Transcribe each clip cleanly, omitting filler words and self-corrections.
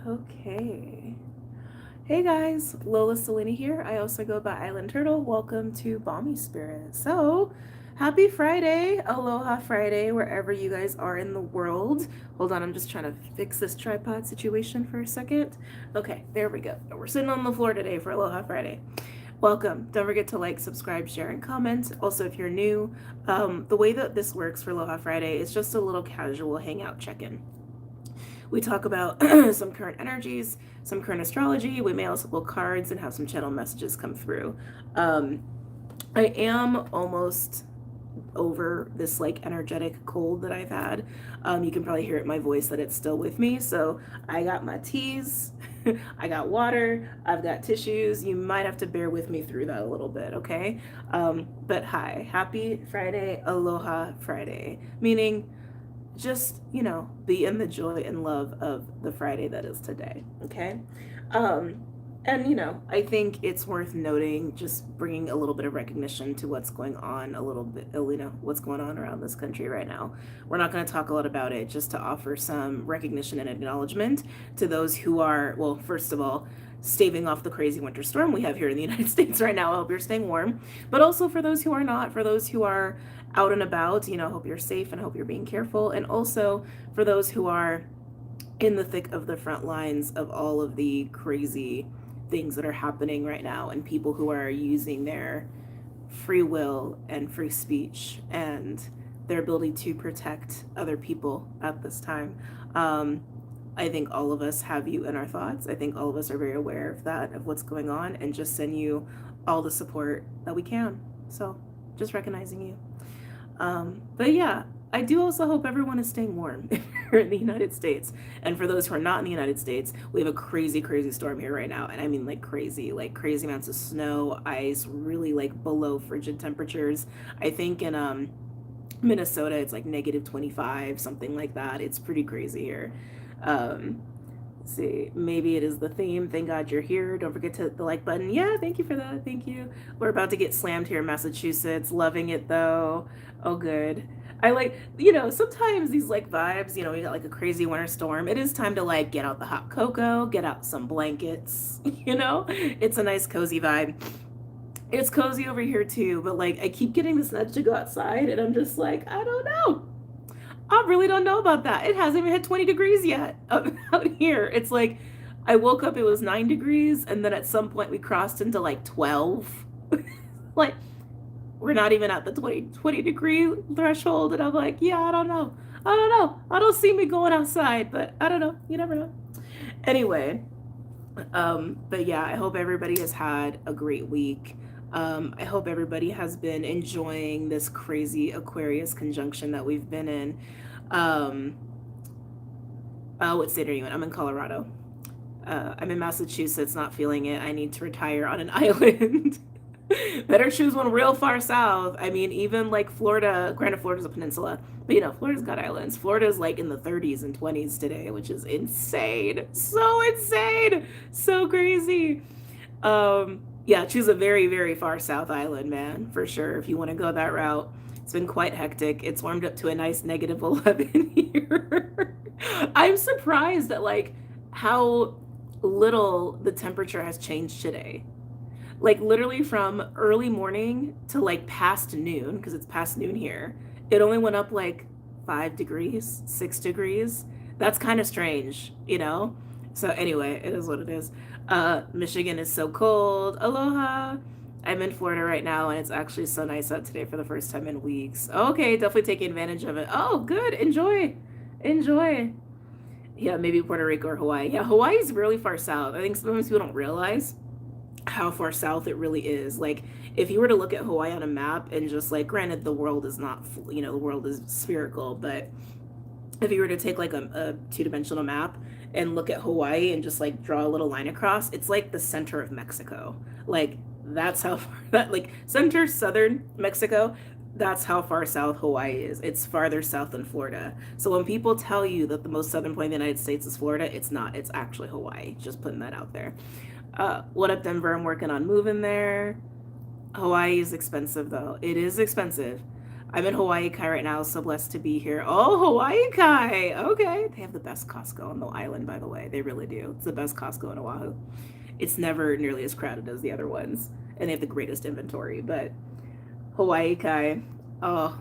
Okay. Hey guys, Lola Selene here. I also go by Island Turtle. Welcome to BOMISpirit. So, happy Friday, Aloha Friday, wherever you guys are in the world. Hold on, I'm just trying to fix this tripod situation for a second. Okay, there we go. We're sitting on the floor today for Aloha Friday. Welcome. Don't forget to like, subscribe, share, and comment. Also, if you're new, the way that this works for Aloha Friday is just a little casual hangout check-in. We talk about some current energies, some current astrology. We may also pull cards and have some channel messages come through. I am almost over this like energetic cold that I've had. You can probably hear it in my voice that it's still with me. So I got my teas, I got water, I've got tissues. You might have to bear with me through that a little bit, okay? But hi, happy Friday, Aloha Friday, meaning just, be in the joy and love of the Friday that is today, okay? And, I think it's worth noting, just bringing a little bit of recognition to what's going on a little bit, what's going on around this country right now. We're not going to talk a lot about it, just to offer some recognition and acknowledgement to those who are, well, first of all, staving off the crazy winter storm we have here in the United States right now. I hope you're staying warm. But also for those who are not, for those who are out and about, hope you're safe and hope you're being careful. And also for those who are in the thick of the front lines of all of the crazy things that are happening right now, and people who are using their free will and free speech and their ability to protect other people at this time. I think all of us have you in our thoughts. I think all of us are very aware of that, of what's going on, and just send you all the support that we can. So just recognizing you. But yeah, I do also hope everyone is staying warm here in the United States. And for those who are not in the United States, we have a crazy, crazy storm here right now. And I mean like crazy amounts of snow, ice, really like below frigid temperatures. I think in Minnesota, it's like -25, something like that. It's pretty crazy here. Let's see, maybe it is the theme. Thank God you're here. Don't forget to hit the like button. Yeah, thank you for that. Thank you. We're about to get slammed here in Massachusetts. Loving it though. Oh, good. I like, sometimes these like vibes, we got like a crazy winter storm. It is time to like get out the hot cocoa, get out some blankets, It's a nice cozy vibe. It's cozy over here too, but like I keep getting this nudge to go outside and I'm just like, I don't know. I really don't know about that. It hasn't even hit 20 degrees yet out here. It's like I woke up, it was 9 degrees, and then at some point we crossed into like 12. Like, we're not even at the 20 degree threshold. And I'm like, yeah, I don't know. I don't see me going outside, but I don't know. You never know. Anyway, but yeah, I hope everybody has had a great week. I hope everybody has been enjoying this crazy Aquarius conjunction that we've been in. What state are you in? I'm in Colorado. I'm in Massachusetts, not feeling it. I need to retire on an island. Better choose one real far south. I mean, even like Florida, granted Florida's a peninsula, but Florida's got islands. Florida's like in the 30s and 20s today, which is insane. So insane. So crazy. Yeah, choose a very, very far south island, man, for sure, if you want to go that route. It's been quite hectic. It's warmed up to a nice -11 here. I'm surprised at like how little the temperature has changed today. Like literally from early morning to like past noon, because it's past noon here, it only went up like 5 degrees, 6 degrees. That's kind of strange, So anyway, it is what it is. Michigan is so cold. Aloha. I'm in Florida right now, and it's actually so nice out today for the first time in weeks. Okay, definitely taking advantage of it. Oh, good. Enjoy. Enjoy. Yeah, maybe Puerto Rico or Hawaii. Yeah, Hawaii's really far south. I think sometimes people don't realize how far south it really is. Like, if you were to look at Hawaii on a map and just like, granted, the world is not, the world is spherical, but if you were to take like a two-dimensional map and look at Hawaii and just like draw a little line across, it's like the center of Mexico. Like, that's how far that, like, center southern Mexico, that's how far south Hawaii is. It's farther south than Florida. So when people tell you that the most southern point of the United States is Florida, it's not. It's actually Hawaii. Just putting that out there. What up, Denver? I'm working on moving there. Hawaii is expensive, though. It is expensive. I'm in Hawaii Kai right now, so blessed to be here. Oh, Hawaii Kai. Okay. They have the best Costco on the island, by the way. They really do. It's the best Costco in Oahu. It's never nearly as crowded as the other ones, and they have the greatest inventory. But Hawaii Kai, oh,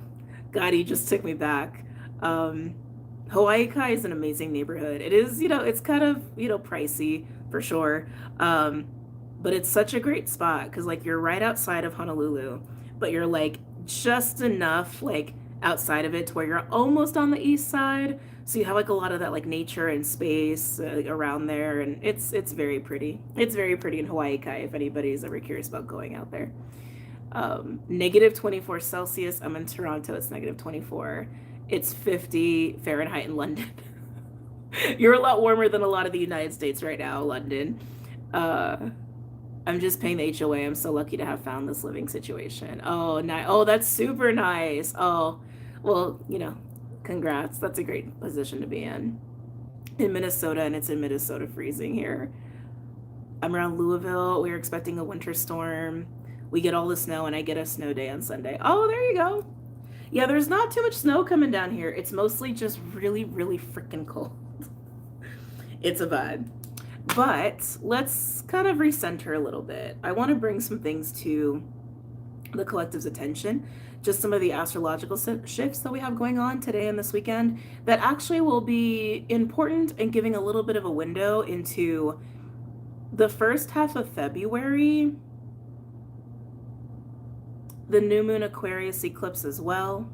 God, he just took me back. Hawaii Kai is an amazing neighborhood. It is, it's kind of, pricey for sure. But it's such a great spot because, like, you're right outside of Honolulu, but you're like just enough like outside of it to where you're almost on the east side. So you have like a lot of that like nature and space around there, and it's very pretty. It's very pretty in Hawaii Kai if anybody's ever curious about going out there. Negative 24 Celsius. I'm in Toronto. It's negative 24. It's 50 Fahrenheit in London. You're a lot warmer than a lot of the United States right now, London. I'm just paying the HOA. I'm so lucky to have found this living situation. Oh, nice. Oh, that's super nice. Oh, well, congrats. That's a great position to be in Minnesota, and it's in Minnesota freezing here. I'm around Louisville. We're expecting a winter storm. We get all the snow, and I get a snow day on Sunday. Oh, there you go. Yeah, there's not too much snow coming down here. It's mostly just really, really freaking cold. It's a vibe. But let's kind of recenter a little bit. I want to bring some things to the collective's attention, just some of the astrological shifts that we have going on today and this weekend that actually will be important and giving a little bit of a window into the first half of February, the new moon Aquarius eclipse as well.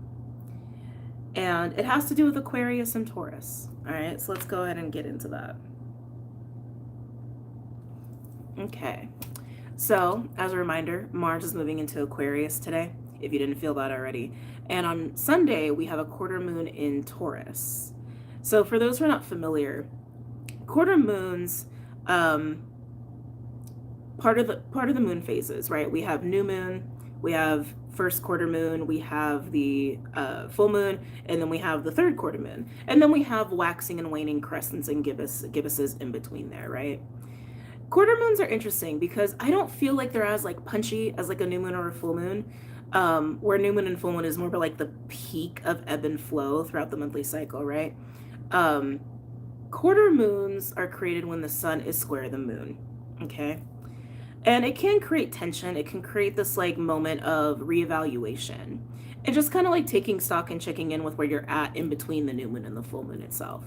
And it has to do with Aquarius and Taurus. All right, so let's go ahead and get into that. Okay, so as a reminder, Mars is moving into Aquarius today, if you didn't feel that already. And on Sunday, we have a quarter moon in Taurus. So for those who are not familiar, quarter moons, part of the moon phases, right? We have new moon, we have first quarter moon, we have the full moon, and then we have the third quarter moon. And then we have waxing and waning crescents and gibbuses in between there, right? Quarter moons are interesting because I don't feel like they're as like punchy as like a new moon or a full moon, where new moon and full moon is more about like the peak of ebb and flow throughout the monthly cycle, right? Quarter moons are created when the sun is square the moon, okay? And it can create tension. It can create this like moment of reevaluation and just kind of like taking stock and checking in with where you're at in between the new moon and the full moon itself.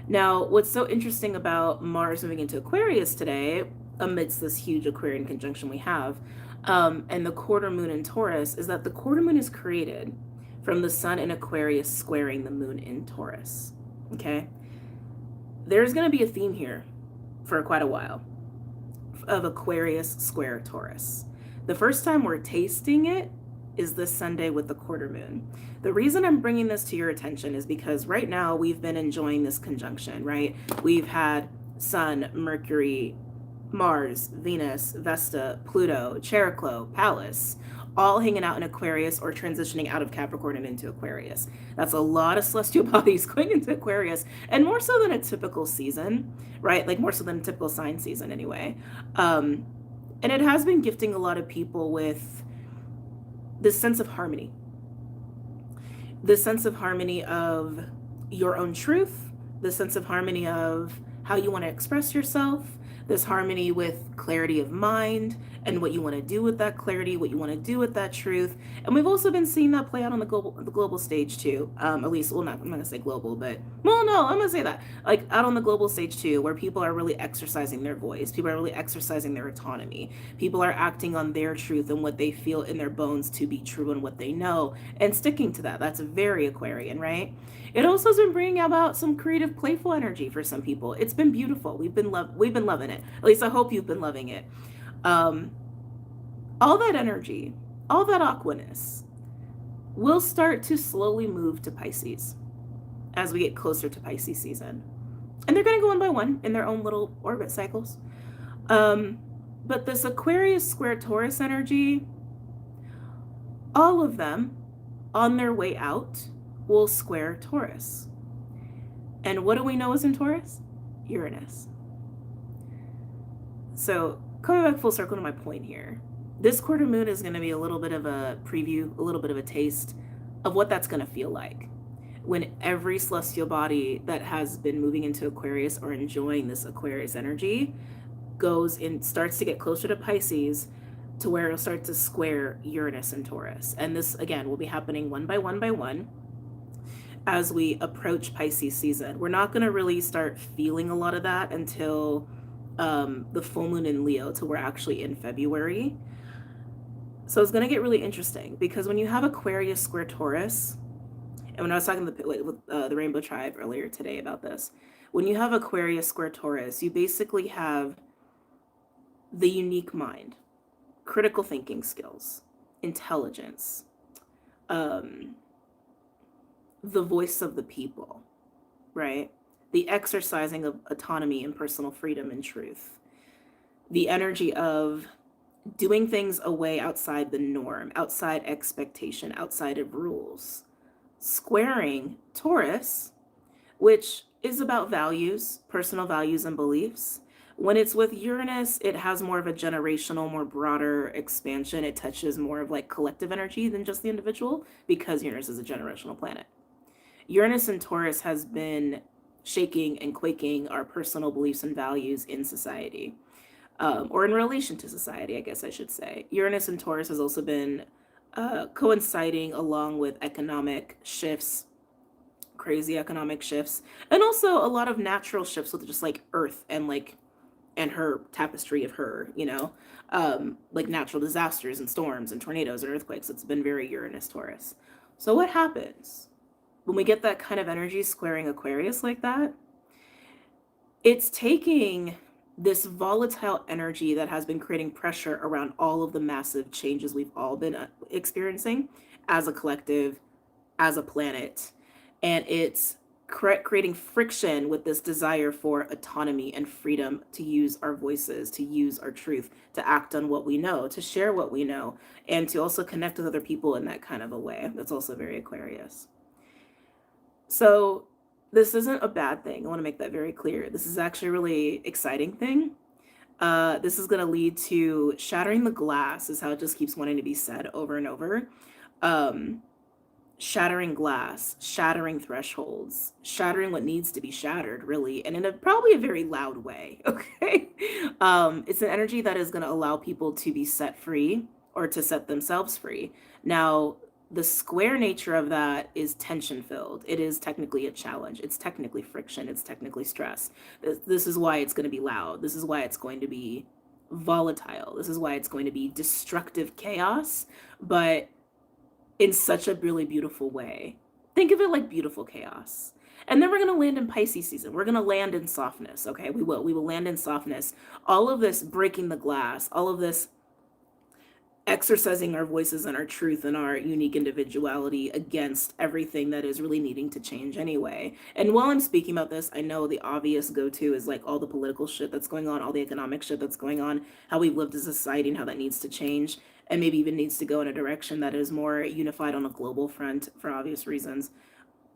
Now, what's so interesting about Mars moving into Aquarius today, amidst this huge Aquarian conjunction we have, and the quarter moon in Taurus, is that the quarter moon is created from the sun in Aquarius squaring the moon in Taurus, okay? There's going to be a theme here for quite a while of Aquarius square Taurus. The first time we're tasting it is this Sunday with the quarter moon. The reason I'm bringing this to your attention is because right now we've been enjoying this conjunction, right? We've had Sun, Mercury, Mars, Venus, Vesta, Pluto, Chariklo, Pallas, all hanging out in Aquarius or transitioning out of Capricorn and into Aquarius. That's a lot of celestial bodies going into Aquarius, and more so than a typical season, right? Like more so than a typical sign season anyway. And it has been gifting a lot of people with this sense of harmony. This sense of harmony of your own truth, the sense of harmony of how you want to express yourself, this harmony with clarity of mind and what you want to do with that clarity, what you want to do with that truth. And we've also been seeing that play out on the global stage too. At least, well, I'm not gonna say global, but well, no, I'm gonna say that like out on the global stage too, where people are really exercising their voice, people are really exercising their autonomy, people are acting on their truth and what they feel in their bones to be true and what they know, and sticking to that. That's very Aquarian, right? It also has been bringing about some creative, playful energy for some people. It's been beautiful. We've been loving it. At least I hope you've been loving it. All that energy, all that aquaness will start to slowly move to Pisces as we get closer to Pisces season. And they're going to go one by one in their own little orbit cycles. But this Aquarius square Taurus energy, all of them on their way out will square Taurus. And what do we know is in Taurus? Uranus. So coming back full circle to my point here, this quarter moon is going to be a little bit of a preview, a little bit of a taste of what that's going to feel like when every celestial body that has been moving into Aquarius or enjoying this Aquarius energy goes and starts to get closer to Pisces, to where it'll start to square Uranus and Taurus. And this, again, will be happening one by one as we approach Pisces season. We're not going to really start feeling a lot of that until the full moon in Leo, till we're actually in February. So it's going to get really interesting, because when you have Aquarius square Taurus, and when I was talking with the Rainbow Tribe earlier today about this, when you have Aquarius square Taurus, you basically have the unique mind, critical thinking skills, intelligence, the voice of the people, right? The exercising of autonomy and personal freedom and truth. The energy of doing things away outside the norm, outside expectation, outside of rules. Squaring Taurus, which is about values, personal values and beliefs. When it's with Uranus, it has more of a generational, more broader expansion. It touches more of like collective energy than just the individual, because Uranus is a generational planet. Uranus and Taurus has been shaking and quaking our personal beliefs and values in society, or in relation to society, I guess I should say. Uranus and Taurus has also been coinciding along with economic shifts, crazy economic shifts, and also a lot of natural shifts with just like Earth and her tapestry of her, like natural disasters and storms and tornadoes and earthquakes. It's been very Uranus Taurus. So what happens when we get that kind of energy squaring Aquarius like that? It's taking this volatile energy that has been creating pressure around all of the massive changes we've all been experiencing as a collective, as a planet, and it's creating friction with this desire for autonomy and freedom to use our voices, to use our truth, to act on what we know, to share what we know, and to also connect with other people in that kind of a way. That's also very Aquarius. So this isn't a bad thing. I want to make that very clear. This is actually a really exciting thing. This is going to lead to shattering the glass, is how it just keeps wanting to be said over and over. Shattering glass, shattering thresholds, shattering what needs to be shattered, really, and in probably a very loud way, okay? It's an energy that is going to allow people to be set free, or to set themselves free. Now, the square nature of that is tension filled. It is technically a challenge. It's technically friction. It's technically stress. This is why it's going to be loud. This is why it's going to be volatile. This is why it's going to be destructive chaos, but in such a really beautiful way. Think of it like beautiful chaos. And then we're going to land in Pisces season. We're going to land in softness, okay? We will land in softness. All of this breaking the glass, all of this exercising our voices and our truth and our unique individuality against everything that is really needing to change anyway. And while I'm speaking about this, I know the obvious go-to is like all the political shit that's going on, all the economic shit that's going on, how we've lived as a society and how that needs to change, and maybe even needs to go in a direction that is more unified on a global front for obvious reasons.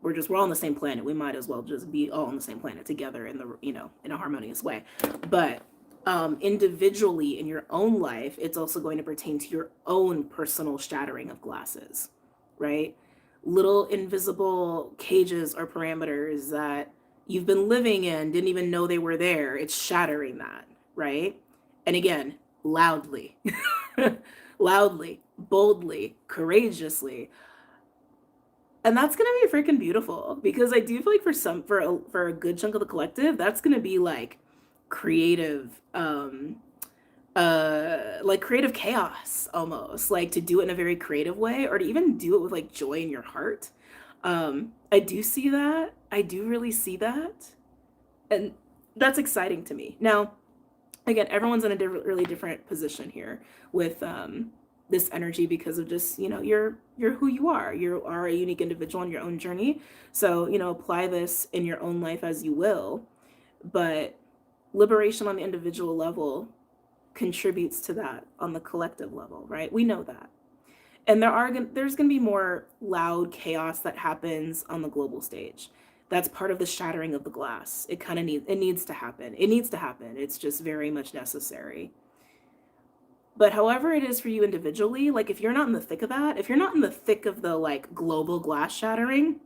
We're all on the same planet. We might as well just be all on the same planet together in the, in a harmonious way. But individually in your own life, it's also going to pertain to your own personal shattering of glasses, right? Little invisible cages or parameters that you've been living in, didn't even know they were there. It's shattering that, right? And again, loudly, loudly, boldly, courageously. And that's going to be freaking beautiful, because I do feel like for a good chunk of the collective, that's going to be like creative creative chaos, almost like to do it in a very creative way, or to even do it with like joy in your heart. I do see that. I do really see that, and that's exciting to me. Now, again, everyone's in a really different position here with this energy, because of just, you're who you are. You are a unique individual on your own journey. So, apply this in your own life as you will. But liberation on the individual level contributes to that on the collective level, right? We know that. And there's going to be more loud chaos that happens on the global stage. That's part of the shattering of the glass. It needs to happen. It needs to happen. It's just very much necessary. But however it is for you individually, like if you're not in the thick of that, if you're not in the thick of the like global glass shattering,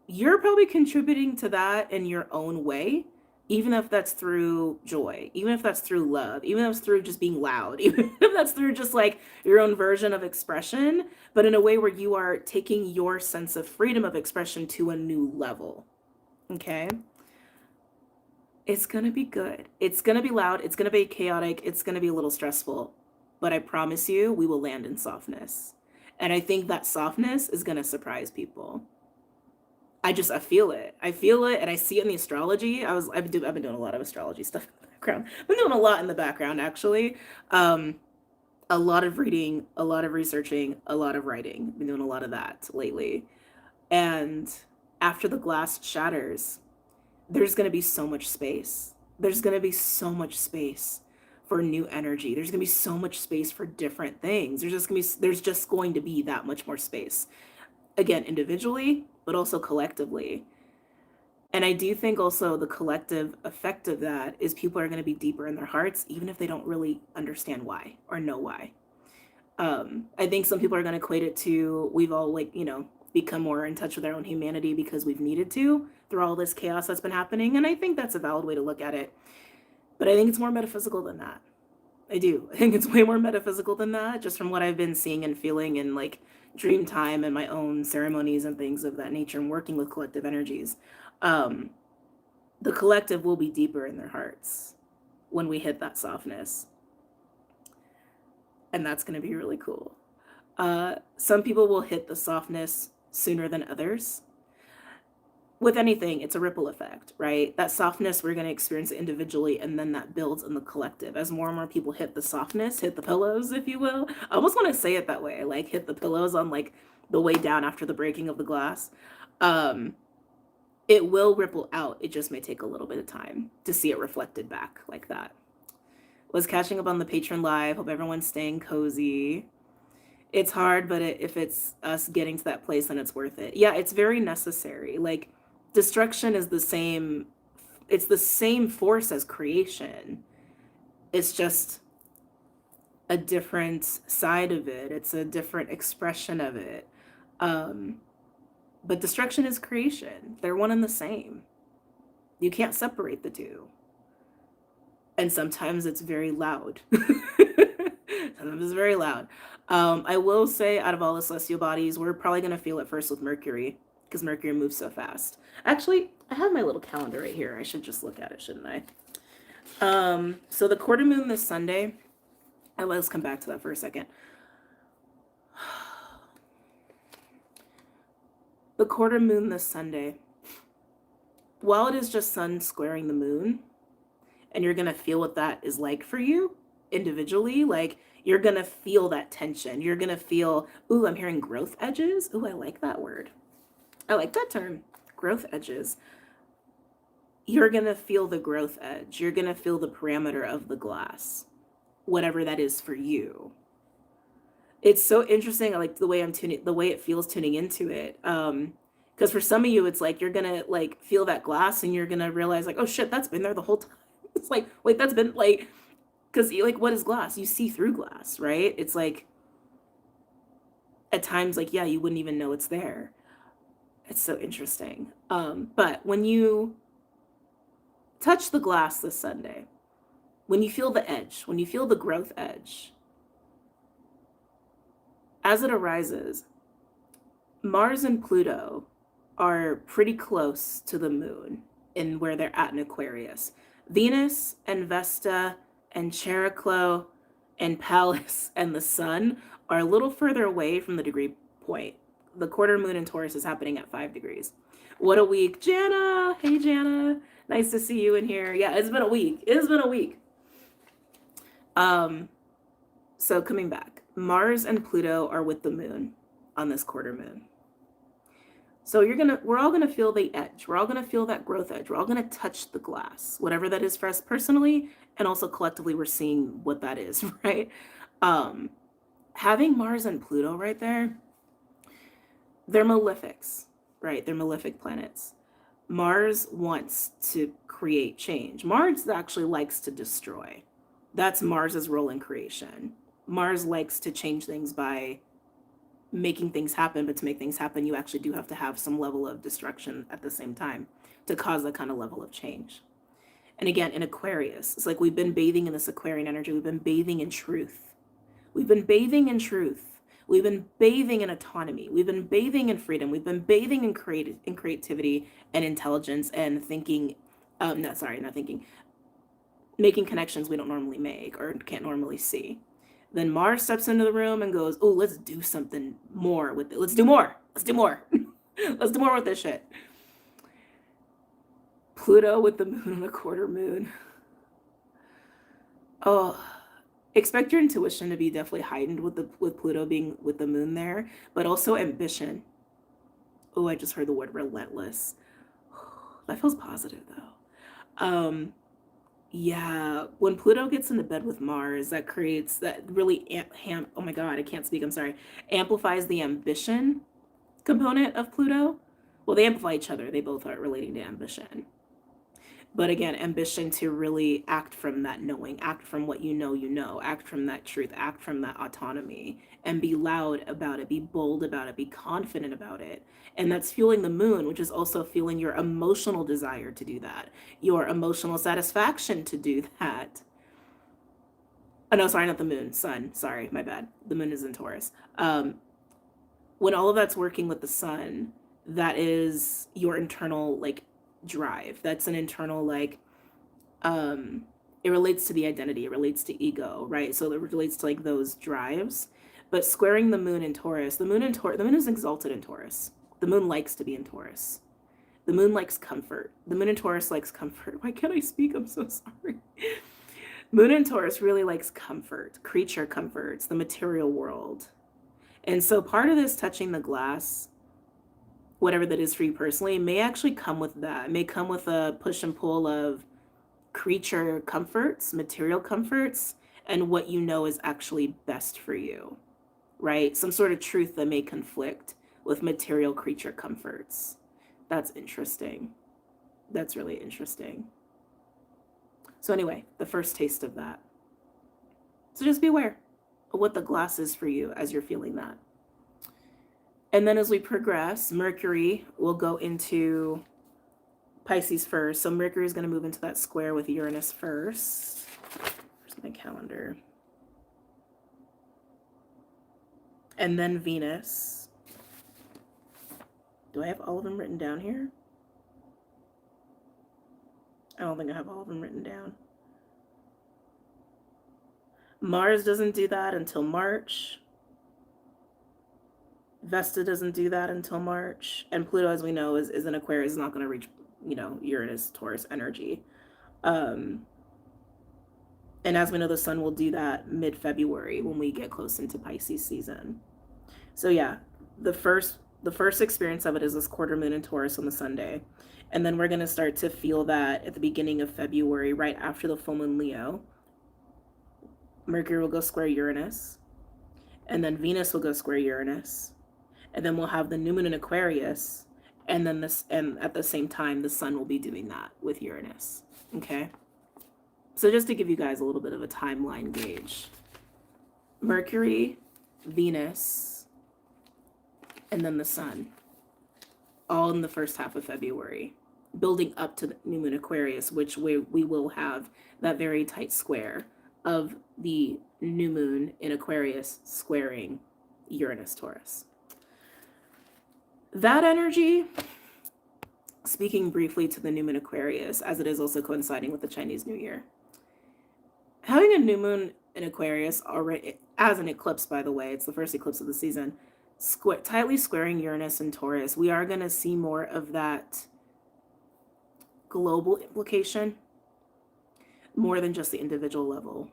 you're probably contributing to that in your own way, even if that's through joy, even if that's through love, even if it's through just being loud, even if that's through just like your own version of expression, but in a way where you are taking your sense of freedom of expression to a new level. Okay? It's gonna be good. It's gonna be loud. It's gonna be chaotic. It's gonna be a little stressful. But I promise you, we will land in softness. And I think that softness is gonna surprise people. I feel it. I feel it, and I see it in the astrology. I've been doing a lot of astrology stuff in the background. I've been doing a lot in the background, actually. A lot of reading, a lot of researching, a lot of writing. Been doing a lot of that lately. And after the glass shatters, there's going to be so much space. There's going to be so much space for new energy. There's going to be so much space for different things. There's just going to be that much more space. Again, individually, but also collectively. And I do think also the collective effect of that is people are going to be deeper in their hearts, even if they don't really understand why or know why. I think some people are going to equate it to we've all become more in touch with our own humanity because we've needed to through all this chaos that's been happening. And I think that's a valid way to look at it. But I think it's more metaphysical than that. I do. I think it's way more metaphysical than that, just from what I've been seeing and feeling in like dream time and my own ceremonies and things of that nature and working with collective energies. The collective will be deeper in their hearts when we hit that softness. And that's going to be really cool. Some people will hit the softness sooner than others. With anything, it's a ripple effect, right? That softness, we're going to experience it individually, and then that builds in the collective. As more and more people hit the softness, hit the pillows, if you will. I almost want to say it that way, like hit the pillows on like the way down after the breaking of the glass. It will ripple out. It just may take a little bit of time to see it reflected back like that. Was catching up on the Patreon Live. Hope everyone's staying cozy. It's hard, but if it's us getting to that place, then it's worth it. Yeah, it's very necessary. Like, destruction is it's the same force as creation. It's just a different side of it. It's a different expression of it. But destruction is creation. They're one and the same. You can't separate the two. And sometimes it's very loud. Sometimes it's very loud. I will say, out of all the celestial bodies, we're probably going to feel it first with Mercury, because Mercury moves so fast. Actually, I have my little calendar right here. I should just look at it, shouldn't I? So the quarter moon this Sunday, let's come back to that for a second. The quarter moon this Sunday, while it is just sun squaring the moon, and you're going to feel what that is like for you individually, like you're going to feel that tension. You're going to feel, ooh, I'm hearing growth edges. Ooh, I like that word. I like that term, growth edges. You're going to feel the growth edge. You're going to feel the parameter of the glass, whatever that is for you. It's so interesting. I like the way it feels tuning into it. Because for some of you, it's like, you're going to like feel that glass and you're going to realize like, oh shit, that's been there the whole time. It's like, wait, that's been like, because like, what is glass? You see through glass, right? It's like, at times, like, yeah, you wouldn't even know it's there. It's so interesting. But when you touch the glass this Sunday, when you feel the edge, when you feel the growth edge, as it arises, Mars and Pluto are pretty close to the moon in where they're at in Aquarius. Venus and Vesta and Chariklo and Pallas and the sun are a little further away from the degree point. The quarter moon in Taurus is happening at 5 degrees. What a week. Jana! Hey, Jana. Nice to see you in here. Yeah, it's been a week. It's been a week. So coming back, Mars and Pluto are with the moon on this quarter moon. So we're all gonna feel the edge. We're all gonna feel that growth edge. We're all gonna touch the glass, whatever that is for us personally, and also collectively we're seeing what that is, right? Having Mars and Pluto right there, they're malefics, right? They're malefic planets. Mars wants to create change. Mars actually likes to destroy. That's Mars's role in creation. Mars likes to change things by making things happen, but to make things happen, you actually do have to have some level of destruction at the same time to cause that kind of level of change. And again, in Aquarius, it's like we've been bathing in this Aquarian energy. We've been bathing in truth. We've been bathing in truth. We've been bathing in autonomy. We've been bathing in freedom. We've been bathing in creativity and intelligence and thinking, not thinking, making connections we don't normally make or can't normally see. Then Mars steps into the room and goes, oh, let's do something more with it. Let's do more. Let's do more. Let's do more with this shit. Pluto with the moon on a quarter moon. Oh, expect your intuition to be definitely heightened with Pluto being with the moon there, but also ambition. Oh, I just heard the word relentless. That feels positive though. Yeah, when Pluto gets into bed with Mars, that creates that really oh my God, I can't speak, I'm sorry. Amplifies the ambition component of Pluto. Well, they amplify each other. They both are relating to ambition. But again, ambition to really act from that knowing, act from what you know, act from that truth, act from that autonomy, and be loud about it, be bold about it, be confident about it. And that's fueling the moon, which is also fueling your emotional desire to do that, your emotional satisfaction to do that. Oh, no, sorry, not the moon, sun. Sorry, my bad. The moon is in Taurus. When all of that's working with the sun, that is your internal, like, drive. That's an internal, like, it relates to the identity, it relates to ego, right? So it relates to like those drives. But squaring the moon in Taurus, the moon is exalted in Taurus. The moon likes to be in Taurus. The moon likes comfort. The moon in Taurus likes comfort. Why can't I speak? I'm so sorry. Moon in Taurus really likes comfort, creature comforts, the material world. And so part of this touching the glass, whatever that is for you personally, may actually come with that. It may come with a push and pull of creature comforts, material comforts, and what you know is actually best for you, right? Some sort of truth that may conflict with material creature comforts. That's interesting. That's really interesting. So anyway, the first taste of that. So just be aware of what the glass is for you as you're feeling that. And then as we progress, Mercury will go into Pisces first. So Mercury is going to move into that square with Uranus first. Where's my calendar? And then Venus. Do I have all of them written down here? I don't think I have all of them written down. Mars doesn't do that until March. Vesta doesn't do that until March. And Pluto, as we know, is in Aquarius, is not going to reach, Uranus, Taurus energy. And as we know, the sun will do that mid-February when we get close into Pisces season. So yeah, the first experience of it is this quarter moon in Taurus on the Sunday. And then we're going to start to feel that at the beginning of February, right after the full moon Leo. Mercury will go square Uranus. And then Venus will go square Uranus. And then we'll have the new moon in Aquarius. And then and at the same time, the sun will be doing that with Uranus. Okay. So just to give you guys a little bit of a timeline gauge. Mercury, Venus, and then the sun. All in the first half of February. Building up to the new moon Aquarius, which we will have that very tight square of the new moon in Aquarius squaring Uranus Taurus. That energy, speaking briefly to the new moon Aquarius, as it is also coinciding with the Chinese New Year. Having a new moon in Aquarius already, as an eclipse, by the way, it's the first eclipse of the season, tightly squaring Uranus and Taurus, we are going to see more of that global implication, more than just the individual level,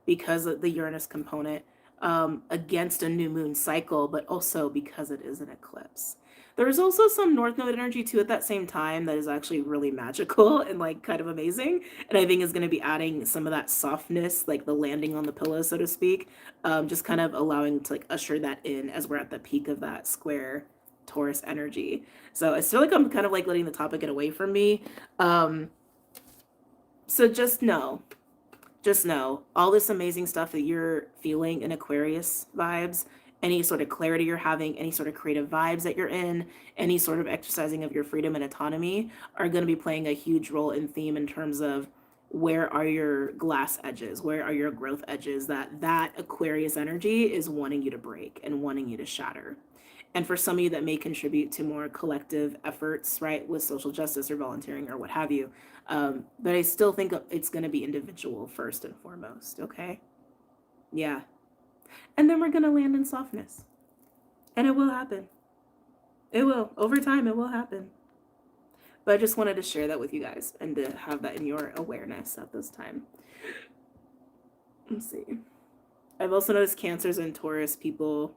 because of the Uranus component against a new moon cycle, but also because it is an eclipse. There's also some North Node energy too at that same time that is actually really magical and like kind of amazing. And I think is going to be adding some of that softness, like the landing on the pillow, so to speak, just kind of allowing to like usher that in as we're at the peak of that square Taurus energy. So I feel like I'm kind of like letting the topic get away from me. So just know just know all this amazing stuff that you're feeling in Aquarius vibes, any sort of clarity you're having, any sort of creative vibes that you're in, any sort of exercising of your freedom and autonomy are going to be playing a huge role in theme in terms of where are your glass edges, where are your growth edges that Aquarius energy is wanting you to break and wanting you to shatter. And for some of you that may contribute to more collective efforts, right, with social justice or volunteering or what have you. But I still think it's going to be individual first and foremost, okay? Yeah. And then we're going to land in softness. And it will happen. It will. Over time, it will happen. But I just wanted to share that with you guys and to have that in your awareness at this time. Let's see. I've also noticed Cancers and Taurus people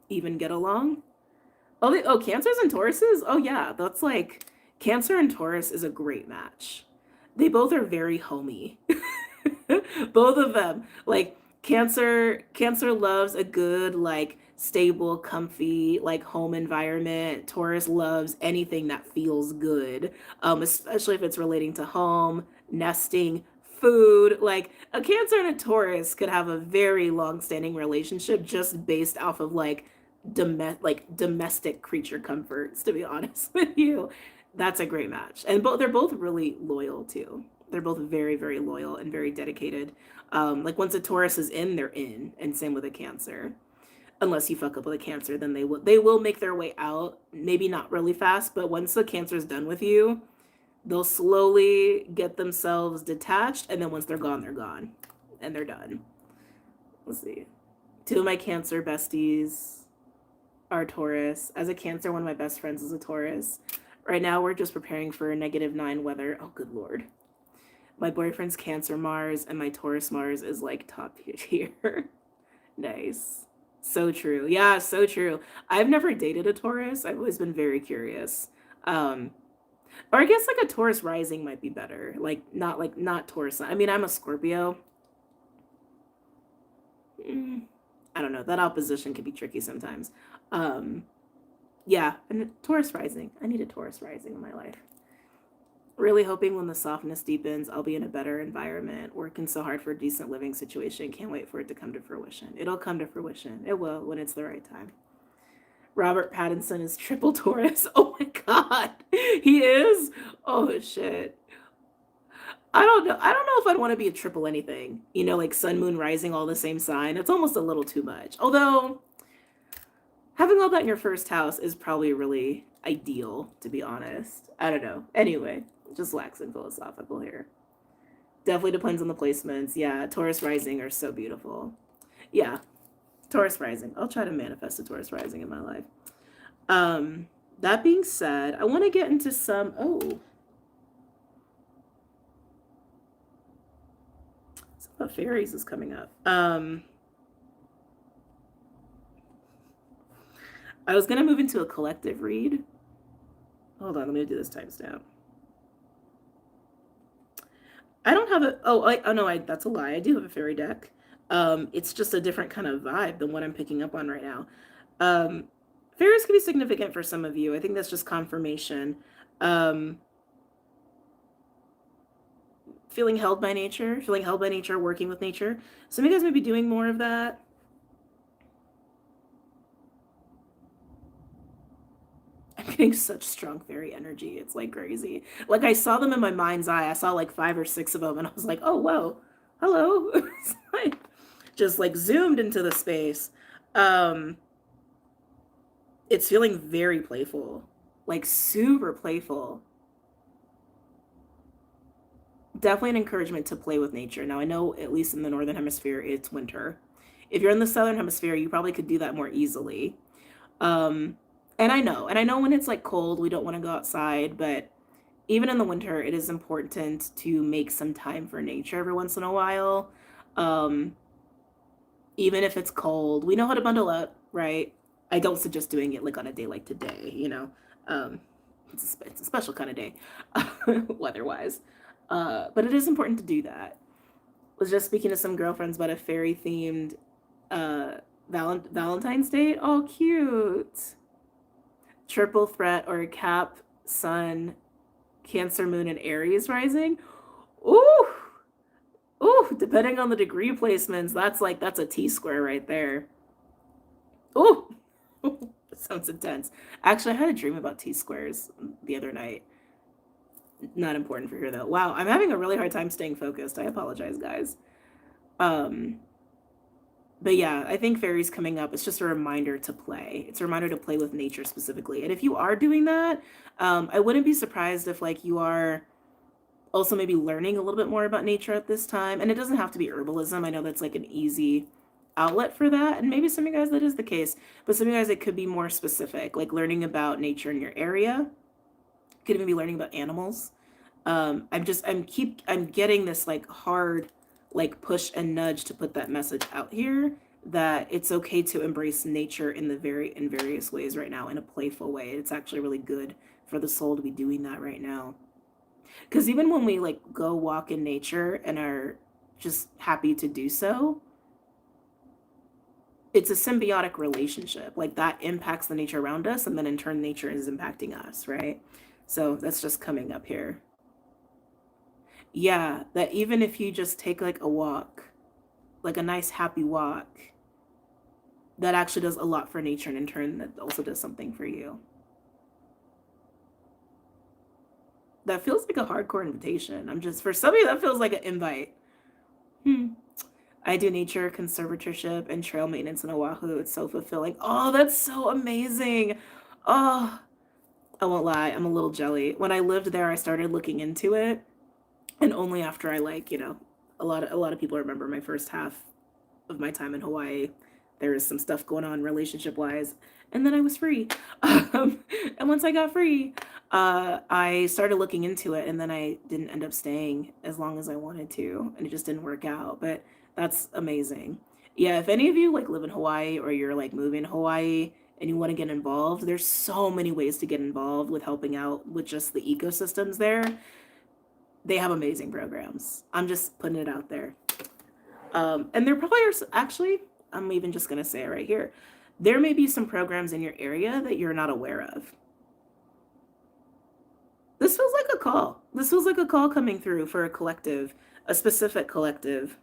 even get along. Oh, Cancers and Tauruses? Oh, yeah. That's like, Cancer and Taurus is a great match. They both are very homey. Both of them. Like, Cancer loves a good, like, stable, comfy, like, home environment. Taurus loves anything that feels good, especially if it's relating to home, nesting, food. Like, a Cancer and a Taurus could have a very long-standing relationship just based off of, like, domestic creature comforts, to be honest with you. That's a great match. And they're both really loyal too. They're both very, very loyal and very dedicated. Like once a Taurus is in, they're in, and same with a Cancer. Unless you fuck up with a Cancer, then they will make their way out. Maybe not really fast, but once the Cancer is done with you, they'll slowly get themselves detached, and then once they're gone, and they're done. Let's see. Two of my Cancer besties are Taurus. As a Cancer, one of my best friends is a Taurus. Right now, we're just preparing for -9 weather. Oh, good Lord. My boyfriend's Cancer Mars and my Taurus Mars is like top tier. Nice. So true. Yeah, so true. I've never dated a Taurus. I've always been very curious. Or I guess like a Taurus rising might be better. Not Taurus. I mean, I'm a Scorpio. I don't know. That opposition can be tricky sometimes. Yeah, and Taurus rising. I need a Taurus rising in my life. Really hoping when the softness deepens, I'll be in a better environment, working so hard for a decent living situation. Can't wait for it to come to fruition. It'll come to fruition. It will when it's the right time. Robert Pattinson is triple Taurus. Oh my God. He is? Oh shit. I don't know if I'd want to be a triple anything. You know, like sun, moon, rising, all the same sign. It's almost a little too much. Although having all that in your first house is probably really ideal, to be honest. I don't know. Anyway, just waxing philosophical here. Definitely depends on the placements. Yeah, Taurus rising are so beautiful. Yeah, Taurus rising. I'll try to manifest a Taurus rising in my life. That being said, I want to get into some... Some of fairies is coming up. I was going to move into a collective read. Hold on, let me do this timestamp. I don't have a... Oh, no, that's a lie. I do have a fairy deck. It's just a different kind of vibe than what I'm picking up on right now. Fairies can be significant for some of you. I think that's just confirmation. Feeling held by nature, working with nature. Some of you guys may be doing more of that. I'm getting such strong fairy energy. It's like crazy. Like I saw them in my mind's eye. I saw like 5 or 6 of them and I was like, oh, whoa, hello. It's like, just like zoomed into the space. It's feeling very playful, like super playful. Definitely an encouragement to play with nature. Now I know at least in the Northern Hemisphere, it's winter. If you're in the Southern Hemisphere, you probably could do that more easily. And I know when it's like cold, we don't want to go outside, but even in the winter, it is important to make some time for nature every once in a while. Even if it's cold, we know how to bundle up, right? I don't suggest doing it like on a day like today, you know. It's a special kind of day, weather-wise. But it is important to do that. I was just speaking to some girlfriends about a fairy-themed Valentine's Day. Oh, cute. Triple threat or Cap, Sun, Cancer, Moon, and Aries rising. Ooh, Ooh, depending on the degree placements, that's a T-square right there. Ooh, that sounds intense. Actually, I had a dream about T-squares the other night. Not important for here though. Wow, I'm having a really hard time staying focused. I apologize, guys. Um, but yeah, I think fairies coming up, it's just a reminder to play. It's a reminder to play with nature specifically. And if you are doing that, I wouldn't be surprised if like you are also maybe learning a little bit more about nature at this time. And it doesn't have to be herbalism. I know that's like an easy outlet for that. And maybe some of you guys that is the case, but some of you guys it could be more specific, like learning about nature in your area. Could even be learning about animals. I'm getting this like hard like push and nudge to put that message out here that it's okay to embrace nature in various ways right now in a playful way. It's actually really good for the soul to be doing that right now. Because even when we like go walk in nature and are just happy to do so, it's a symbiotic relationship. Like that impacts the nature around us, and then in turn, nature is impacting us, right? So that's just coming up here. Yeah, that even if you just take like a walk, like a nice happy walk, that actually does a lot for nature, and in turn, that also does something for you. That feels like a hardcore invitation. For some of you, that feels like an invite. I do nature conservatorship and trail maintenance in Oahu. It's so fulfilling. Oh, that's so amazing. Oh, I won't lie, I'm a little jelly. When I lived there, I started looking into it, and only after I like, a lot of people remember my first half of my time in Hawaii. There was some stuff going on relationship wise, and then I was free. And once I got free, I started looking into it, and then I didn't end up staying as long as I wanted to, and it just didn't work out. But that's amazing. Yeah, if any of you like live in Hawaii or you're like moving to Hawaii and you want to get involved, there's so many ways to get involved with helping out with just the ecosystems there. They have amazing programs. I'm just putting it out there. And there probably are actually, I'm even just going to say it right here. There may be some programs in your area that you're not aware of. This feels like a call. This feels like a call coming through for a collective, a specific collective.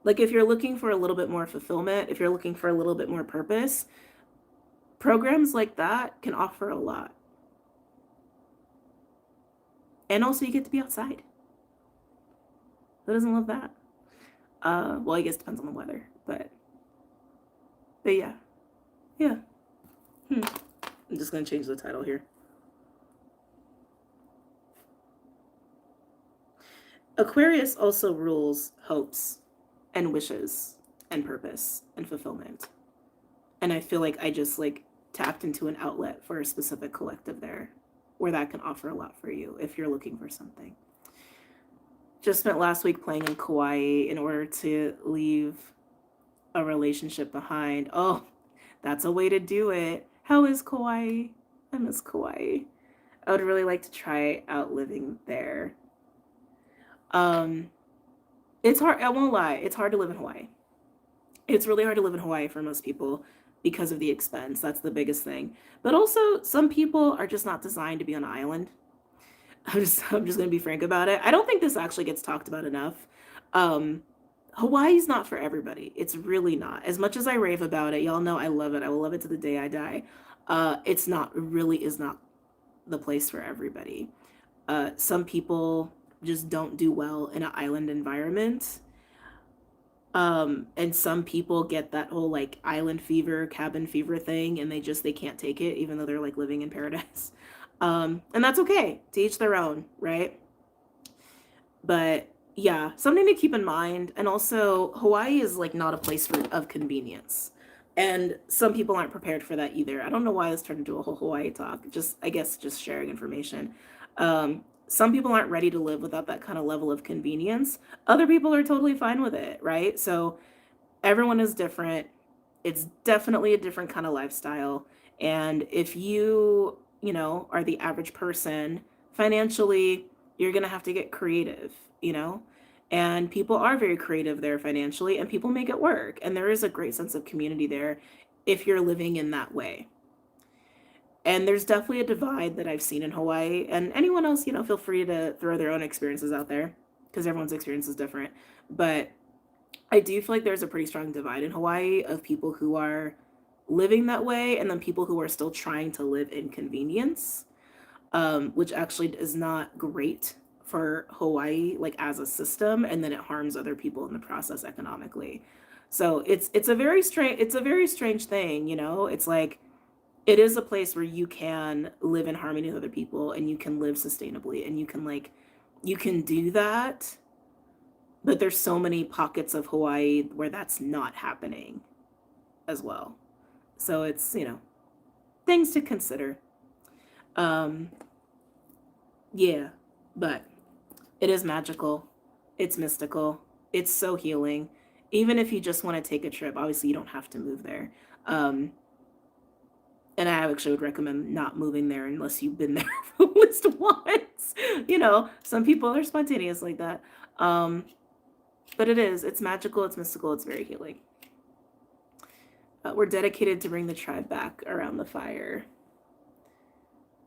Like if you're looking for a little bit more fulfillment, if you're looking for a little bit more purpose, programs like that can offer a lot. And also you get to be outside. Who doesn't love that? Well, I guess it depends on the weather, but yeah. I'm just gonna change the title here. Aquarius also rules hopes and wishes and purpose and fulfillment. And I feel like I just like tapped into an outlet for a specific collective there where that can offer a lot for you if you're looking for something. Just spent last week playing in Kauai in order to leave a relationship behind. Oh, that's a way to do it. How is Kauai? I miss Kauai. I would really like to try out living there. It's hard. I won't lie. It's hard to live in Hawaii. It's really hard to live in Hawaii for most people because of the expense. That's the biggest thing. But also, some people are just not designed to be on an island. I'm just gonna be frank about it. I don't think this actually gets talked about enough. Hawaii's not for everybody. It's really not. As much as I rave about it, y'all know I love it. I will love it to the day I die. It's not really is not the place for everybody. Some people just don't do well in an island environment. And some people get that whole like island fever, cabin fever thing, and they can't take it, even though they're like living in paradise. And that's okay, to each their own, right? But yeah, something to keep in mind. And also, Hawaii is like not a place of convenience. And some people aren't prepared for that either. I don't know why this turned into a whole Hawaii talk. I guess, just sharing information. Some people aren't ready to live without that kind of level of convenience. Other people are totally fine with it, right? So everyone is different. It's definitely a different kind of lifestyle. And if you are the average person, financially, you're going to have to get creative, and people are very creative there financially, and people make it work. And there is a great sense of community there if you're living in that way. And there's definitely a divide that I've seen in Hawaii. And anyone else, you know, feel free to throw their own experiences out there because everyone's experience is different. But I do feel like there's a pretty strong divide in Hawaii of people who are living that way and then people who are still trying to live in convenience, which actually is not great for Hawaii, like as a system, and then it harms other people in the process economically. So it's a very strange thing, you know. It's like it is a place where you can live in harmony with other people and you can live sustainably and you can do that, but there's so many pockets of Hawaii where that's not happening as well. So it's, you know, things to consider. Um, yeah, but it is magical. It's mystical. It's so healing. Even if you just want to take a trip, obviously you don't have to move there. Um, and I actually would recommend not moving there unless you've been there at least once. You know, some people are spontaneous like that. But it's magical, it's mystical, it's very healing. We're dedicated to bring the tribe back around the fire.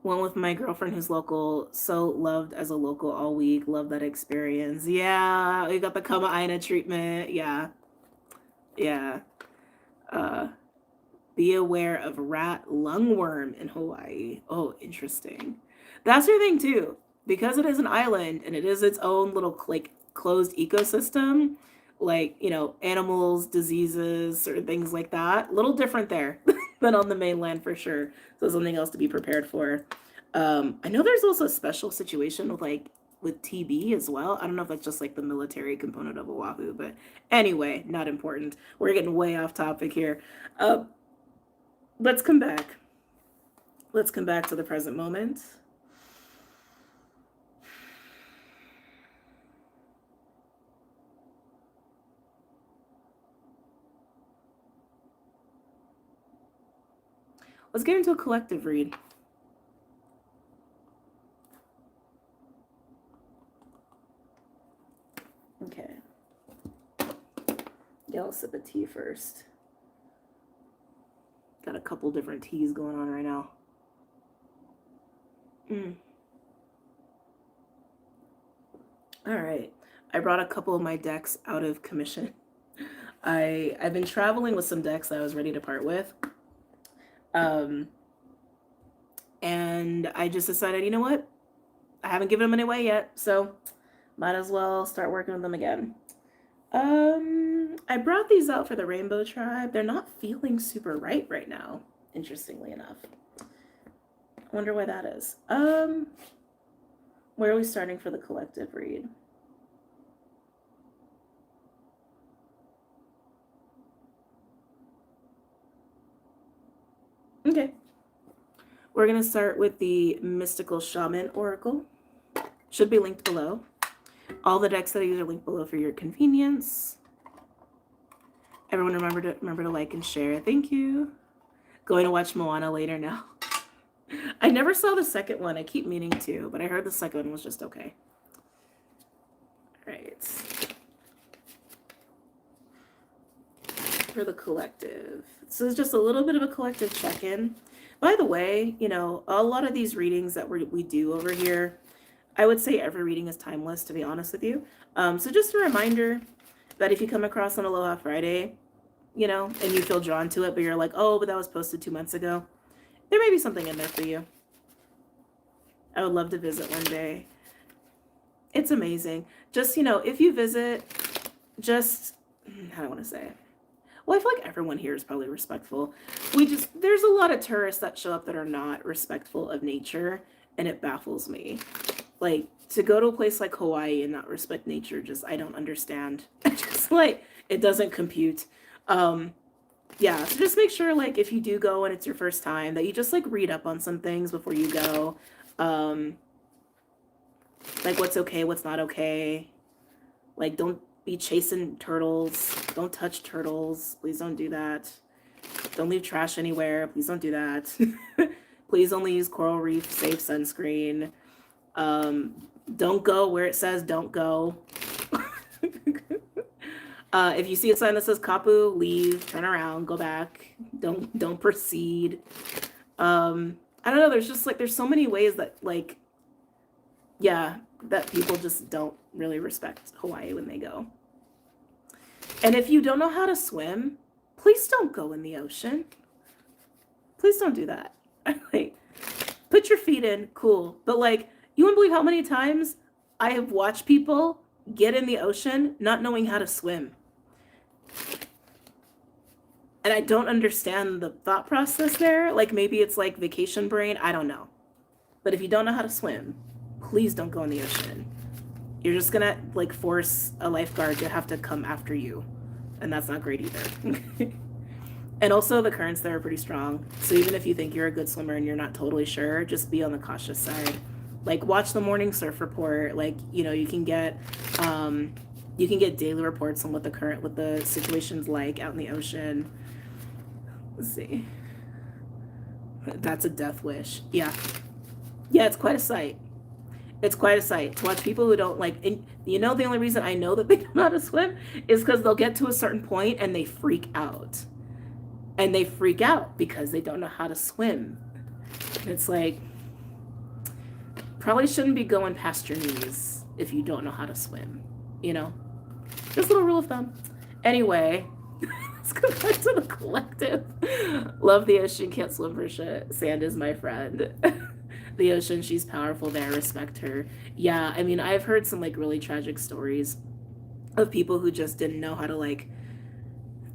One with my girlfriend who's local, so loved as a local all week. Love that experience. Yeah, we got the Kama'aina treatment. Yeah. Be aware of rat lungworm in Hawaii. Oh, interesting. That's your thing too. Because it is an island and it is its own little like closed ecosystem, like, you know, animals, diseases, certain things like that. A little different there than on the mainland for sure. So something else to be prepared for. I know there's also a special situation with TB as well. I don't know if that's just like the military component of Oahu, but anyway, not important. We're getting way off topic here. Let's come back. Let's come back to the present moment. Let's get into a collective read. Okay. Yeah, I'll sip a tea first. Got a couple different teas going on right now. All right. I brought a couple of my decks out of commission. I've been traveling with some decks that I was ready to part with. And I just decided, you know what? I haven't given them away yet, so might as well start working with them again. I brought these out for the Rainbow Tribe. They're not feeling super right now, interestingly enough. I wonder why that is. Where are we starting for the collective read? Okay. We're going to start with the Mystical Shaman Oracle. Should be linked below. All the decks that I use are linked below for your convenience. Everyone remember to like and share. Thank you. Going to watch Moana later now. I never saw the second one. I keep meaning to, but I heard the second one was just okay. All right. For the collective. So it's just a little bit of a collective check-in. By the way, you know, a lot of these readings that we do over here, I would say every reading is timeless, to be honest with you. So just a reminder that if you come across an Aloha Friday, you know, and you feel drawn to it, but you're like, oh, but that was posted 2 months ago, there may be something in there for you. I would love to visit one day. It's amazing. Just, you know, if you visit, just, how do I want to say it? Well, I feel like everyone here is probably respectful. There's a lot of tourists that show up that are not respectful of nature, and it baffles me. Like, to go to a place like Hawaii and not respect nature, I don't understand. Just like, it doesn't compute. Yeah, so just make sure, like, if you do go and it's your first time, that you just, like, read up on some things before you go. Like, what's okay, what's not okay. Like, don't be chasing turtles. Don't touch turtles. Please don't do that. Don't leave trash anywhere. Please don't do that. Please only use coral reef safe sunscreen. Don't go where it says don't go. If you see a sign that says kapu, leave, turn around, go back. Don't proceed. I I don't know, there's just like, there's so many ways that like, yeah, that people just don't really respect Hawaii when they go. And if you don't know how to swim, please don't go in the ocean. Please don't do that. Like, put your feet in, cool. But like, you wouldn't believe how many times I have watched people get in the ocean not knowing how to swim. And I don't understand the thought process there. Like, maybe it's like vacation brain, I don't know. But if you don't know how to swim, please don't go in the ocean. You're just gonna like force a lifeguard to have to come after you. And that's not great either. And also the currents there are pretty strong. So even if you think you're a good swimmer and you're not totally sure, just be on the cautious side. Like, watch the morning surf report. Like, you know, you can get daily reports on what the situation's like out in the ocean. Let's see. That's a death wish. Yeah. Yeah, it's quite a sight. It's quite a sight to watch people who don't like, and you know, the only reason I know that they don't know how to swim is because they'll get to a certain point and they freak out. And they freak out because they don't know how to swim. It's like, probably shouldn't be going past your knees if you don't know how to swim, you know? Just a little rule of thumb. Anyway, let's go back to the collective. Love the ocean, can't swim for shit. Sand is my friend. The ocean, she's powerful there, respect her. Yeah, I mean, I've heard some like really tragic stories of people who just didn't know how to like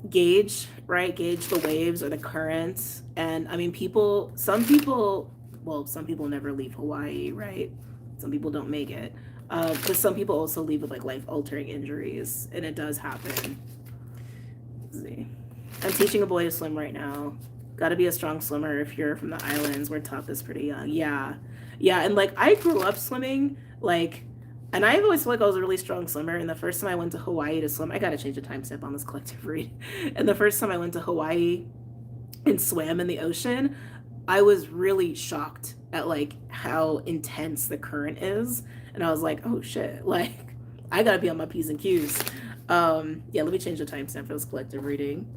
gauge the waves or the currents. And I mean, some people never leave Hawaii, right? Some people don't make it. But some people also leave with like life-altering injuries, and it does happen. Let's see. I'm teaching a boy to swim right now. Got to be a strong swimmer if you're from the islands. We're taught this pretty young. Yeah. And like, I grew up swimming, like, and I've always felt like I was a really strong swimmer. And the first time I went to Hawaii to swim, I got to change the timestamp on this collective read. And the first time I went to Hawaii and swam in the ocean, I was really shocked at like how intense the current is. And I was like, oh shit, like, I got to be on my P's and Q's. Yeah, let me change the timestamp for this collective reading.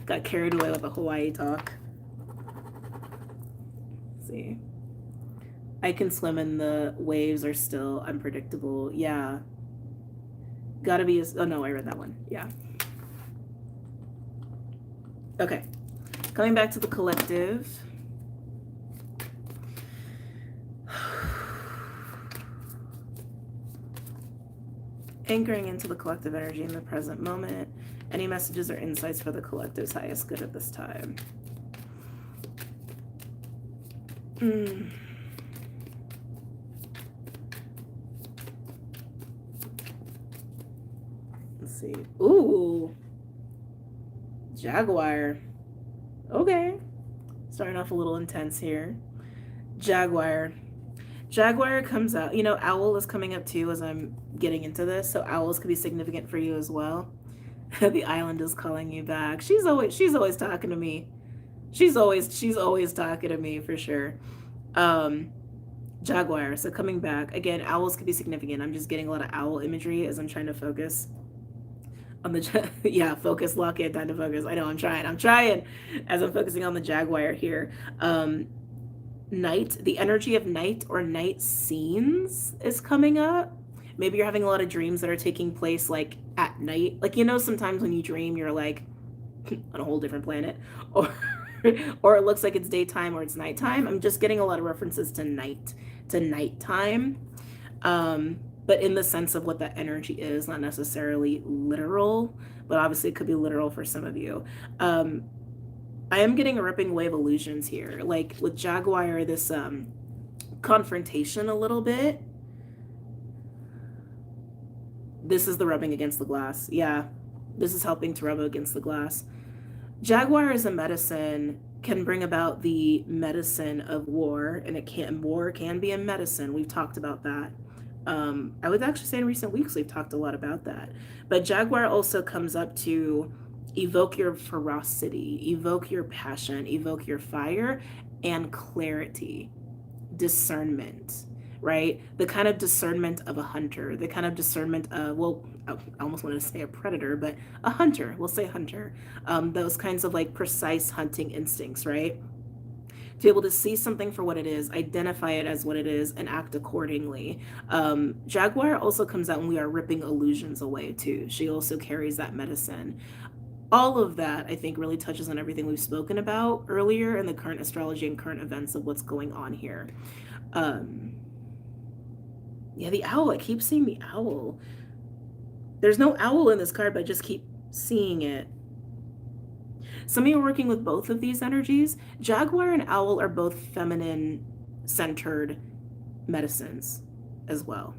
Got carried away with the Hawaii talk. Let's see. I can swim and the waves are still unpredictable. Yeah. Gotta be, oh no, I read that one. Yeah. Okay. Coming back to the collective. Anchoring into the collective energy in the present moment. Any messages or insights for the collective's highest good at this time? Let's see. Ooh. Jaguar. Okay. Starting off a little intense here. Jaguar comes out. You know, owl is coming up too as I'm getting into this. So owls could be significant for you as well. The island is calling you back. She's always talking to me. She's always talking to me for sure. Jaguar, so coming back. Again, owls could be significant. I'm just getting a lot of owl imagery as I'm trying to focus on the, yeah, focus, lock in, time to focus. I know, I'm trying as I'm focusing on the Jaguar here. Night, the energy of night or night scenes is coming up. Maybe you're having a lot of dreams that are taking place like at night. Like, you know, sometimes when you dream, you're like on a whole different planet, or it looks like it's daytime or it's nighttime. I'm just getting a lot of references to nighttime. But in the sense of what that energy is, not necessarily literal, but obviously it could be literal for some of you. I am getting a ripping wave illusions here. Like with Jaguar, this confrontation a little bit. This is the rubbing against the glass. Yeah, this is helping to rub against the glass. Jaguar as a medicine can bring about the medicine of war, and war can be a medicine. We've talked about that. I would actually say in recent weeks we've talked a lot about that. But Jaguar also comes up to evoke your ferocity, evoke your passion, evoke your fire and clarity, discernment, right? The kind of discernment of a hunter, the kind of discernment of, well, I almost wanted to say a predator, but a hunter, we'll say hunter. Those kinds of like precise hunting instincts, right? to be able to see something for what it is, identify it as what it is, and act accordingly. Jaguar also comes out when we are ripping illusions away too. She also carries that medicine. All of that, I think, really touches on everything we've spoken about earlier in the current astrology and current events of what's going on here. Yeah, the owl. I keep seeing the owl. There's no owl in this card, but I just keep seeing it. Some of you are working with both of these energies. Jaguar and owl are both feminine-centered medicines as well.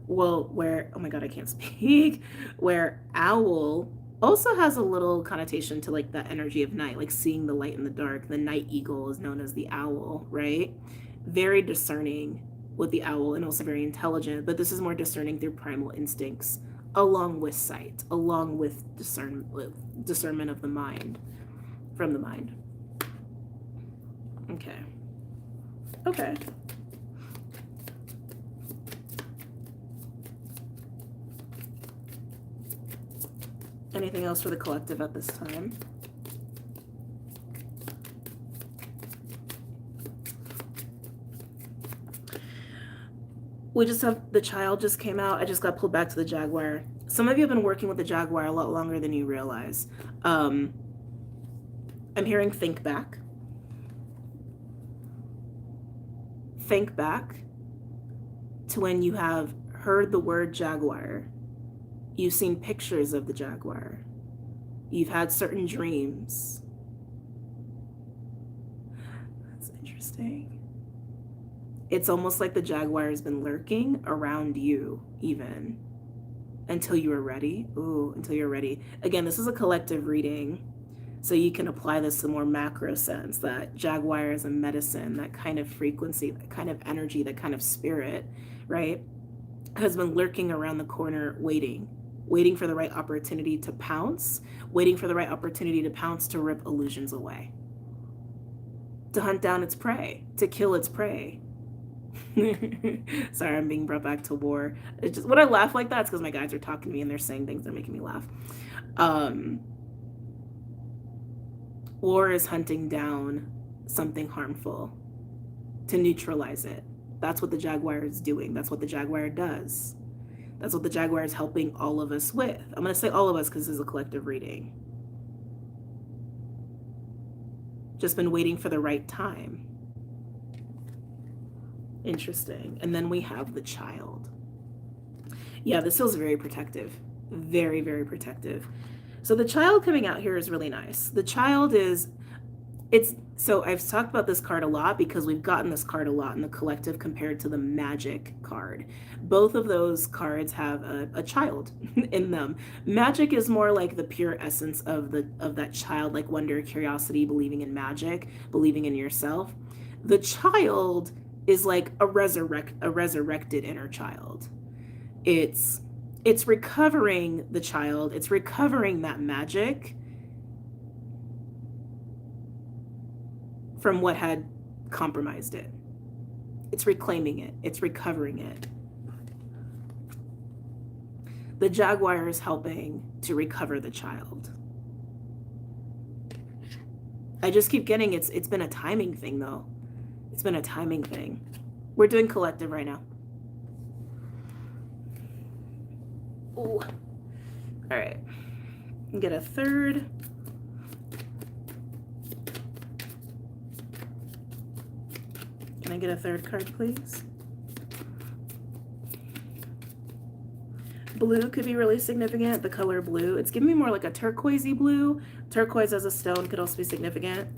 Well, where, oh my God, I can't speak. Where owl also has a little connotation to like that energy of night, like seeing the light in the dark. The night eagle is known as the owl, right? Very discerning with the owl, and also very intelligent, but this is more discerning through primal instincts, along with sight, along with discernment of the mind, from the mind. Okay. Okay. Anything else for the collective at this time? We just have the child just came out. I just got pulled back to the Jaguar. Some of you have been working with the Jaguar a lot longer than you realize. I'm hearing think back. Think back to when you have heard the word Jaguar. You've seen pictures of the Jaguar. You've had certain dreams. That's interesting. It's almost like the Jaguar has been lurking around you even until you are ready. Ooh, until you're ready. Again, this is a collective reading, so you can apply this to more macro sense, that Jaguar is a medicine, that kind of frequency, that kind of energy, that kind of spirit, right, has been lurking around the corner waiting for the right opportunity to pounce, to rip illusions away, to hunt down its prey, to kill its prey. Sorry, I'm being brought back to war. It's just when I laugh like that, it's because my guides are talking to me and they're saying things that are making me laugh. War is hunting down something harmful to neutralize it. That's what the Jaguar is doing. That's what the Jaguar does. That's what the Jaguar is helping all of us with. I'm going to say all of us because this is a collective reading. Just been waiting for the right time. Interesting. And then we have the child. Yeah, this feels very protective. Very, very protective. So the child coming out here is really nice. The child is, so I've talked about this card a lot because we've gotten this card a lot in the collective compared to the magic card. Both of those cards have a child in them. Magic is more like the pure essence of that childlike wonder, curiosity, believing in magic, believing in yourself. The child is like a resurrected inner child. It's recovering the child. It's recovering that magic from what had compromised it. It's reclaiming it. It's recovering it. The Jaguar is helping to recover the child. I just keep getting it's been a timing thing though. It's been a timing thing. We're doing collective right now. Ooh. All right. Get a third. Can I get a third card, please? Blue could be really significant. The color blue. It's giving me more like a turquoisey blue. Turquoise as a stone could also be significant.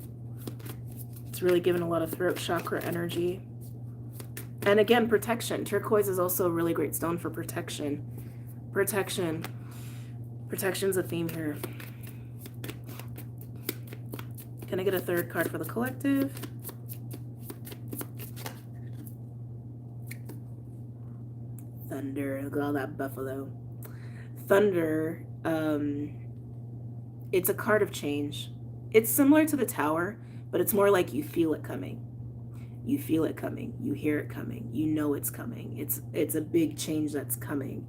It's really giving a lot of throat chakra energy. And again, protection. Turquoise is also a really great stone for protection. Protection. Protection's a theme here. Can I get a third card for the collective? Thunder. Look at all that buffalo. Thunder. It's a card of change. It's similar to the Tower, but it's more like you feel it coming. You feel it coming. You hear it coming. You know it's coming. It's a big change that's coming.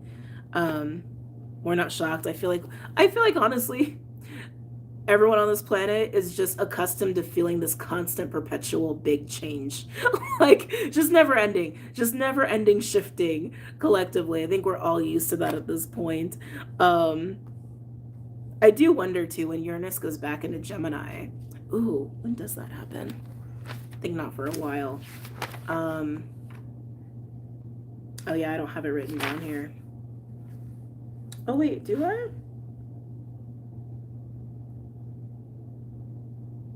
We're not shocked. I feel like honestly, Everyone on this planet is just accustomed to feeling this constant, perpetual big change. Like, just never ending shifting collectively. I think we're all used to that at this point. I do wonder too when Uranus goes back into Gemini. Ooh, when does that happen? I think not for a while. Oh yeah, I don't have it written down here. Oh wait, do I?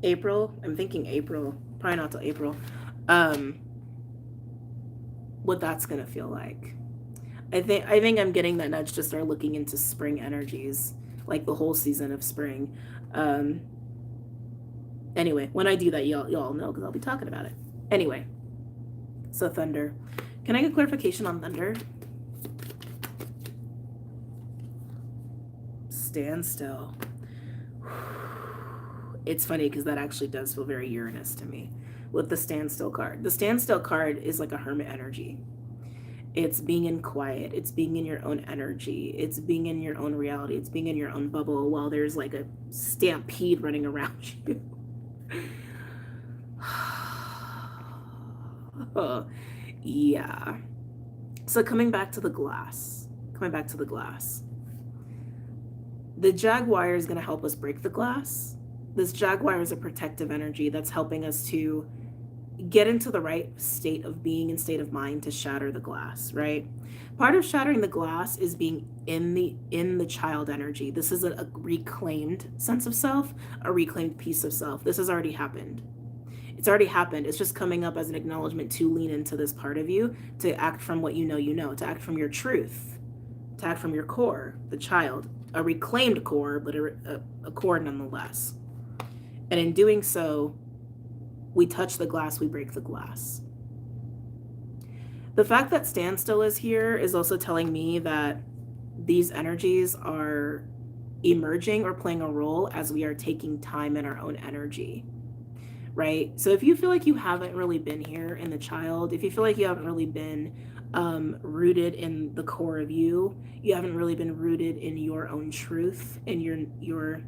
April? I'm thinking April. Probably not till April. What that's gonna feel like. I think I'm getting that nudge to start looking into spring energies, like the whole season of spring. Anyway, when I do that, y'all know because I'll be talking about it. Anyway, so thunder. Can I get clarification on thunder? Standstill. It's funny because that actually does feel very Uranus to me with the standstill card. The standstill card is like a hermit energy. It's being in quiet. It's being in your own energy. It's being in your own reality. It's being in your own bubble while there's like a stampede running around you. Yeah. So coming back to the glass. The jaguar is going to help us break the glass. This jaguar is a protective energy that's helping us to get into the right state of being and state of mind to shatter the glass, right? Part of shattering the glass is being in the child energy. This is a reclaimed sense of self, a reclaimed piece of self. This has already happened. It's already happened. It's just coming up as an acknowledgement to lean into this part of you, to act from what you know, to act from your truth, to act from your core, the child. A reclaimed core, but a core nonetheless. And in doing so, we touch the glass, we break the glass. The fact that standstill is here is also telling me that these energies are emerging or playing a role as we are taking time in our own energy, right? So if you feel like you haven't really been here in the child, if you feel like you haven't really been rooted in the core of you haven't really been rooted in your own truth and your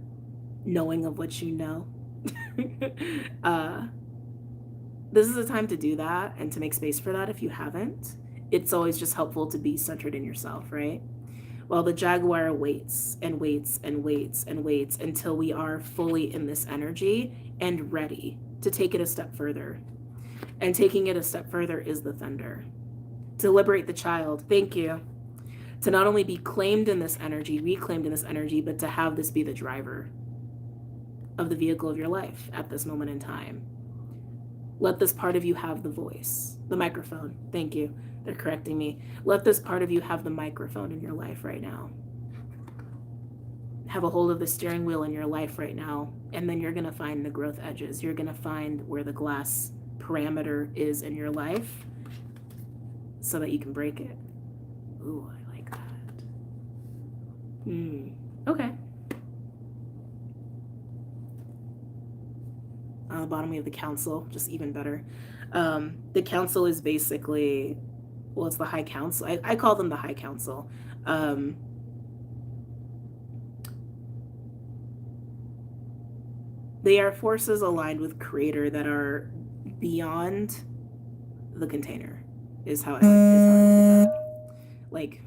knowing of what you know, this is a time to do that and to make space for that. If you haven't, it's always just helpful to be centered in yourself, right? Well, the jaguar waits and waits and waits and waits until we are fully in this energy and ready to take it a step further. And taking it a step further is the thunder. To liberate the child. Thank you. To not only be claimed in this energy, reclaimed in this energy, but to have this be the driver of the vehicle of your life at this moment in time. Let this part of you have the voice, the microphone. Thank you. They're correcting me. Let this part of you have the microphone in your life right now. Have a hold of the steering wheel in your life right now, and then you're going to find the growth edges. You're going to find where the glass parameter is in your life so that you can break it. Ooh, I like that. Okay. On the bottom we have the council, just even better. The council is basically, well, it's the high council. I call them the high council. They are forces aligned with creator that are beyond the container, is how I look at that. Like,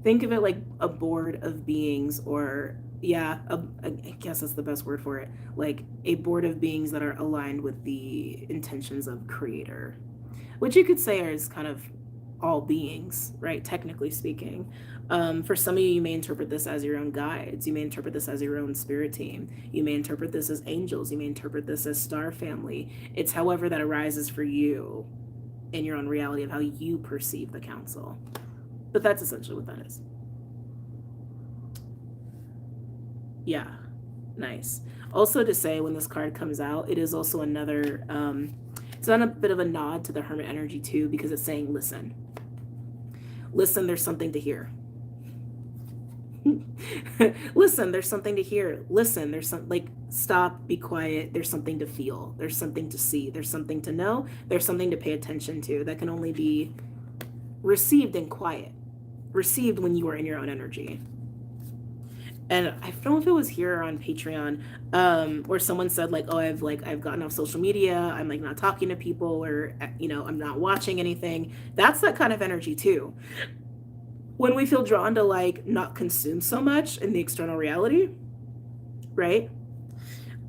think of it like a board of beings, or I guess that's the best word for it. Like a board of beings that are aligned with the intentions of creator, which you could say is kind of all beings, right? Technically speaking. For some of you, you may interpret this as your own guides. You may interpret this as your own spirit team. You may interpret this as angels. You may interpret this as star family. It's however that arises for you in your own reality of how you perceive the council. But that's essentially what that is. Yeah, nice. Also to say, when this card comes out, it is also another, it's on a bit of a nod to the hermit energy too, because it's saying, listen. Listen, there's something to hear. Listen, there's something to hear. Listen, there's some, like, stop, be quiet. There's something to feel. There's something to see. There's something to know. There's something to pay attention to that can only be received in quiet. received when you are in your own energy. And I don't know if it was here on Patreon, where someone said like, oh, I've gotten off social media, I'm like not talking to people, or you know, I'm not watching anything. That's that kind of energy too. When we feel drawn to like not consume so much in the external reality, right?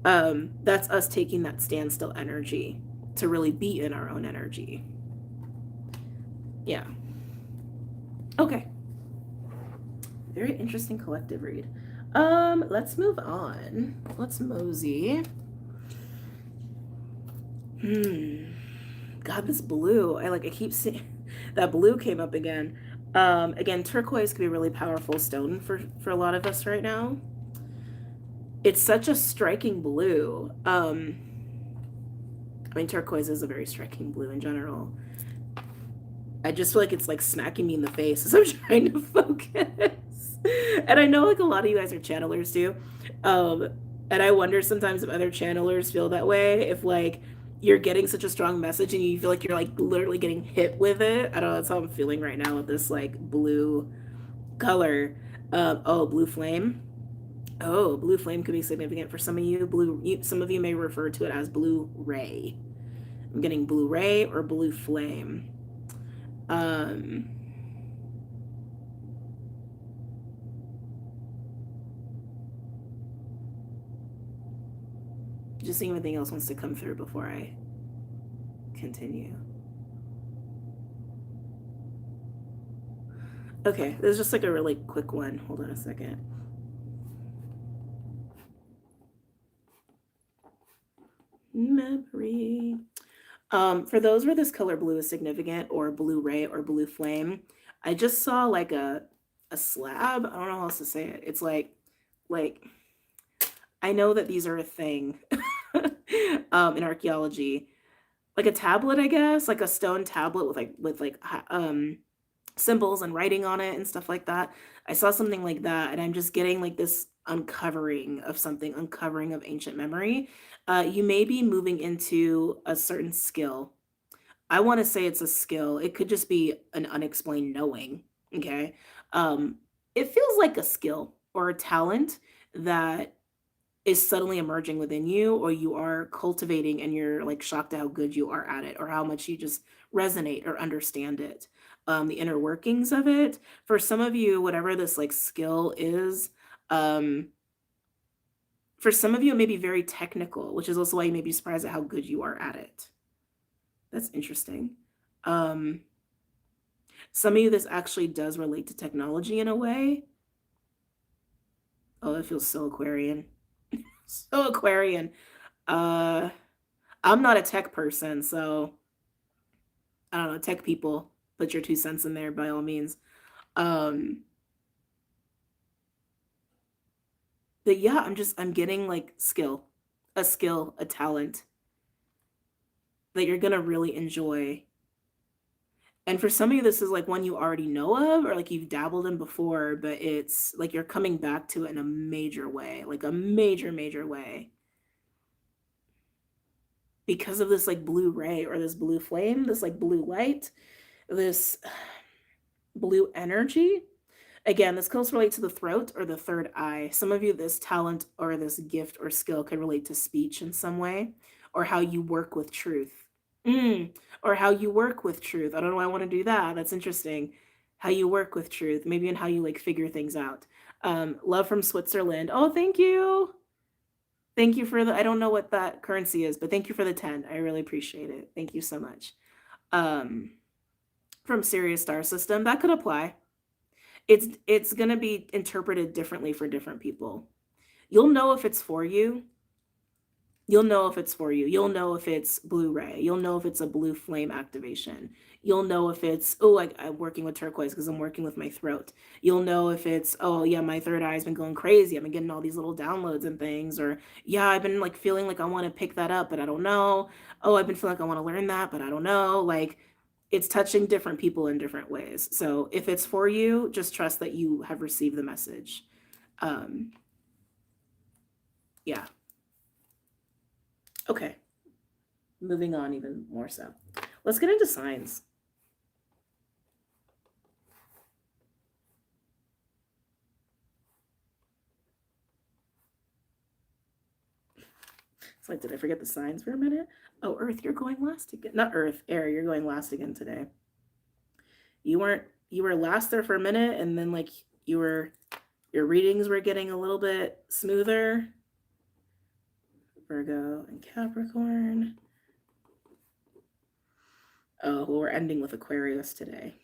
That's us taking that standstill energy to really be in our own energy. Yeah. Okay. Very interesting collective read. Let's move on. Let's mosey. God, this blue. I keep seeing that blue came up again. Again, turquoise can be a really powerful stone for a lot of us right now. It's such a striking blue. I mean, turquoise is a very striking blue in general. I just feel like it's like smacking me in the face as I'm trying to focus. And I know like a lot of you guys are channelers too. And I wonder sometimes if other channelers feel that way, if like you're getting such a strong message and you feel like you're like literally getting hit with it. I don't know, that's how I'm feeling right now with this like blue color. Oh, blue flame. Oh, blue flame could be significant for some of you. Some of you may refer to it as blue ray. I'm getting blue ray or blue flame. Just seeing if anything else wants to come through before I continue. Okay, this is just like a really quick one. Hold on a second. Memory. For those where this color blue is significant, or blue ray or blue flame, I just saw like a slab. I don't know how else to say it. It's like I know that these are a thing in archaeology. Like a tablet, I guess, like a stone tablet with symbols and writing on it and stuff like that. I saw something like that, and I'm just getting like this uncovering of something, uncovering of ancient memory. You may be moving into a certain skill. I want to say it's a skill. It could just be an unexplained knowing. Okay. Um, it feels like a skill or a talent that is suddenly emerging within you, or you are cultivating and you're like shocked at how good you are at it, or how much you just resonate or understand it. The inner workings of it. For some of you, whatever this like skill is, um, for some of you, it may be very technical, which is also why you may be surprised at how good you are at it. That's interesting. Um, some of you, this actually does relate to technology in a way. Oh, it feels so Aquarian. So Aquarian. I'm not a tech person, so I don't know, tech people, put your 2 cents in there by all means. Um, but yeah, I'm getting like skill, a talent that you're gonna really enjoy. And for some of you, this is like one you already know of, or like you've dabbled in before, but it's like you're coming back to it in a major way, like a major, major way. Because of this like blue ray or this blue flame, this like blue light, this blue energy. Again, this could also relate to the throat or the third eye. Some of you, this talent or this gift or skill could relate to speech in some way, or how you work with truth. Or how you work with truth. I don't know why I want to do that. That's interesting. How you work with truth, maybe, and how you like figure things out. Love from Switzerland. Oh, thank you. Thank you for the, I don't know what that currency is, but thank you for the 10. I really appreciate it. Thank you so much. From Sirius Star System, that could apply. It's going to be interpreted differently for different people. You'll know if it's for you. You'll know if it's for you. You'll know if it's blue ray. You'll know if it's a blue flame activation. You'll know if it's, oh, I'm working with turquoise because I'm working with my throat. You'll know if it's, oh, yeah, my third eye's been going crazy. I've been getting all these little downloads and things. Or, yeah, I've been like feeling like I want to pick that up, but I don't know. Oh, I've been feeling like I want to learn that, but I don't know. Like, it's touching different people in different ways. So if it's for you, just trust that you have received the message. Yeah. Okay. Moving on even more so. Let's get into signs. It's like, did I forget the signs for a minute? Oh, Earth, you're going last again. Not Earth, Air, you're going last again today. You were last there for a minute, and then like your readings were getting a little bit smoother. Virgo and Capricorn. Oh, well, we're ending with Aquarius today.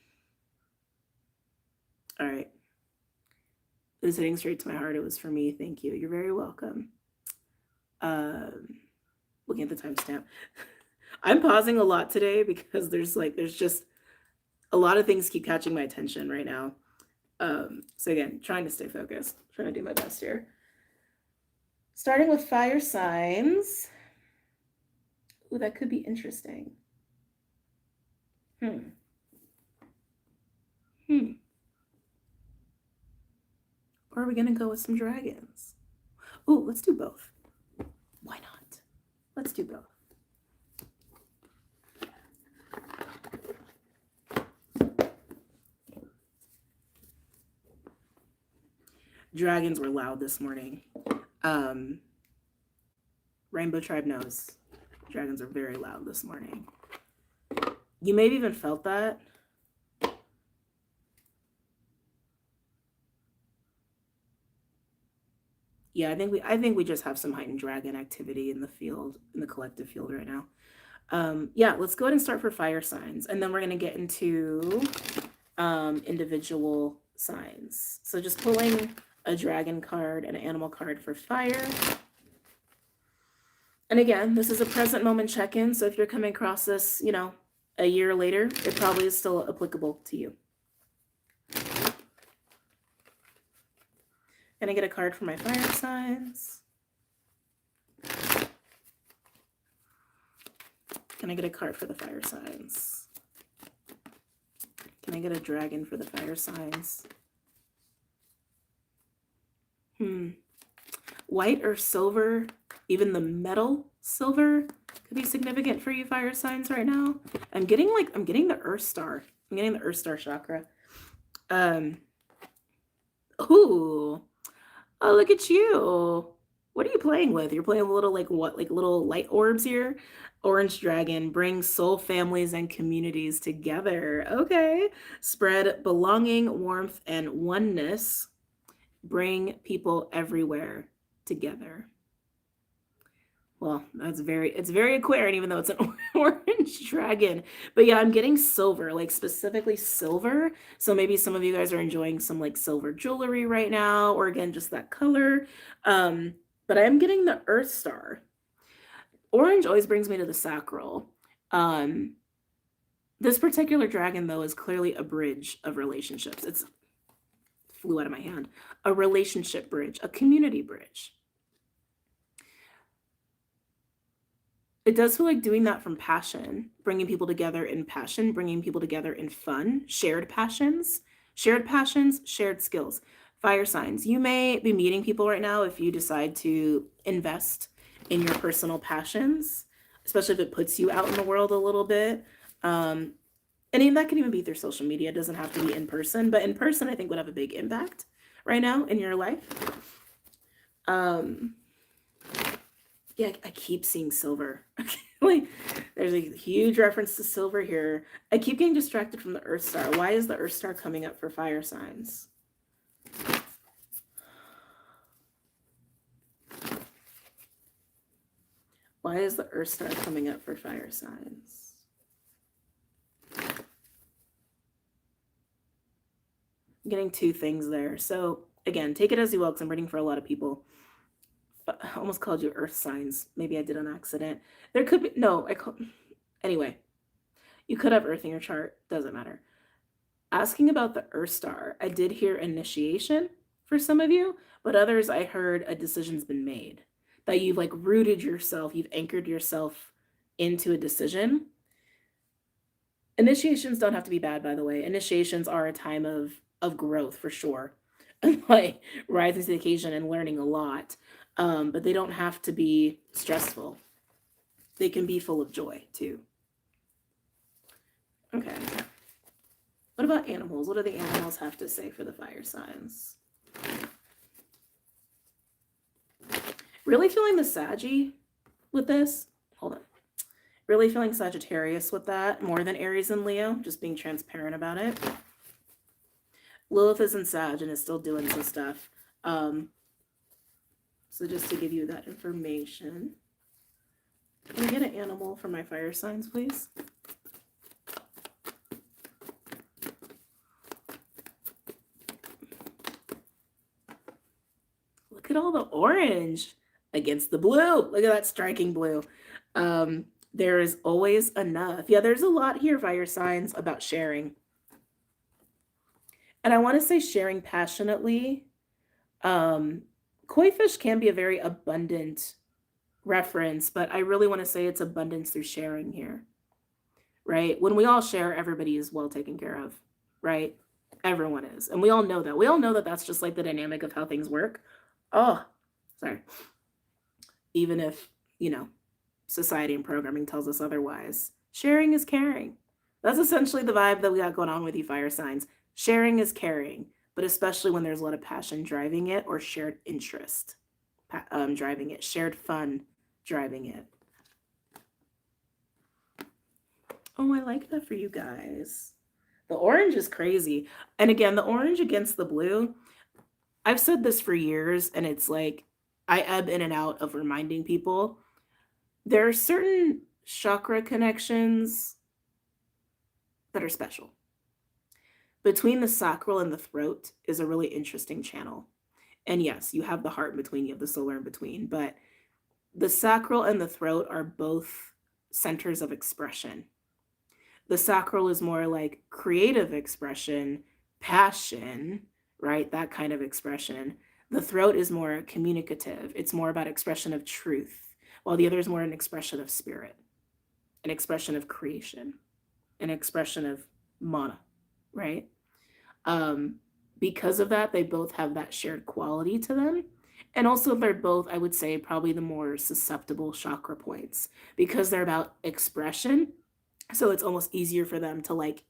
All right. It was hitting straight to my heart. It was for me. Thank you. You're very welcome. Looking at the timestamp. I'm pausing a lot today because there's just a lot of things keep catching my attention right now. So again, trying to stay focused, trying to do my best here. Starting with fire signs. Ooh, that could be interesting. Or are we gonna go with some dragons? Ooh, let's do both. Why not? Let's do both. Dragons were loud this morning. Rainbow Tribe knows. Dragons are very loud this morning. You may have even felt that. Yeah, I think we just have some heightened dragon activity in the field, in the collective field right now. Yeah, let's go ahead and start for fire signs, and then we're going to get into individual signs. So just pulling a dragon card and an animal card for fire. And again, this is a present moment check-in, so if you're coming across this, you know, a year later, it probably is still applicable to you. Can I get a card for my fire signs? Can I get a card for the fire signs? Can I get a dragon for the fire signs? White or silver, even the metal silver could be significant for you fire signs right now. I'm getting the Earth Star. I'm getting the Earth Star chakra. Ooh. Oh, look at you. What are you playing with? You're playing a little little light orbs here? Orange dragon brings soul families and communities together. Okay. Spread belonging, warmth, and oneness. Bring people everywhere together. Well, it's very Aquarian, even though it's an orange dragon. But yeah, I'm getting silver, like specifically silver. So maybe some of you guys are enjoying some like silver jewelry right now, or again, just that color. But I am getting the Earth Star. Orange always brings me to the sacral. This particular dragon, though, is clearly a bridge of relationships. It flew out of my hand. A relationship bridge, a community bridge. It does feel like doing that from passion, bringing people together in passion, bringing people together in fun, shared passions, shared skills. Fire signs. You may be meeting people right now if you decide to invest in your personal passions, especially if it puts you out in the world a little bit. And that can even be through social media. It doesn't have to be in person, but in person, I think would have a big impact right now in your life. Yeah, I keep seeing silver. Like, there's a huge reference to silver here. I keep getting distracted from the Earth Star. Why is the Earth Star coming up for fire signs? Why is the Earth Star coming up for fire signs? I'm getting two things there. So again, take it as you will, because I'm reading for a lot of people. I almost called you earth signs. Maybe I did on accident. There could be, no, anyway, you could have earth in your chart. Doesn't matter. Asking about the Earth Star, I did hear initiation for some of you, but others I heard a decision's been made. That you've like rooted yourself, you've anchored yourself into a decision. Initiations don't have to be bad, by the way. Initiations are a time of growth for sure. Like rising to the occasion and learning a lot. But they don't have to be stressful. They can be full of joy too. Okay. What about animals? What do the animals have to say for the fire signs? Really feeling the Saggy. with this. Hold on. Really feeling Sagittarius with that more than Aries and Leo, just being transparent about it. Lilith is in Sag and is still doing some stuff. So just to give you that information. Can I get an animal for my fire signs, please? Look at all the orange against the blue. Look at that striking blue. There is always enough. Yeah, there's a lot here, fire signs, about sharing. And I want to say sharing passionately. Koi fish can be a very abundant reference, but I really want to say it's abundance through sharing here, right? When we all share, everybody is well taken care of, right? Everyone is. And we all know that. We all know that that's just like the dynamic of how things work. Oh, sorry. Even if, society and programming tells us otherwise. Sharing is caring. That's essentially the vibe that we got going on with you fire signs. Sharing is caring, but especially when there's a lot of passion driving it or shared interest driving it, shared fun driving it. Oh, I like that for you guys. The orange is crazy. And again, the orange against the blue, I've said this for years, and it's like I ebb in and out of reminding people. There are certain chakra connections that are special. Between the sacral and the throat is a really interesting channel. And yes, you have the heart in between, you have the solar in between, but the sacral and the throat are both centers of expression. The sacral is more like creative expression, passion, right? That kind of expression. The throat is more communicative. It's more about expression of truth, while the other is more an expression of spirit, an expression of creation, an expression of mana, right? Because of that, they both have that shared quality to them. And also they're both, I would say, probably the more susceptible chakra points because they're about expression. So it's almost easier for them to like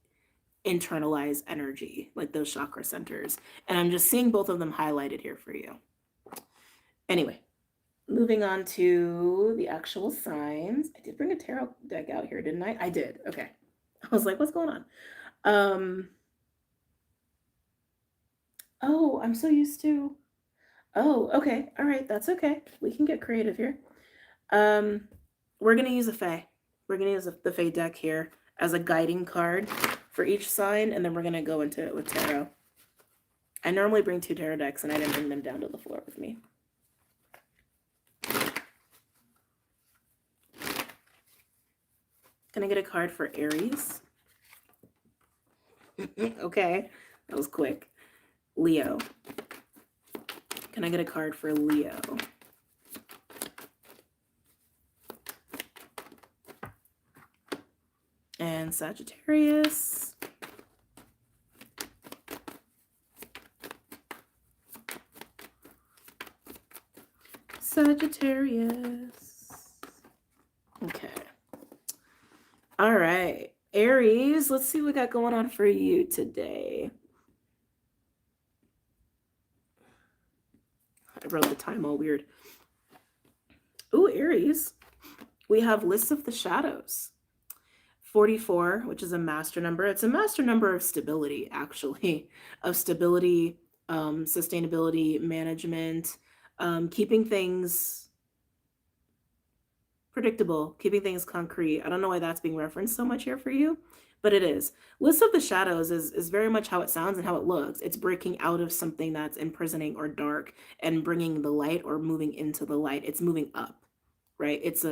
internalize energy, like those chakra centers. And I'm just seeing both of them highlighted here for you. Anyway, moving on to the actual signs. I did bring a tarot deck out here, didn't I? I did. Okay. I was like, what's going on? Oh, I'm so used to. Oh, okay. All right. That's okay. We can get creative here. We're going to use a Fae. We're going to use the Fae deck here as a guiding card for each sign, and then we're going to go into it with tarot. I normally bring 2 tarot decks, and I didn't bring them down to the floor with me. Can I get a card for Aries? Okay. That was quick. Leo. Can I get a card for Leo? And Sagittarius. Sagittarius. Okay. All right. Aries, let's see what we got going on for you today. I wrote the time all weird. Ooh, Aries. We have Lists of the Shadows. 44, which is a master number. It's a master number of stability, actually. Of stability, sustainability, management, keeping things predictable, keeping things concrete. I don't know why that's being referenced so much here for you, but it is. List of the Shadows is very much how it sounds and how it looks. It's breaking out of something that's imprisoning or dark and bringing the light or moving into the light. It's moving up, right? It's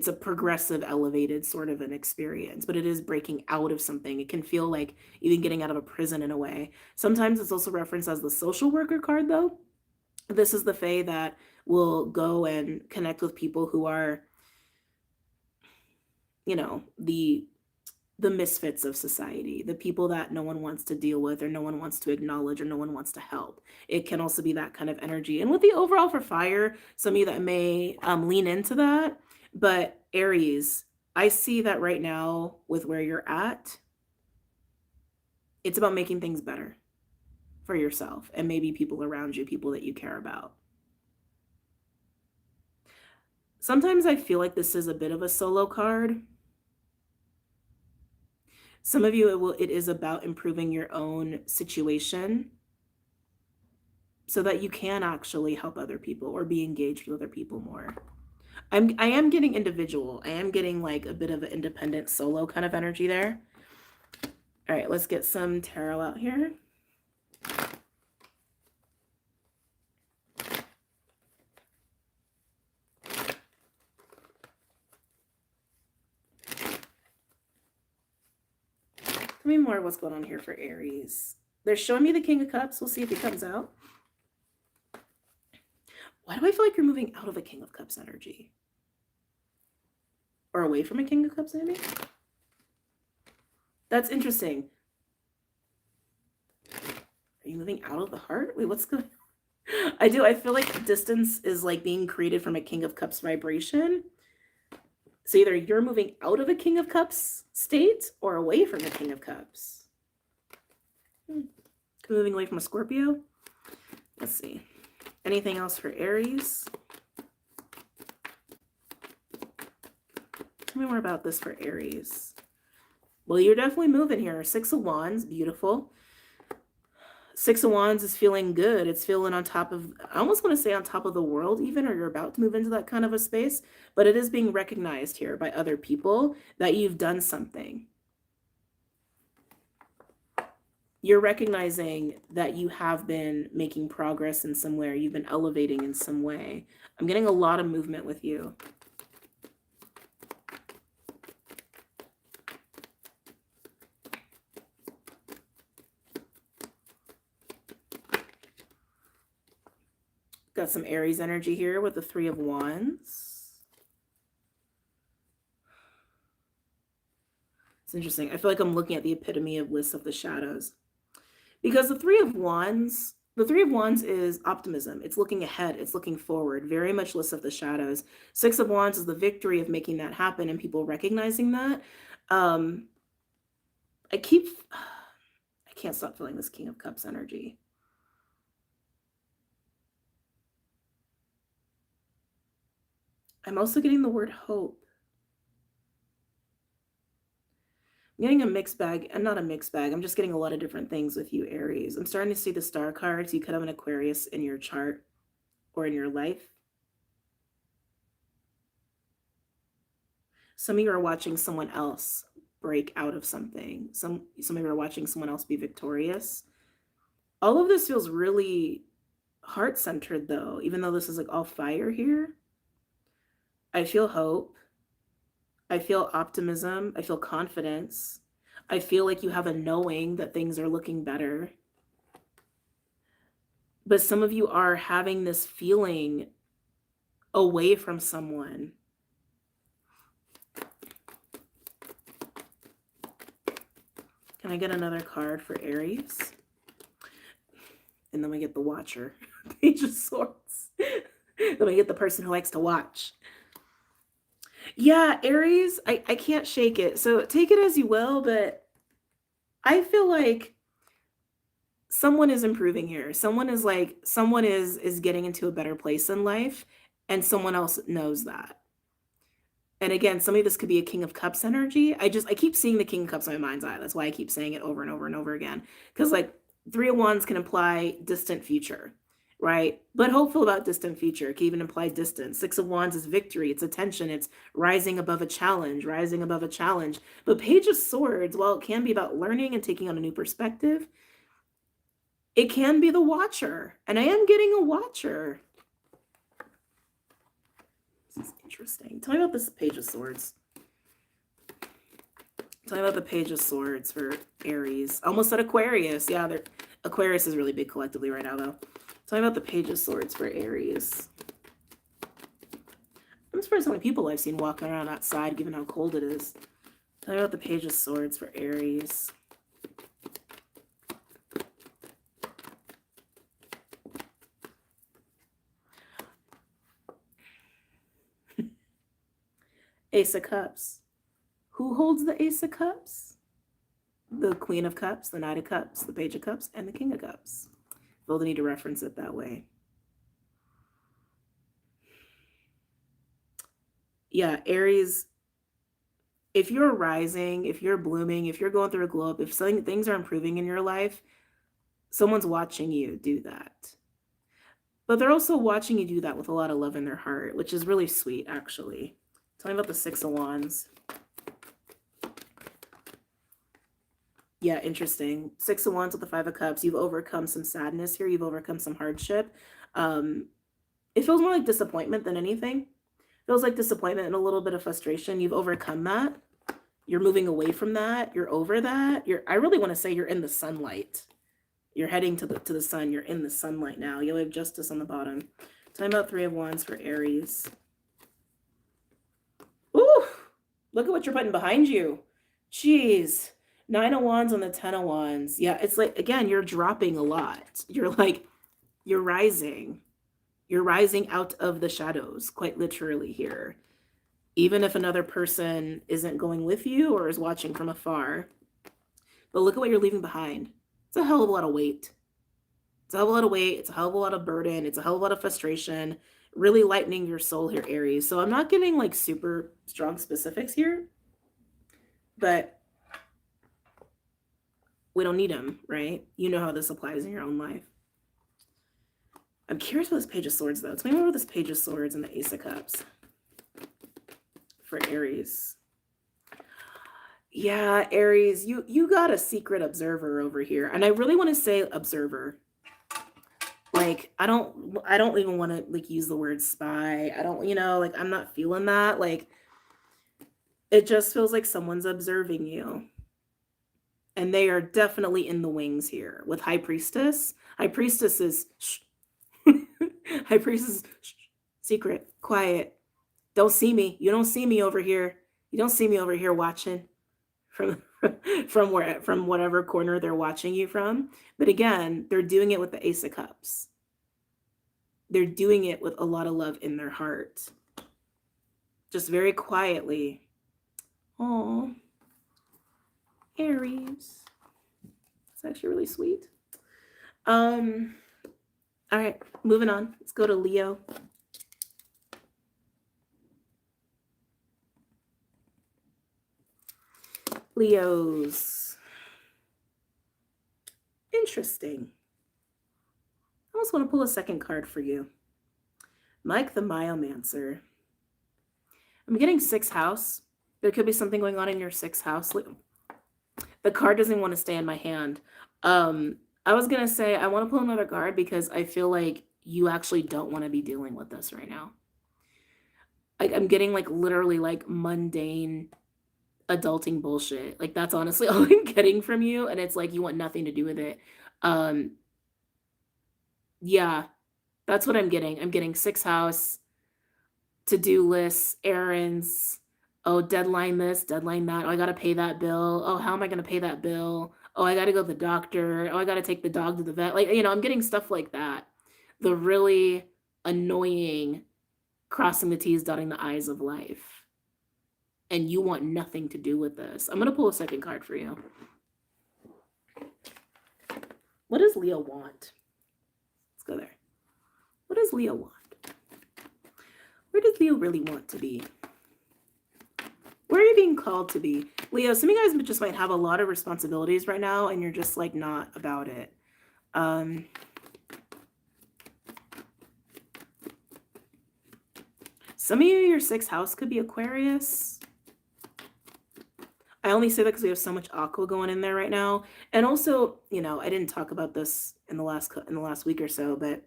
a progressive, elevated sort of an experience, but it is breaking out of something. It can feel like even getting out of a prison in a way. Sometimes it's also referenced as the social worker card, though. This is the Fae that will go and connect with people who are, the misfits of society, the people that no one wants to deal with or no one wants to acknowledge or no one wants to help. It can also be that kind of energy. And with the overall for fire, some of you that may lean into that, but Aries, I see that right now with where you're at, it's about making things better for yourself and maybe people around you, people that you care about. Sometimes I feel like this is a bit of a solo card. Some of you, it is about improving your own situation so that you can actually help other people or be engaged with other people more. I am getting individual. I am getting like a bit of an independent solo kind of energy there. All right, let's get some tarot out here. Tell me more what's going on here for Aries. They're showing me the King of Cups. We'll see if he comes out. Why do I feel like you're moving out of a King of Cups energy? Or away from a King of Cups, maybe? That's interesting. Are you moving out of the heart? Wait, what's going on? I feel like distance is like being created from a King of Cups vibration. So either you're moving out of a King of Cups state or away from the King of Cups. Moving away from a Scorpio. Let's see. Anything else for Aries? Tell me more about this for Aries. Well, you're definitely moving here. 6 of Wands, beautiful. 6 of Wands is feeling good. It's feeling on top of, I almost want to say on top of the world even, or you're about to move into that kind of a space, but it is being recognized here by other people that you've done something. You're recognizing that you have been making progress in some way, or you've been elevating in some way. I'm getting a lot of movement with you. Got some Aries energy here with the 3 of Wands. It's interesting. I feel like I'm looking at the epitome of List of the Shadows. Because the 3 of Wands is optimism. It's looking ahead. It's looking forward. Very much List of the Shadows. 6 of Wands is the victory of making that happen and people recognizing that. I can't stop feeling this King of Cups energy. I'm also getting the word hope. I'm getting a mixed bag, and not a mixed bag. I'm just getting a lot of different things with you, Aries. I'm starting to see the star cards. You could have an Aquarius in your chart or in your life. Some of you are watching someone else break out of something. Some of you are watching someone else be victorious. All of this feels really heart-centered, though, even though this is like all fire here. I feel hope. I feel optimism. I feel confidence. I feel like you have a knowing that things are looking better. But some of you are having this feeling away from someone. Can I get another card for Aries? And then we get the Watcher. Page of Swords. Then we get the person who likes to watch. Yeah, Aries, I can't shake it. So take it as you will, but I feel like someone is improving here. Someone is getting into a better place in life, and someone else knows that. And again, some of this could be a King of Cups energy. I keep seeing the King of Cups in my mind's eye. That's why I keep saying it over and over and over again. Because like 3 of Wands can imply distant future, right? But hopeful about distant future. It can even imply distance. 6 of Wands is victory. It's attention. It's rising above a challenge, rising above a challenge. But Page of Swords, while it can be about learning and taking on a new perspective, it can be the Watcher. And I am getting a Watcher. This is interesting. Tell me about this Page of Swords. Tell me about the Page of Swords for Aries. Almost said Aquarius. Yeah, Aquarius is really big collectively right now, though. Tell me about the Page of Swords for Aries. I'm surprised how many people I've seen walking around outside, given how cold it is. Tell me about the Page of Swords for Aries. Ace of Cups. Who holds the Ace of Cups? The Queen of Cups, the Knight of Cups, the Page of Cups, and the King of Cups. We'll need to reference it that way. Yeah, Aries, if you're rising, if you're blooming, if you're going through a glow up, if things are improving in your life, someone's watching you do that. But they're also watching you do that with a lot of love in their heart, which is really sweet, actually. Tell me about the Six of Wands. Yeah, interesting. Six of Wands with the Five of Cups. You've overcome some sadness here. You've overcome some hardship. It feels more like disappointment than anything. It feels like disappointment and a little bit of frustration. You've overcome that. You're moving away from that. You're over that. I really want to say you're in the sunlight. You're heading to the sun. You're in the sunlight now. You'll have Justice on the bottom. Talking about Three of Wands for Aries. Ooh, look at what you're putting behind you. Jeez. Nine of Wands on the 10 of Wands. Yeah, it's like, again, you're dropping a lot. You're rising. You're rising out of the shadows, quite literally here. Even if another person isn't going with you or is watching from afar. But look at what you're leaving behind. It's a hell of a lot of weight. It's a hell of a lot of weight. It's a hell of a lot of burden. It's a hell of a lot of frustration. Really lightening your soul here, Aries. So I'm not getting like super strong specifics here. But we don't need them, right? You know how this applies in your own life. I'm curious about this Page of Swords, though. Tell me more about this Page of Swords and the Ace of Cups for Aries. Yeah, Aries, you got a secret observer over here. And I really want to say observer. Like, I don't even want to like use the word spy. I don't, like I'm not feeling that. Like, it just feels like someone's observing you. And they are definitely in the wings here with High Priestess. High Priestess is High Priestess, secret, quiet. Don't see me. You don't see me over here. You don't see me over here watching from whatever corner they're watching you from. But again, they're doing it with the Ace of Cups. They're doing it with a lot of love in their heart. Just very quietly. Oh, Aries. It's actually really sweet. All right, moving on. Let's go to Leo. Leos. Interesting. I almost want to pull a second card for you. Mike the Myomancer. I'm getting 6th house. There could be something going on in your 6th house. The card doesn't want to stay in my hand. I was going to say I want to pull another card because I feel like you actually don't want to be dealing with this right now. I'm getting like literally like mundane adulting bullshit. Like that's honestly all I'm getting from you. And it's like you want nothing to do with it. Yeah, that's what I'm getting. I'm getting 6th house, to-do lists, errands. Oh, deadline this, deadline that. Oh, I got to pay that bill. Oh, how am I going to pay that bill? Oh, I got to go to the doctor. Oh, I got to take the dog to the vet. Like, I'm getting stuff like that. The really annoying crossing the T's, dotting the I's of life. And you want nothing to do with this. I'm going to pull a second card for you. What does Leo want? Let's go there. What does Leo want? Where does Leo really want to be? Where are you being called to be? Leo, some of you guys just might have a lot of responsibilities right now and you're just like not about it. Some of you, your 6th house could be Aquarius. I only say that because we have so much aqua going in there right now. And also, I didn't talk about this in the last week or so, but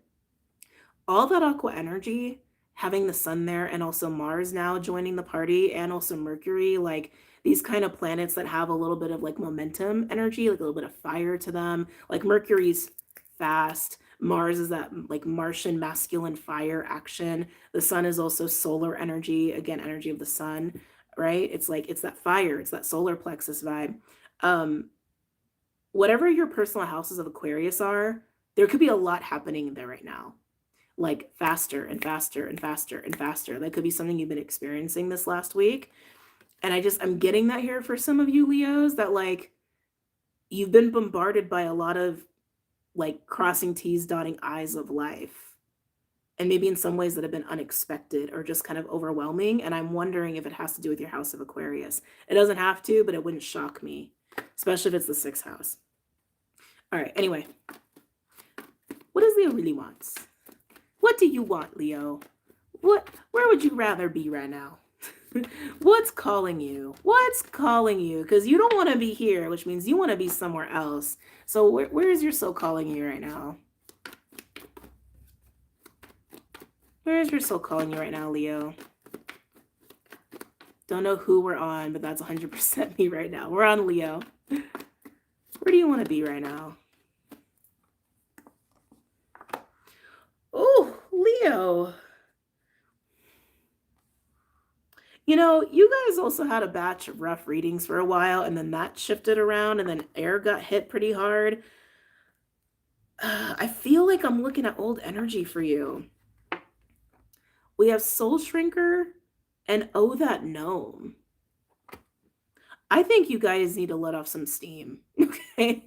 all that aqua energy, having the sun there and also Mars now joining the party and also Mercury, like these kind of planets that have a little bit of like momentum energy, like a little bit of fire to them. Like Mercury's fast. Mars is that like Martian masculine fire action. The sun is also solar energy, again, energy of the sun, right? It's like, it's that fire, it's that solar plexus vibe. Whatever your personal houses of Aquarius are, there could be a lot happening there right now. Like faster and faster and faster and faster. That could be something you've been experiencing this last week. And I'm getting that here for some of you Leos, that like you've been bombarded by a lot of like crossing T's, dotting I's of life. and maybe in some ways that have been unexpected or just kind of overwhelming. And I'm wondering if it has to do with your house of Aquarius. It doesn't have to, but it wouldn't shock me, especially if it's the 6th house. All right, anyway, what does Leo really want? What do you want, Leo? Where would you rather be right now? What's calling you? What's calling you? Because you don't want to be here, which means you want to be somewhere else. So where is your soul calling you right now? Where is your soul calling you right now, Leo? Don't know who we're on, but that's 100% me right now. We're on Leo. Where do you want to be right now? Oh, Leo. You know, you guys also had a batch of rough readings for a while, and then that shifted around, and then air got hit pretty hard. I feel like I'm looking at old energy for you. We have Soul Shrinker and Oh That Gnome. I think you guys need to let off some steam, okay?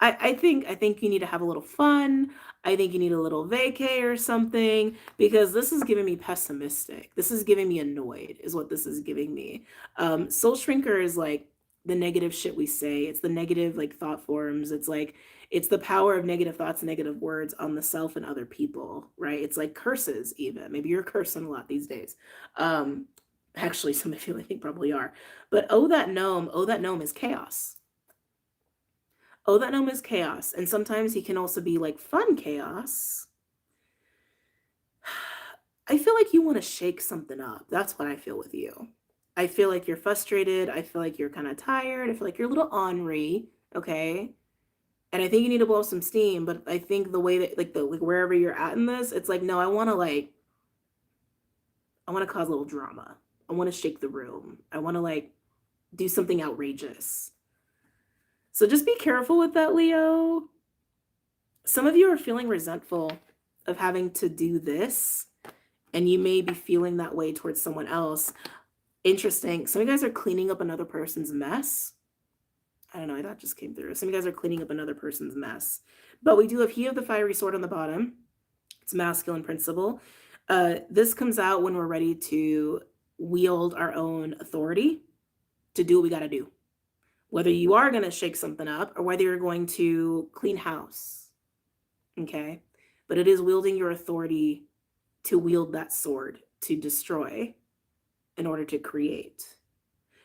I think you need to have a little fun. I think you need a little vacay or something, because this is giving me pessimistic. This is giving me annoyed, is what this is giving me. Soul Shrinker is like the negative shit we say. It's the negative like thought forms. It's like, it's the power of negative thoughts and negative words on the self and other people, right? It's like curses even. Maybe you're cursing a lot these days. Actually, some of you I think probably are. But Oh That Gnome is chaos. Oh That Gnome is chaos. And sometimes he can also be like fun chaos. I feel like you want to shake something up. That's what I feel with you. I feel like you're frustrated. I feel like you're kind of tired. I feel like you're a little ornery, okay? And I think you need to blow some steam, but I think the way that like wherever you're at in this, it's like, no, I want to cause a little drama. I want to shake the room. I want to like do something outrageous. So just be careful with that, Leo. Some of you are feeling resentful of having to do this, and you may be feeling that way towards someone else. Interesting. Some of you guys are cleaning up another person's mess. I don't know, that just came through. Some of you guys are cleaning up another person's mess. But we do have He of the Fiery Sword on the bottom. It's masculine principle. This comes out when we're ready to wield our own authority to do what we got to do. Whether you are going to shake something up or whether you're going to clean house. Okay? But it is wielding your authority to wield that sword to destroy in order to create.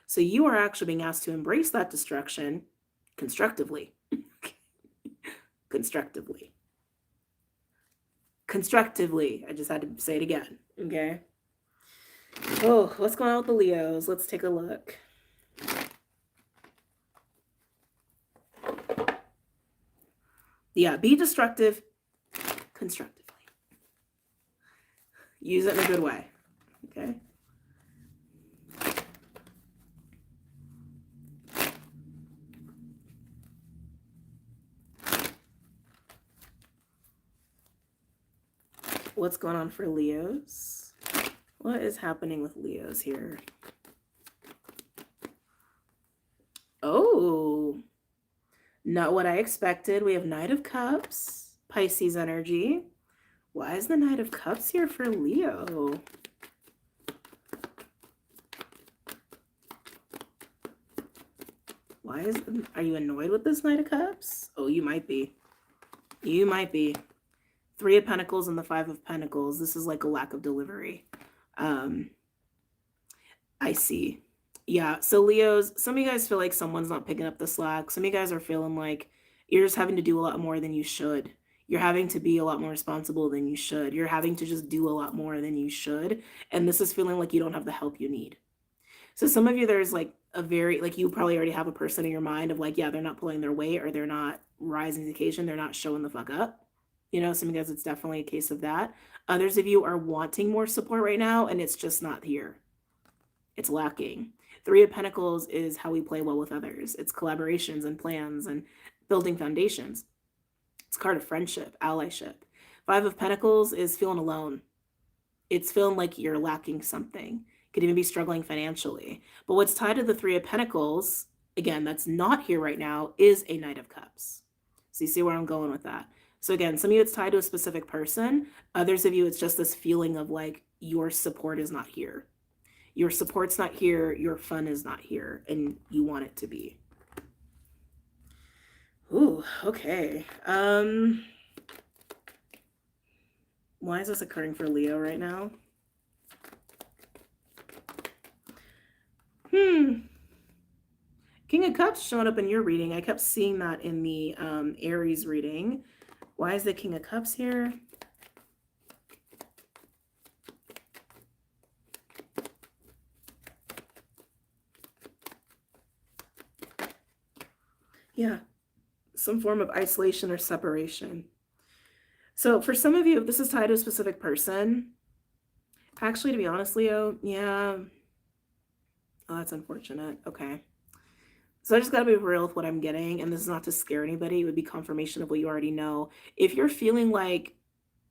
So you are actually being asked to embrace that destruction constructively. Constructively. Constructively. I just had to say it again. Okay? Oh, what's going on with the Leos? Let's take a look. Yeah, be destructive constructively. Use it in a good way. Okay? What's going on for Leos? What is happening with Leos here? Oh, not what I expected. We have Knight of Cups, Pisces energy. Why is the Knight of Cups here for Leo? Are you annoyed with this Knight of Cups? Oh, you might be. You might be. 3 of Pentacles and the 5 of Pentacles. This is like a lack of delivery. I see. Yeah, so Leos, some of you guys feel like someone's not picking up the slack. Some of you guys are feeling like you're just having to do a lot more than you should. You're having to be a lot more responsible than you should. You're having to just do a lot more than you should. And this is feeling like you don't have the help you need. So some of you, there's like a very, like you probably already have a person in your mind of like, yeah, they're not pulling their weight or they're not rising to the occasion. They're not showing the fuck up. You know, some of you guys, it's definitely a case of that. Others of you are wanting more support right now and it's just not here. It's lacking. 3 of Pentacles is how we play well with others. It's collaborations and plans and building foundations. It's a card of friendship, allyship. 5 of Pentacles is feeling alone. It's feeling like you're lacking something. Could even be struggling financially. But what's tied to the 3 of Pentacles, again, that's not here right now, is a Knight of Cups. So you see where I'm going with that. So again, some of you it's tied to a specific person. Others of you, it's just this feeling of like your support is not here. Your support's not here. Your fun is not here. And you want it to be. Ooh, okay. Why is this occurring for Leo right now? King of Cups showing up in your reading. I kept seeing that in the Aries reading. Why is the King of Cups here? Yeah, some form of isolation or separation. So for some of you, if this is tied to a specific person, actually, to be honest, Leo, yeah. Oh, that's unfortunate. Okay. So I just got to be real with what I'm getting, and this is not to scare anybody. It would be confirmation of what you already know. If you're feeling like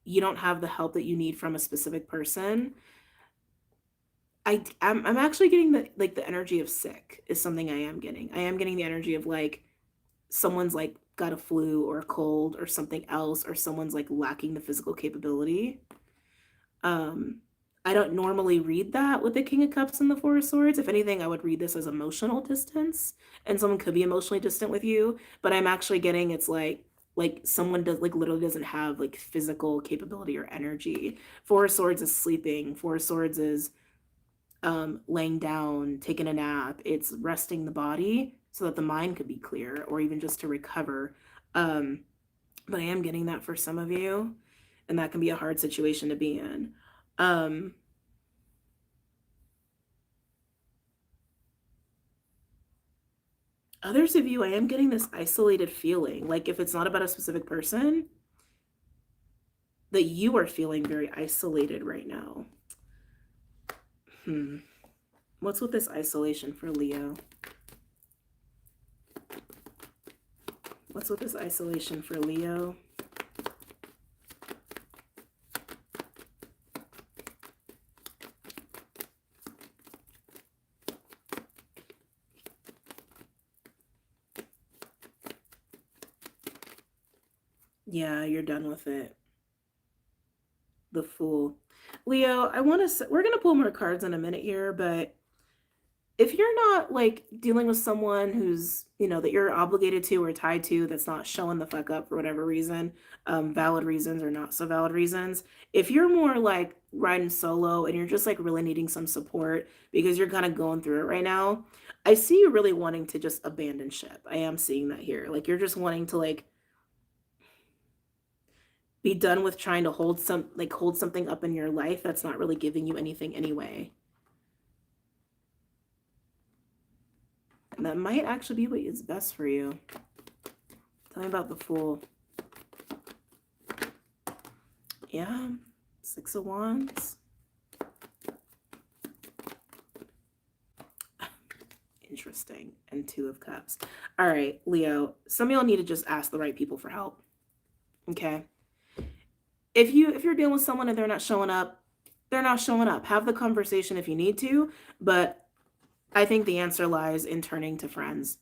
you don't have the help that you need from a specific person, I'm actually getting the energy of sick is something I am getting. I am getting the energy of like someone's like got a flu or a cold or something else, or someone's like lacking the physical capability. I don't normally read that with the King of Cups and the Four of Swords. If anything, I would read this as emotional distance, and someone could be emotionally distant with you, but I'm actually getting it's like someone does like literally doesn't have like physical capability or energy. Four of Swords is sleeping. Four of Swords is laying down, taking a nap. It's resting the body so that the mind could be clear, or even just to recover. But I am getting that for some of you, and that can be a hard situation to be in. Others of you, I am getting this isolated feeling. Like if it's not about a specific person, that you are feeling very isolated right now. What's with this isolation for Leo? What's with this isolation for Leo? Yeah, you're done with it. The Fool. Leo, we're going to pull more cards in a minute here, but if you're not like dealing with someone who's, you know, that you're obligated to or tied to, that's not showing the fuck up for whatever reason, valid reasons or not so valid reasons, if you're more like riding solo and you're just like really needing some support because you're kind of going through it right now, I see you really wanting to just abandon ship. I am seeing that here. Like you're just wanting to like be done with trying to hold something up in your life that's not really giving you anything anyway. And that might actually be what is best for you. Tell me about the Fool. Yeah, Six of Wands. Interesting. And Two of Cups. All right, Leo, some of y'all need to just ask the right people for help. Okay? If you're dealing with someone and they're not showing up, they're not showing up. Have the conversation if you need to, but I think the answer lies in turning to friends.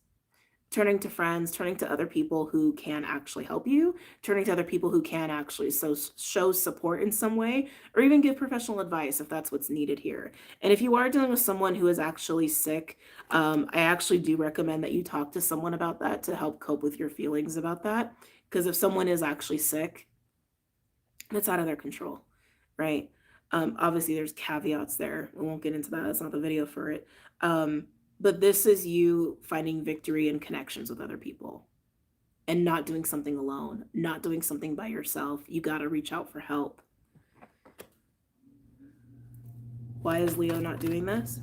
Turning to other people who can actually help you, turning to other people who can actually show support in some way, or even give professional advice if that's what's needed here. And if you are dealing with someone who is actually sick, I actually do recommend that you talk to someone about that to help cope with your feelings about that. Because if someone is actually sick, that's out of their control, right? Obviously, there's caveats there. We won't get into that. That's not the video for it. But this is you finding victory in connections with other people and not doing something alone, not doing something by yourself. You got to reach out for help. Why is Leo not doing this?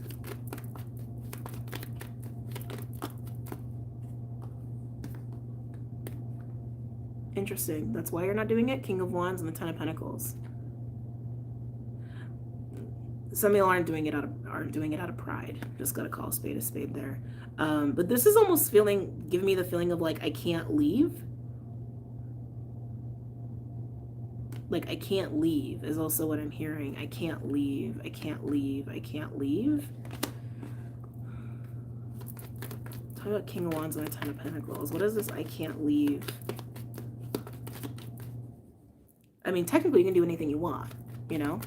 Interesting. That's why you're not doing it. King of Wands and the Ten of Pentacles. Some of y'all aren't doing it out of pride. Just gotta call a spade there. But this is almost giving me the feeling of like I can't leave. Like I can't leave is also what I'm hearing. I can't leave. I can't leave. I can't leave. Talk about King of Wands and the Ten of Pentacles. What is this? I can't leave. mean, technically you can do anything you want, you know?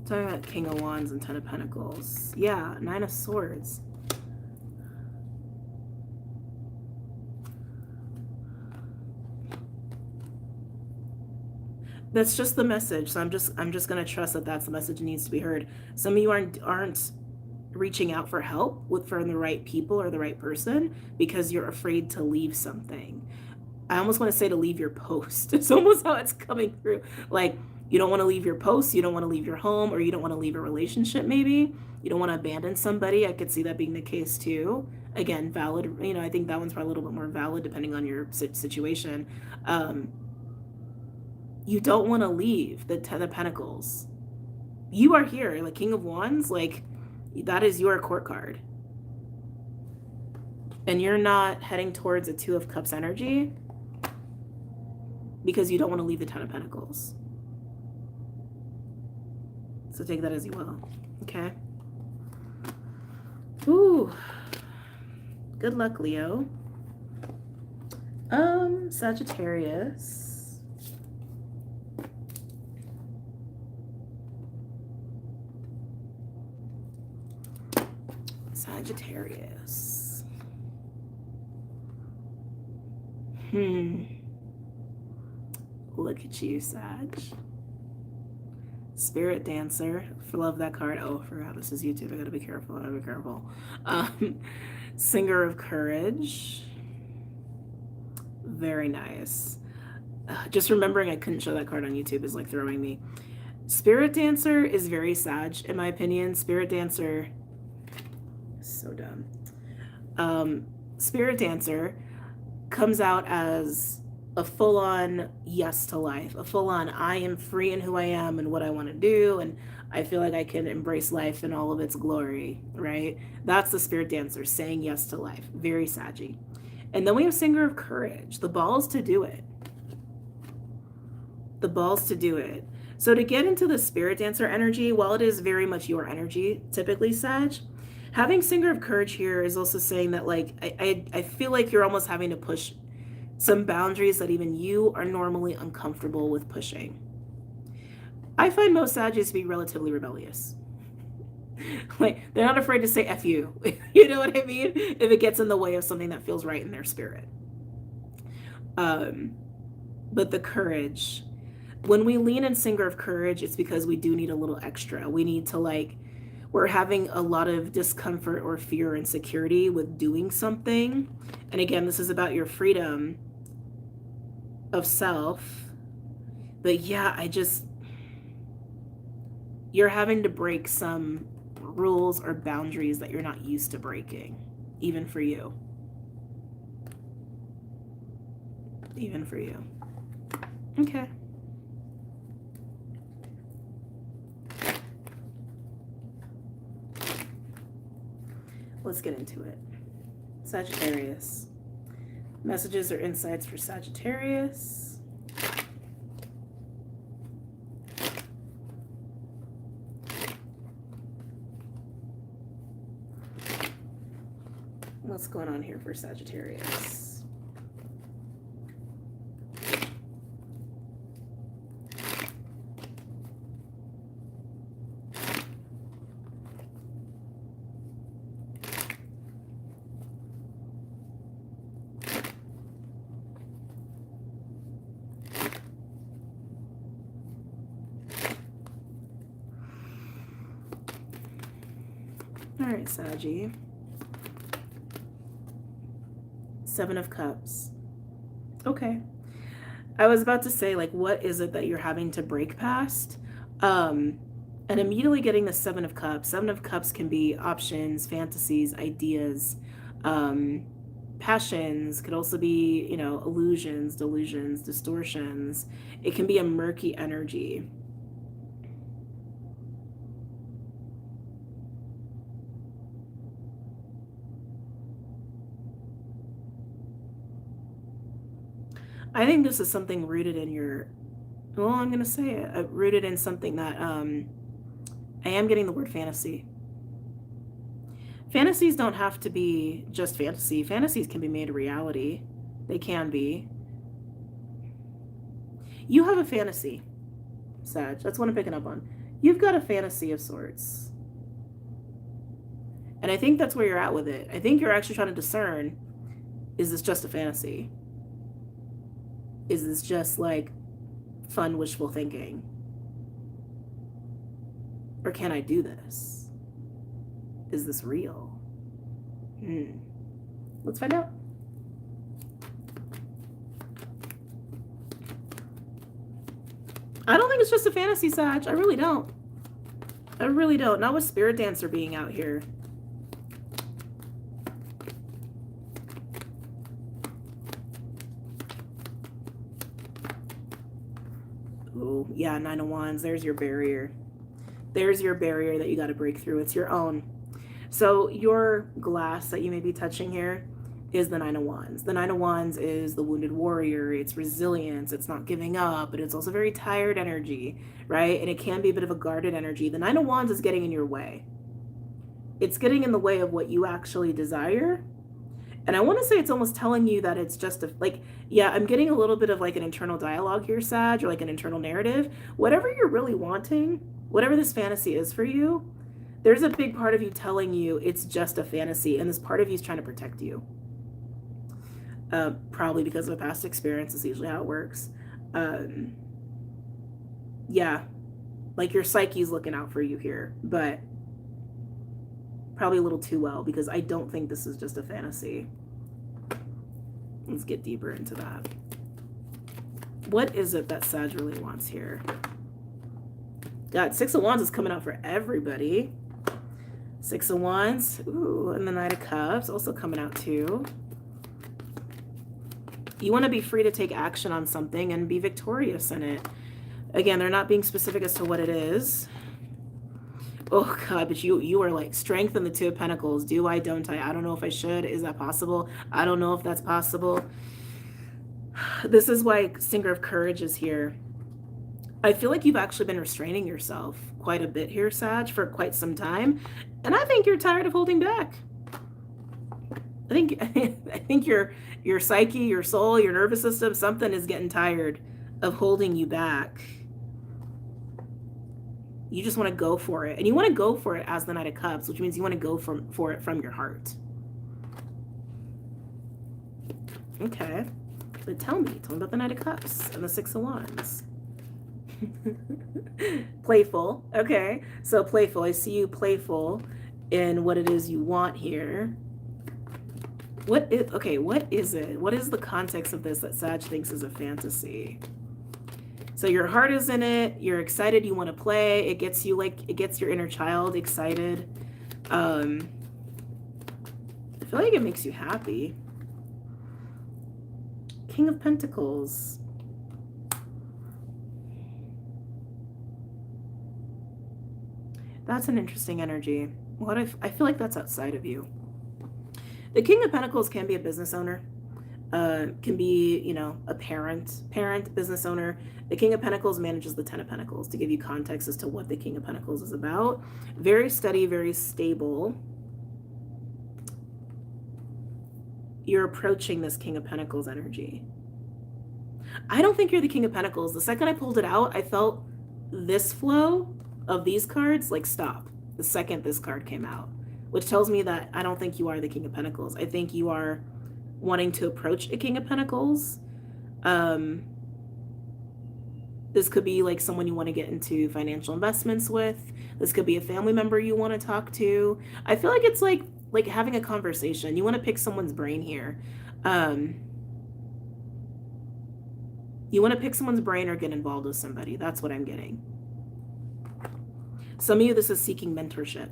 Talking about King of Wands and Ten of Pentacles. Yeah, Nine of Swords. That's just the message. So I'm just going to trust that that's the message that needs to be heard. Some of you aren't reaching out for help from the right people or the right person because you're afraid to leave something. I almost want to say to leave your post. It's almost how it's coming through. Like, you don't want to leave your post, you don't want to leave your home, or you don't want to leave a relationship maybe. You don't want to abandon somebody. I could see that being the case too. Again, valid, you know, I think that one's probably a little bit more valid depending on your situation. You don't want to leave the Ten of Pentacles. You are here, like King of Wands, like that is your court card. And you're not heading towards a Two of Cups energy because you don't want to leave the Ten of Pentacles. So take that as you will. Okay. Ooh. Good luck, Leo. Sagittarius. Sagittarius. Look at you, Sag. Spirit Dancer. Love that card. Oh, I forgot this is YouTube. I gotta be careful. I gotta be careful. Singer of Courage. Very nice. Just remembering I couldn't show that card on YouTube is like throwing me. Spirit Dancer is very Sag, in my opinion. Spirit Dancer. So dumb. Spirit Dancer comes out as a full-on yes to life, a full-on I am free in who I am and what I want to do, and I feel like I can embrace life in all of its glory, right? That's the Spirit Dancer, saying yes to life. Very saggy. And then we have Singer of Courage, the balls to do it. The balls to do it. So to get into the Spirit Dancer energy, while it is very much your energy, typically Sag, having Singer of Courage here is also saying that, like, I feel like you're almost having to push some boundaries that even you are normally uncomfortable with pushing. I find most Sagittarius to be relatively rebellious. Like, they're not afraid to say F you. You know what I mean? If it gets in the way of something that feels right in their spirit. But the courage, when we lean in Singer of Courage, it's because we do need a little extra. We need to, like, we're having a lot of discomfort or fear or insecurity with doing something. And again, this is about your freedom of self. But yeah, you're having to break some rules or boundaries that you're not used to breaking, even for you. Even for you. Okay. Let's get into it. Sagittarius. Messages or insights for Sagittarius. What's going on here for Sagittarius? All right, Saggy. Seven of Cups. Okay. I was about to say, like, what is it that you're having to break past? And immediately getting the Seven of Cups. Seven of Cups can be options, fantasies, ideas, passions. Could also be, you know, illusions, delusions, distortions. It can be a murky energy. I think this is something rooted in your, well, I'm going to say it, rooted in something that, I am getting the word fantasy. Fantasies don't have to be just fantasy. Fantasies can be made a reality. They can be. You have a fantasy, Sag. That's what I'm picking up on. You've got a fantasy of sorts. And I think that's where you're at with it. I think you're actually trying to discern, is this just a fantasy? Is this just like fun wishful thinking? Or can I do this? Is this real? Let's find out. I don't think it's just a fantasy, Sag. I really don't. I really don't. Not with Spirit Dancer being out here. Ooh, yeah, Nine of Wands. There's your barrier. There's your barrier that you got to break through. It's your own. So your glass that you may be touching here is the Nine of Wands. The Nine of Wands is the wounded warrior. It's resilience. It's not giving up, but it's also very tired energy, right? And it can be a bit of a guarded energy. The Nine of Wands is getting in your way. It's getting in the way of what you actually desire. And I want to say it's almost telling you that it's just yeah, I'm getting a little bit of like an internal dialogue here, Sag, or like an internal narrative. Whatever you're really wanting, whatever this fantasy is for you, there's a big part of you telling you it's just a fantasy, and this part of you is trying to protect you. Probably because of a past experience. Is usually how it works. Yeah, like your psyche's looking out for you here, but probably a little too well, because I don't think this is just a fantasy. Let's get deeper into that. What is it that Sag really wants here? God, Six of Wands is coming out for everybody. Six of Wands, ooh, and the Knight of Cups also coming out too. You want to be free to take action on something and be victorious in it. Again, they're not being specific as to what it is. Oh God, but you are like strength in the Two of Pentacles. Do I, don't I? I don't know if I should. Is that possible? I don't know if that's possible. This is why Singer of Courage is here. I feel like you've actually been restraining yourself quite a bit here, Sag, for quite some time. And I think you're tired of holding back. I think your psyche, your soul, your nervous system, something is getting tired of holding you back. You just want to go for it. And you want to go for it as the Knight of Cups, which means you want to go for it from your heart. Okay. But tell me about the Knight of Cups and the Six of Wands. Playful. Okay. So playful. I see you playful in what it is you want here. What is it? What is the context of this that Sag thinks is a fantasy? So your heart is in it. You're excited. You want to play. It gets you it gets your inner child excited. I feel like it makes you happy. King of Pentacles. That's an interesting energy. I feel like that's outside of you. The King of Pentacles can be a business owner. Can be, a parent, business owner. The King of Pentacles manages the Ten of Pentacles, to give you context as to what the King of Pentacles is about. Very steady, very stable. You're approaching this King of Pentacles energy. I don't think you're the King of Pentacles. The second I pulled it out, I felt this flow of these cards stop the second this card came out, which tells me that I don't think you are the King of Pentacles. I think you are wanting to approach a King of Pentacles. This could be someone you want to get into financial investments with. This could be a family member you want to talk to. I feel like it's like having a conversation. You want to pick someone's brain here. You want to pick someone's brain or get involved with somebody. That's what I'm getting. Some of you, this is seeking mentorship.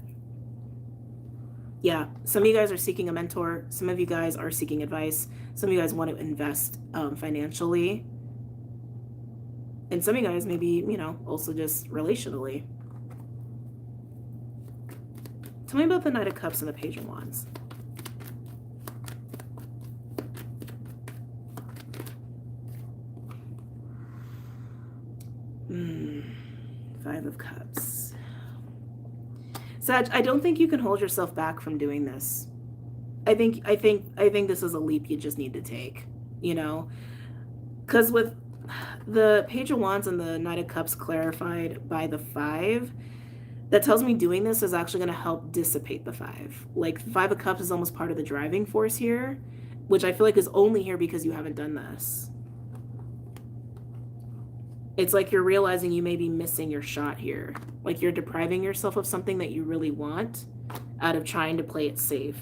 Yeah, some of you guys are seeking a mentor. Some of you guys are seeking advice. Some of you guys want to invest financially. And some of you guys maybe, also just relationally. Tell me about the Knight of Cups and the Page of Wands. Five of Cups. Sag, I don't think you can hold yourself back from doing this. I think this is a leap you just need to take, because with the Page of Wands and the Knight of Cups clarified by the 5, that tells me doing this is actually going to help dissipate the 5. Like, the 5 of Cups is almost part of the driving force here, which I feel like is only here because you haven't done this. It's like you're realizing you may be missing your shot here. Like you're depriving yourself of something that you really want out of trying to play it safe.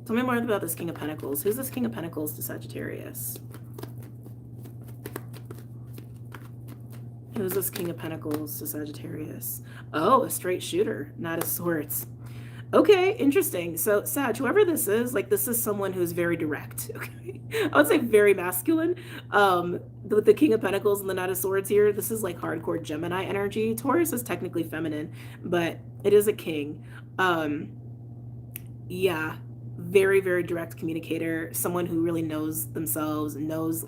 Tell me more about this King of Pentacles. Who's this King of Pentacles to Sagittarius? Who's this King of Pentacles to Sagittarius? Oh, a straight shooter, not a swords. Okay, interesting. So, Sag, whoever this is, like, this is someone who's very direct, okay? I would say very masculine. With the King of Pentacles and the Knight of Swords here, this is like hardcore Gemini energy. Taurus is technically feminine, but it is a king. Yeah, very, very direct communicator, someone who really knows themselves, knows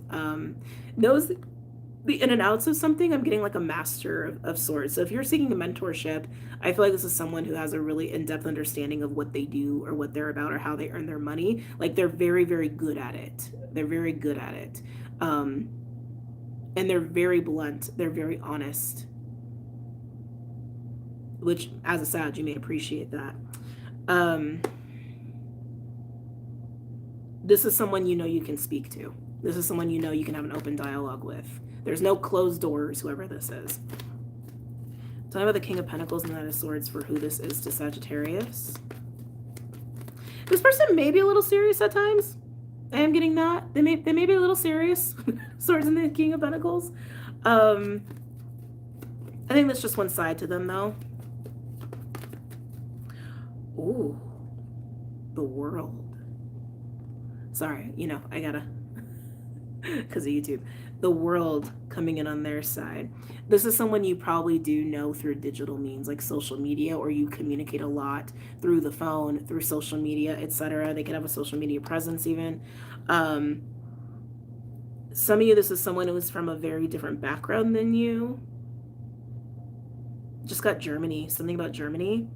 the in and outs of something. I'm getting like a master of sorts. So if you're seeking a mentorship, I feel like this is someone who has a really in-depth understanding of what they do or what they're about or how they earn their money. Like they're very, very good at it. They're very good at it. And they're very blunt. They're very honest. Which, as a Sag, you may appreciate that. This is someone you know you can speak to. This is someone you know you can have an open dialogue with. There's no closed doors, whoever this is. Tell me about the King of Pentacles and the Knight of Swords for who this is to Sagittarius. This person may be a little serious at times. I am getting that. They may be a little serious. Swords and the King of Pentacles. I think that's just one side to them, though. Ooh. The World. Sorry, you know, I gotta... because of YouTube. The World coming in on their side. This is someone you probably do know through digital means like social media, or you communicate a lot through the phone, through social media, etc. They can have a social media presence even. Some of you, this is someone who is from a very different background than you. Just got Germany. Something about Germany.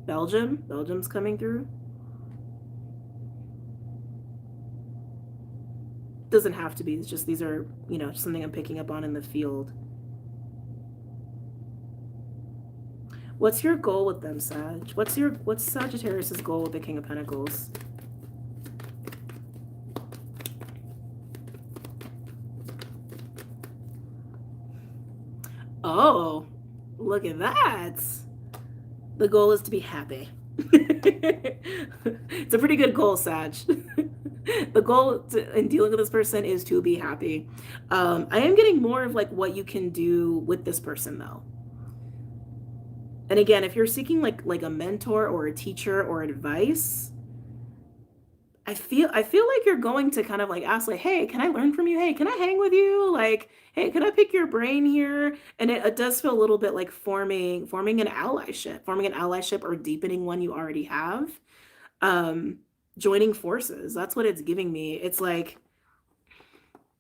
Belgium. Belgium's coming through. Doesn't have to be. It's just these are, you know, something I'm picking up on in the field. What's your goal with them, Sag? What's Sagittarius's goal with the King of Pentacles? Oh, look at that. The goal is to be happy. It's a pretty good goal, Sag. The goal in dealing with this person is to be happy. I am getting more of like what you can do with this person though. And again, if you're seeking like a mentor or a teacher or advice, I feel like you're going to kind of like ask like, hey, can I learn from you? Hey, can I hang with you? Like, hey, can I pick your brain here? And it does feel a little bit like forming an allyship or deepening one you already have. Joining forces. That's what it's giving me. It's like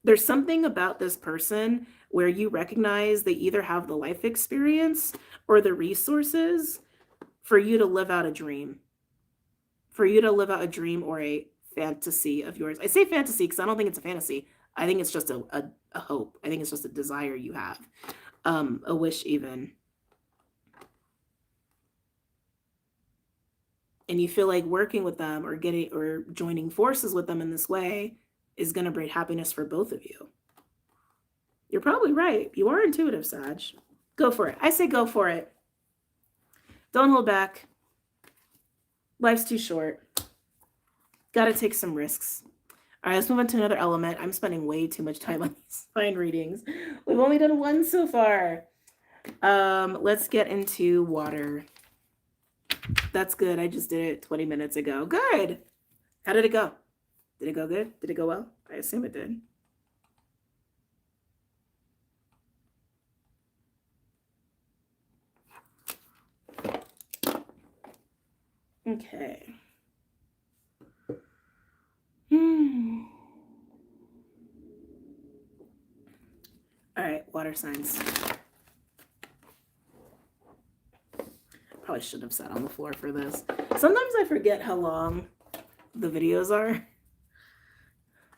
there's something about this person where you recognize they either have the life experience or the resources for you to live out a dream. For you to live out a dream or a fantasy of yours. I say fantasy because I don't think it's a fantasy. I think it's just a hope. I think it's just a desire you have. A wish even. And you feel like working with them or joining forces with them in this way is going to bring happiness for both of you. You're probably right. You are intuitive, Sag. Go for it. I say go for it. Don't hold back. Life's too short. Got to take some risks. All right, let's move on to another element. I'm spending way too much time on these mind readings. We've only done one so far. Let's get into water. That's good. I just did it 20 minutes ago. Good. How did it go? Did it go good? Did it go well? I assume it did. Okay. All right, water signs. Probably shouldn't have sat on the floor for this. Sometimes I forget how long the videos are.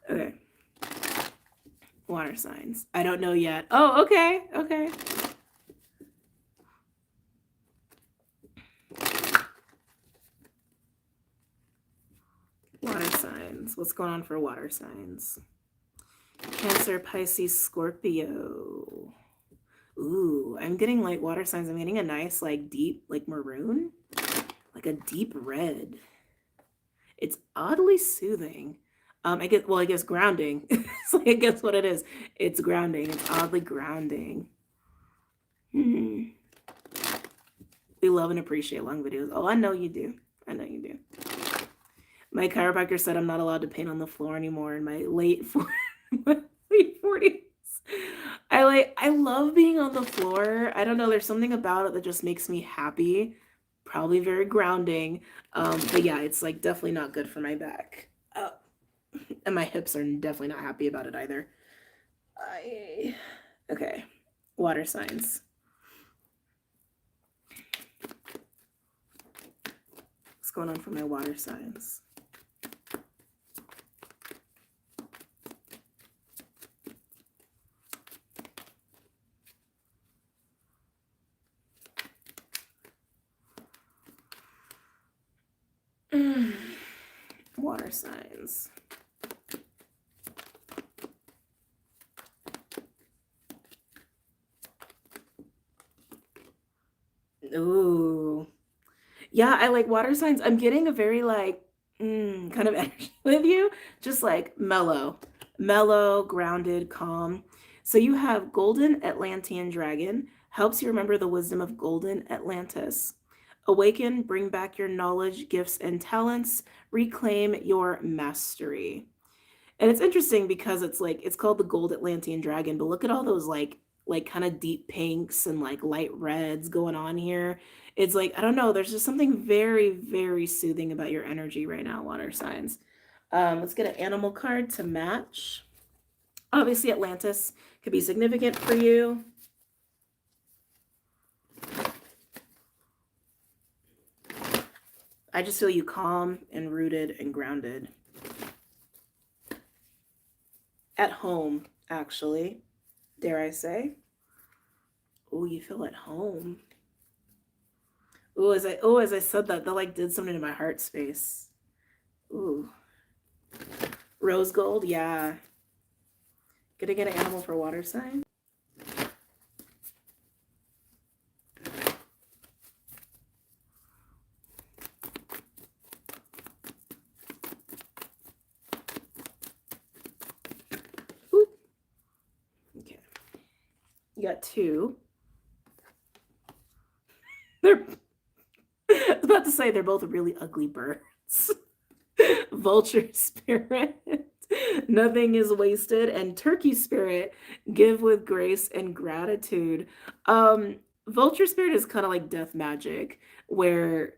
Okay. Water signs. I don't know yet. Oh, okay. Okay. Water signs. What's going on for water signs? Cancer, Pisces, Scorpio. Ooh, I'm getting like water signs. I'm getting a nice like deep like maroon, like a deep red. It's oddly soothing. I guess grounding. So I guess what it is. It's grounding. It's oddly grounding. We love and appreciate long videos. Oh, I know you do. I know you do. My chiropractor said I'm not allowed to paint on the floor anymore in my late 40s. I love being on the floor. I don't know, there's something about it that just makes me happy. Probably very grounding. But yeah, it's like definitely not good for my back. And my hips are definitely not happy about it either. Okay. Water signs. What's going on for my water signs? Water signs. Ooh. Yeah, I like water signs. I'm getting a very like kind of energy with you. Just like mellow, grounded, calm. So you have Golden Atlantean Dragon, helps you remember the wisdom of Golden Atlantis. Awaken, bring back your knowledge, gifts, and talents. Reclaim your mastery. And it's interesting because it's like it's called the Gold Atlantean Dragon, but look at all those like kind of deep pinks and like light reds going on here. It's like I don't know, there's just something very, very soothing about your energy right now, water signs. Let's get an animal card to match. Obviously, Atlantis could be significant for you. I just feel you calm and rooted and grounded. At home, actually, dare I say. Oh, you feel at home. Oh, as I said that like did something to my heart space. Ooh. Rose gold, yeah. Gonna get an animal for water sign. Ooh. Okay. You got two. I was about to say they're both really ugly birds. Vulture spirit. Nothing is wasted. And turkey spirit, give with grace and gratitude. Vulture spirit is kind of like death magic, where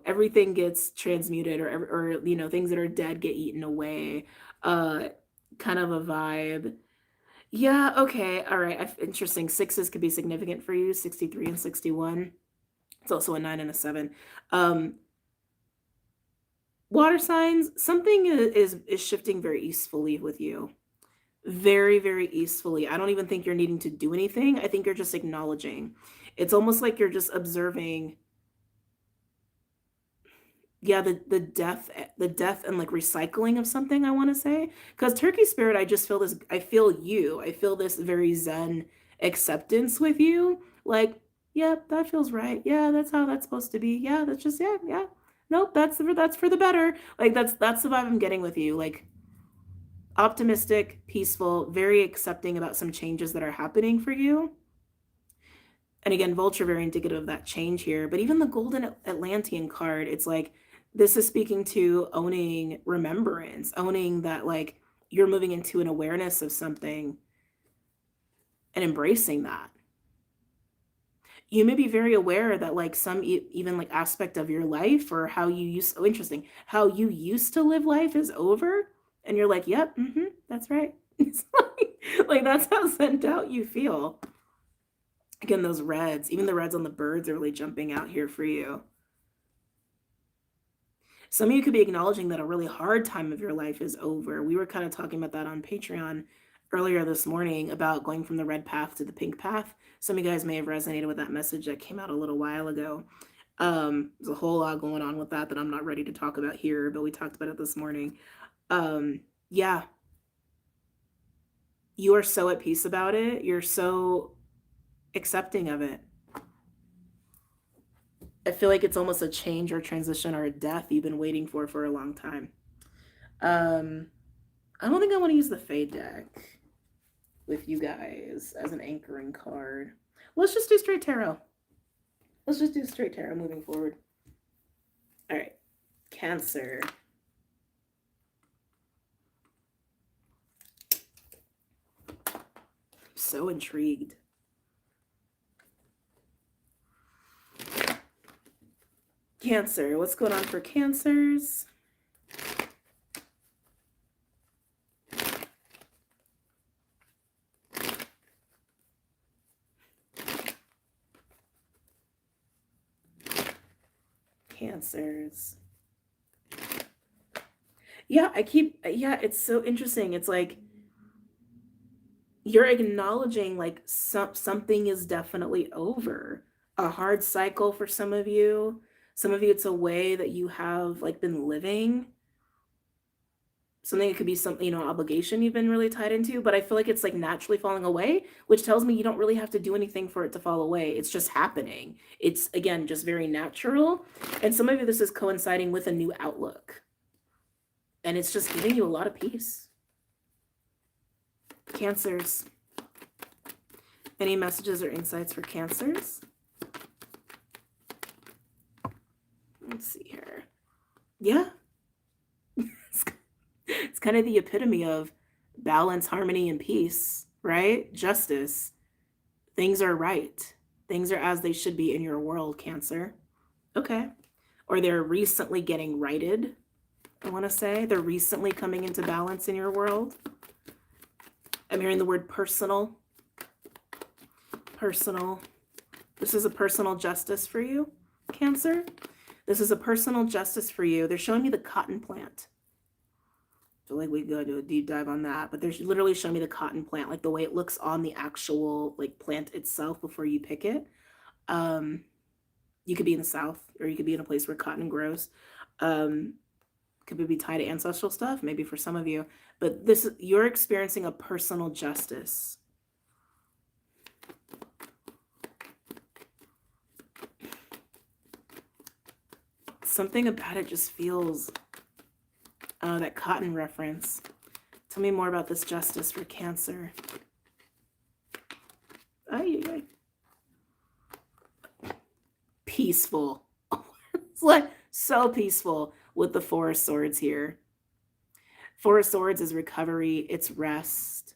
everything gets transmuted, or things that are dead get eaten away. Kind of a vibe. Yeah, okay, all right. Interesting. Sixes could be significant for you, 63 and 61. It's also a 9 and a 7. Water signs, something is shifting very easefully with you. Very, very easefully. I don't even think you're needing to do anything. I think you're just acknowledging. It's almost like you're just observing, yeah, the death and like recycling of something, I want to say. Because turkey spirit, I just feel this, I feel this very zen acceptance with you. Like, yep, that feels right. Yeah, that's how that's supposed to be. Yeah, that's just, yeah. Nope, that's for the better. Like that's the vibe I'm getting with you. Like optimistic, peaceful, very accepting about some changes that are happening for you. And again, vulture, very indicative of that change here. But even the Golden Atlantean card, it's like this is speaking to owning remembrance, owning that like you're moving into an awareness of something and embracing that. You may be very aware that like some even like aspect of your life or how you used how you used to live life is over, and you're like, yep, that's right. It's like that's how sent out you feel. Again, those reds, even the reds on the birds are really jumping out here for you. Some of you could be acknowledging that a really hard time of your life is over. We were kind of talking about that on Patreon earlier this morning about going from the red path to the pink path. Some of you guys may have resonated with that message that came out a little while ago. There's a whole lot going on with that I'm not ready to talk about here, but we talked about it this morning. Yeah, you are so at peace about it. You're so accepting of it. I feel like it's almost a change or transition or a death you've been waiting for a long time. I don't think I want to use the Fade deck with you guys as an anchoring card. Let's just do straight tarot. Let's just do straight tarot moving forward. All right, Cancer. So intrigued. Cancer, what's going on for Cancers? Cancers. Yeah, it's so interesting. It's like you're acknowledging like something is definitely over. A hard cycle for some of you. Some of you, it's a way that you have like been living. Something it could be something, obligation you've been really tied into, but I feel like it's like naturally falling away, which tells me you don't really have to do anything for it to fall away. It's just happening. It's again, just very natural. And some of you, this is coinciding with a new outlook. And it's just giving you a lot of peace. Cancers. Any messages or insights for Cancers? Let's see here. Yeah. It's kind of the epitome of balance, harmony, and peace, right? Justice. Things are right. Things are as they should be in your world, Cancer. Okay. Or they're recently getting righted, I want to say. They're recently coming into balance in your world. I'm hearing the word personal. Personal. This is a personal justice for you, Cancer. This is a personal justice for you. They're showing me the cotton plant. So like we go do a deep dive on that, but they're literally showing me the cotton plant, like the way it looks on the actual like plant itself before you pick it. You could be in the South, or you could be in a place where cotton grows. Could be tied to ancestral stuff, maybe for some of you, but you're experiencing a personal justice. Something about it just feels that cotton reference. Tell me more about this justice for Cancer. Peaceful. It's like so peaceful with the Four of Swords here. Four of Swords is recovery. It's rest.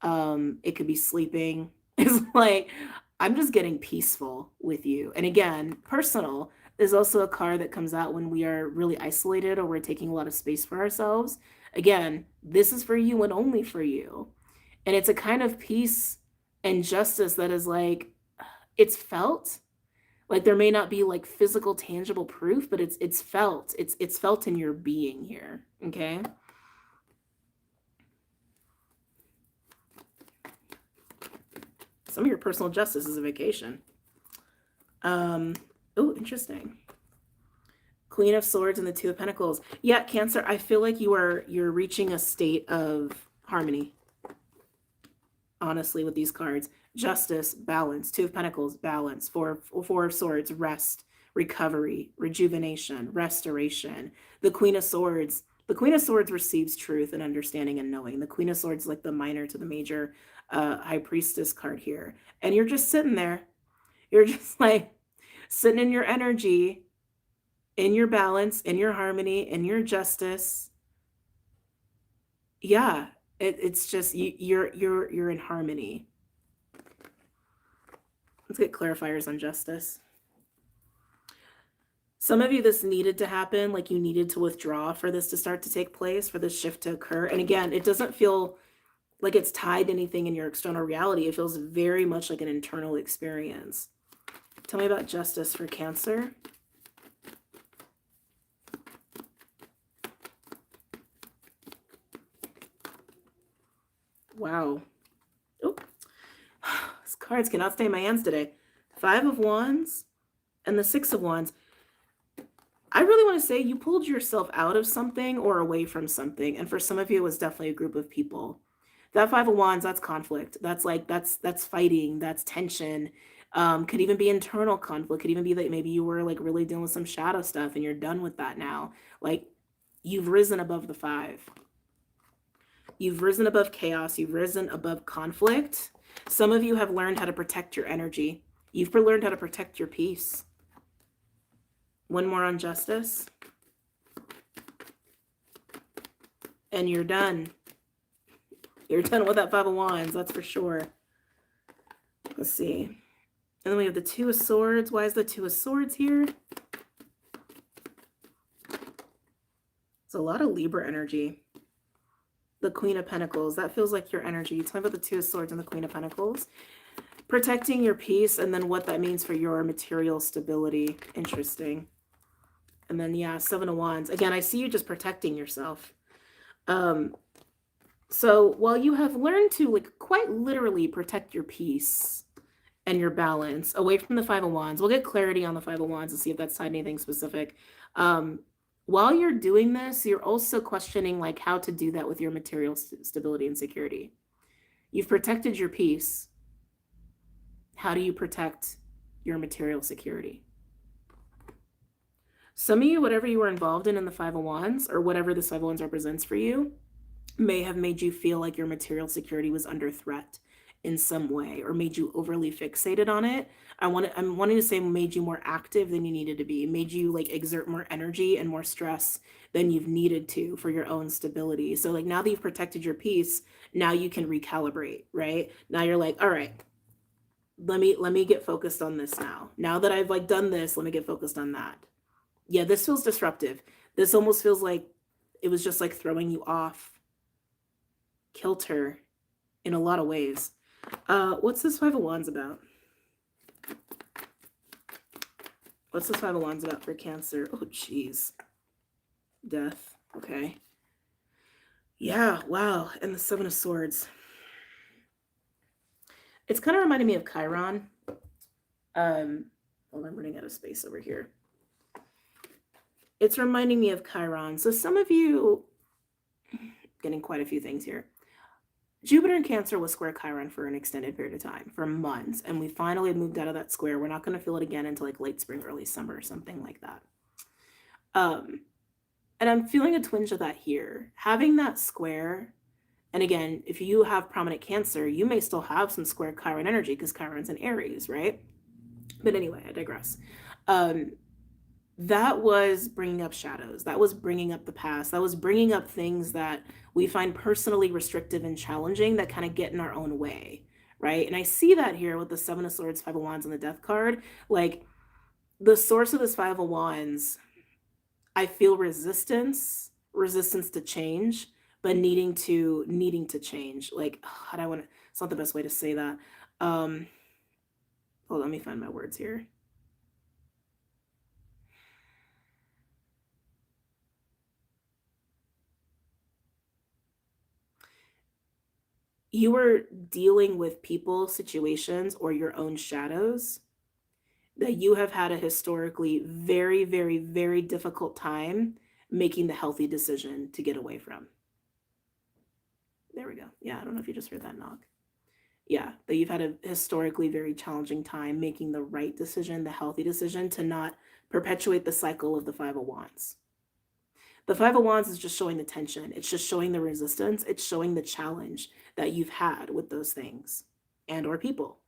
It could be sleeping. It's like, I'm just getting peaceful with you. And again, personal is also a card that comes out when we are really isolated or we're taking a lot of space for ourselves. Again, this is for you and only for you. And it's a kind of peace and justice that is like, it's felt. Like there may not be like physical, tangible proof, but it's felt. It's felt in your being here. Okay. Some of your personal justice is a vacation. Oh, interesting. Queen of Swords and the Two of Pentacles. Yeah, Cancer, I feel like you're reaching a state of harmony. Honestly, with these cards. Justice, balance. Two of Pentacles, balance. Four of Swords, rest, recovery, rejuvenation, restoration. The Queen of Swords. The Queen of Swords receives truth and understanding and knowing. The Queen of Swords is like the minor to the major High Priestess card here. And you're just sitting there. You're just like sitting in your energy, in your balance, in your harmony, in your justice. Yeah, it's just you're in harmony. Let's get clarifiers on justice. Some of you, this needed to happen, like you needed to withdraw for this to start to take place, for this shift to occur. And again, it doesn't feel like it's tied to anything in your external reality. It feels very much like an internal experience. Tell me about justice for Cancer. Wow. Oh, these cards cannot stay in my hands today. 5 of Wands and the 6 of Wands. I really want to say you pulled yourself out of something or away from something. And for some of you, it was definitely a group of people. That 5 of Wands, that's conflict. That's like, that's fighting, that's tension. Could even be internal conflict. Could even be that maybe you were like really dealing with some shadow stuff and you're done with that now. Like you've risen above the 5. You've risen above chaos. You've risen above conflict. Some of you have learned how to protect your energy. You've learned how to protect your peace. One more on justice. And you're done. You're done with that 5 of Wands, that's for sure. Let's see. And then we have the 2 of Swords. Why is the 2 of Swords here? It's a lot of Libra energy. The Queen of Pentacles. That feels like your energy. Tell me about the 2 of Swords and the Queen of Pentacles. Protecting your peace and then what that means for your material stability. Interesting. And then, yeah, 7 of Wands. Again, I see you just protecting yourself. So while you have learned to like quite literally protect your peace and your balance away from the 5 of Wands, we'll get clarity on the 5 of Wands and see if that's tied to anything specific. While you're doing this, you're also questioning like how to do that with your material stability and security. You've protected your peace. How do you protect your material security? Some of you, whatever you were involved in the 5 of Wands or whatever this 5 of Wands represents for you, may have made you feel like your material security was under threat in some way or made you overly fixated on it. I'm wanting to say made you more active than you needed to be, made you like exert more energy and more stress than you've needed to for your own stability. So like now that you've protected your peace, now you can recalibrate, right? Now you're like, all right, let me get focused on this now. Now that I've like done this, let me get focused on that. Yeah, this feels disruptive. This almost feels like it was just like throwing you off kilter in a lot of ways. What's this 5 of Wands about? What's this 5 of Wands about for Cancer? Oh, geez. Death. Okay. Yeah, wow. And the 7 of Swords. It's kind of reminding me of Chiron. Hold on, I'm running out of space over here. It's reminding me of Chiron. So some of you, getting quite a few things here. Jupiter in Cancer was square Chiron for an extended period of time, for months, and we finally moved out of that square. We're not going to feel it again until like late spring, early summer, or something like that. And I'm feeling a twinge of that here. Having that square, and again, if you have prominent Cancer, you may still have some square Chiron energy because Chiron's in Aries, right? But anyway, I digress. That was bringing up shadows. That was bringing up the past. That was bringing up things that we find personally restrictive and challenging that kind of get in our own way, right? And I see that here with the 7 of Swords, 5 of Wands, and the Death card. Like the source of this 5 of Wands, I feel resistance to change, but needing to change. Like, how do I want to? It's not the best way to say that. Hold on, let me find my words here. You were dealing with people, situations, or your own shadows that you have had a historically very, very, very difficult time making the healthy decision to get away from. There we go. Yeah, I don't know if you just heard that knock. Yeah, that you've had a historically very challenging time making the right decision, the healthy decision to not perpetuate the cycle of the 5 of Wands. The 5 of Wands is just showing the tension. It's just showing the resistance. It's showing the challenge that you've had with those things and or people.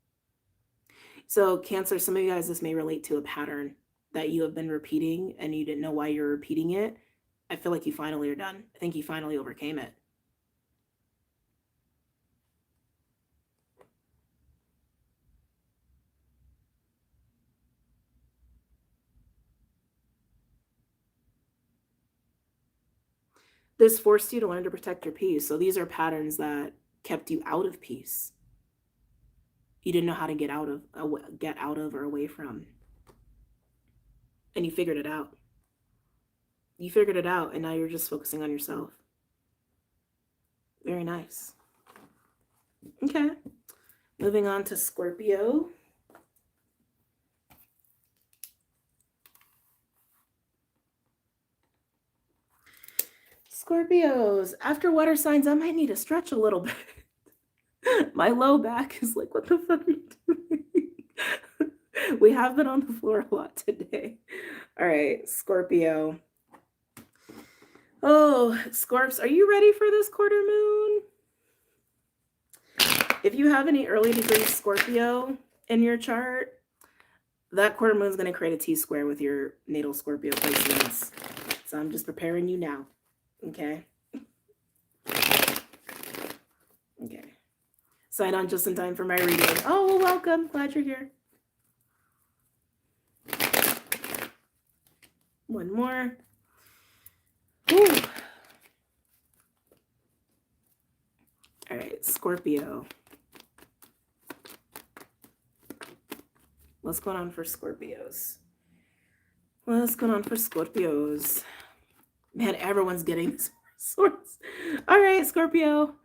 So Cancer, some of you guys, this may relate to a pattern that you have been repeating and you didn't know why you're repeating it. I feel like you finally are done. I think you finally overcame it. This forced you to learn to protect your peace. So these are patterns that kept you out of peace. You didn't know how to get out of or away from. And you figured it out. You figured it out, and now you're just focusing on yourself. Very nice. Okay. Moving on to Scorpio. Scorpios, after water signs, I might need to stretch a little bit. My low back is like, what the fuck are you doing? We have been on the floor a lot today. All right, Scorpio. Oh, Scorps, are you ready for this quarter moon? If you have any early degree Scorpio in your chart, that quarter moon is going to create a T-square with your natal Scorpio placements. So I'm just preparing you now. Okay. Okay. Sign on just in time for my reading. Oh, well, welcome. Glad you're here. One more. Ooh. All right, Scorpio. What's going on for Scorpios? What's going on for Scorpios? Man, everyone's getting this sorts. All right, Scorpio.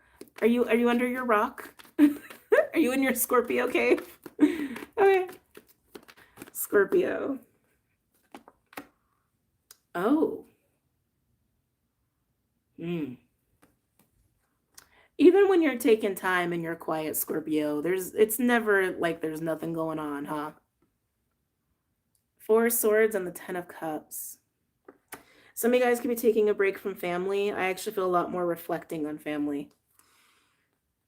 Are you under your rock? Are you in your Scorpio cave? Okay. Scorpio. Oh. Even when you're taking time and you're quiet, Scorpio, it's never like there's nothing going on, huh? Four of Swords and the Ten of Cups. Some of you guys could be taking a break from family. I actually feel a lot more reflecting on family.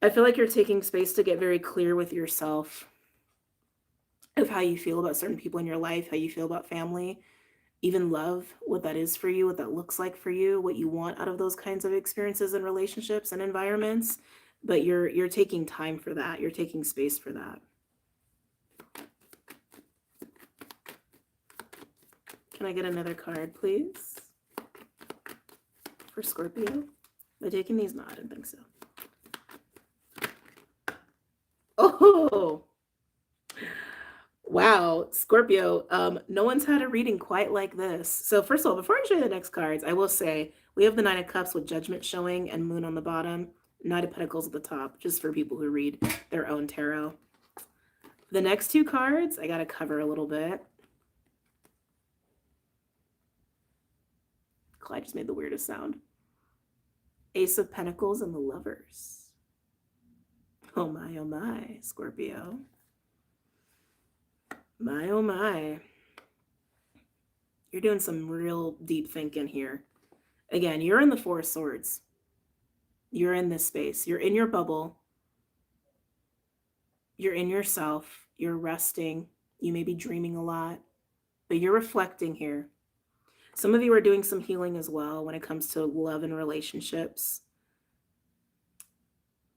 I feel like you're taking space to get very clear with yourself of how you feel about certain people in your life, how you feel about family, even love, what that is for you, what that looks like for you, what you want out of those kinds of experiences and relationships and environments. But you're taking time for that. You're taking space for that. Can I get another card, please? For Scorpio? Am I taking these? No, I didn't think so. Oh! Wow, Scorpio, no one's had a reading quite like this. So first of all, before I show you the next cards, I will say we have the Nine of Cups with Judgment showing and Moon on the bottom, Knight of Pentacles at the top, just for people who read their own tarot. The next two cards, I got to cover a little bit. Clyde just made the weirdest sound. Ace of Pentacles and the Lovers. Oh my, Scorpio. My, oh my. You're doing some real deep thinking here. Again, you're in the Four of Swords. You're in this space. You're in your bubble. You're in yourself. You're resting. You may be dreaming a lot, but you're reflecting here. Some of you are doing some healing as well when it comes to love and relationships.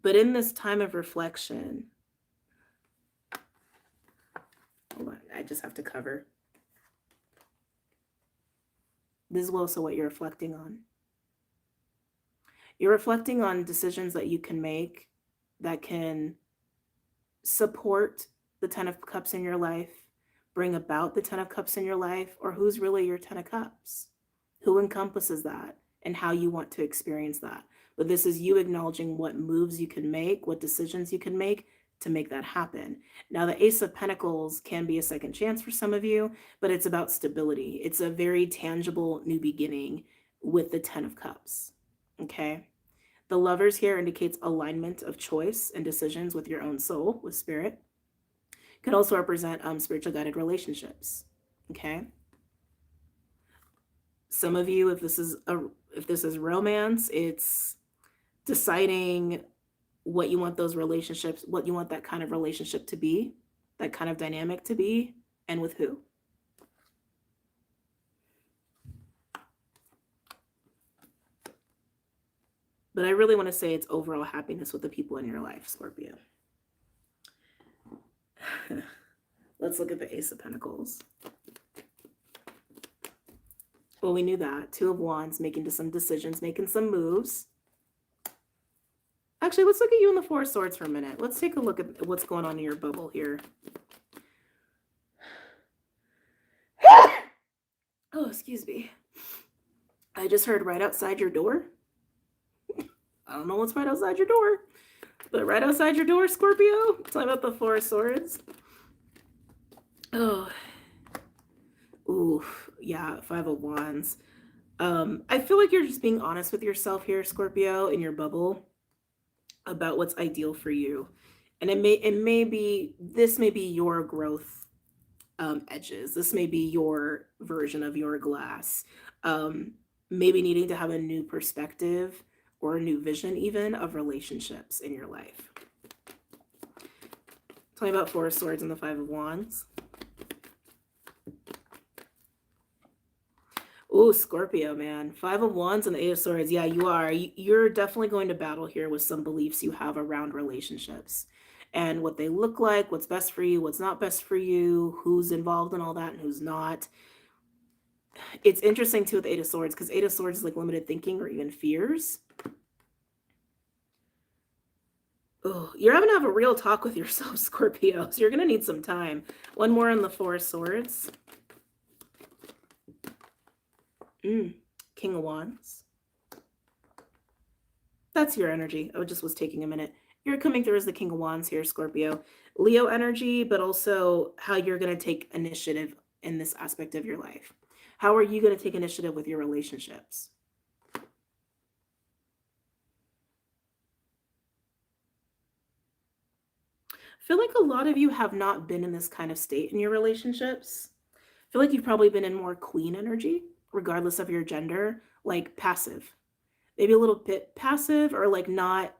But in this time of reflection, hold on, I just have to cover. This is also what you're reflecting on. You're reflecting on decisions that you can make that can support the Ten of Cups in your life, bring about the Ten of Cups in your life, or who's really your Ten of Cups, who encompasses that, and how you want to experience that. But this is you acknowledging what moves you can make, what decisions you can make to make that happen. Now, the Ace of Pentacles can be a second chance for some of you, but it's about stability. It's a very tangible new beginning with the Ten of Cups, okay? The Lovers here indicates alignment of choice and decisions with your own soul, with spirit. Can also represent spiritual guided relationships, okay? Some of you, if this is romance, it's deciding what you want those relationships, what you want that kind of relationship to be, that kind of dynamic to be, and with who. But I really want to say it's overall happiness with the people in your life, Scorpio. Let's look at the Ace of Pentacles. Well, we knew that. Two of Wands, making some decisions, making some moves. Actually, let's look at you in the Four of Swords for a minute. Let's take a look at what's going on in your bubble here. Oh, excuse me. I just heard right outside your door. I don't know what's right outside your door, But right outside your door, Scorpio. Tell me about the Four of Swords. Oh, ooh, yeah, Five of Wands. I feel like you're just being honest with yourself here, Scorpio, in your bubble about what's ideal for you. And this may be your growth edges. This may be your version of your glass. Maybe needing to have a new perspective or a new vision even of relationships in your life. Tell me about Four of Swords and the Five of Wands. Oh, Scorpio, man. Five of Wands and the Eight of Swords. Yeah, you are. You're definitely going to battle here with some beliefs you have around relationships and what they look like, what's best for you, what's not best for you, who's involved in all that and who's not. It's interesting too with the Eight of Swords because Eight of Swords is like limited thinking or even fears. Oh, you're having to have a real talk with yourself, Scorpio. So you're going to need some time. One more on the Four of Swords. King of Wands. That's your energy. I just was taking a minute. You're coming through as the King of Wands here, Scorpio. Leo energy, but also how you're going to take initiative in this aspect of your life. How are you going to take initiative with your relationships? I feel like a lot of you have not been in this kind of state in your relationships. I feel like you've probably been in more queen energy, regardless of your gender, like passive. Maybe a little bit passive or like not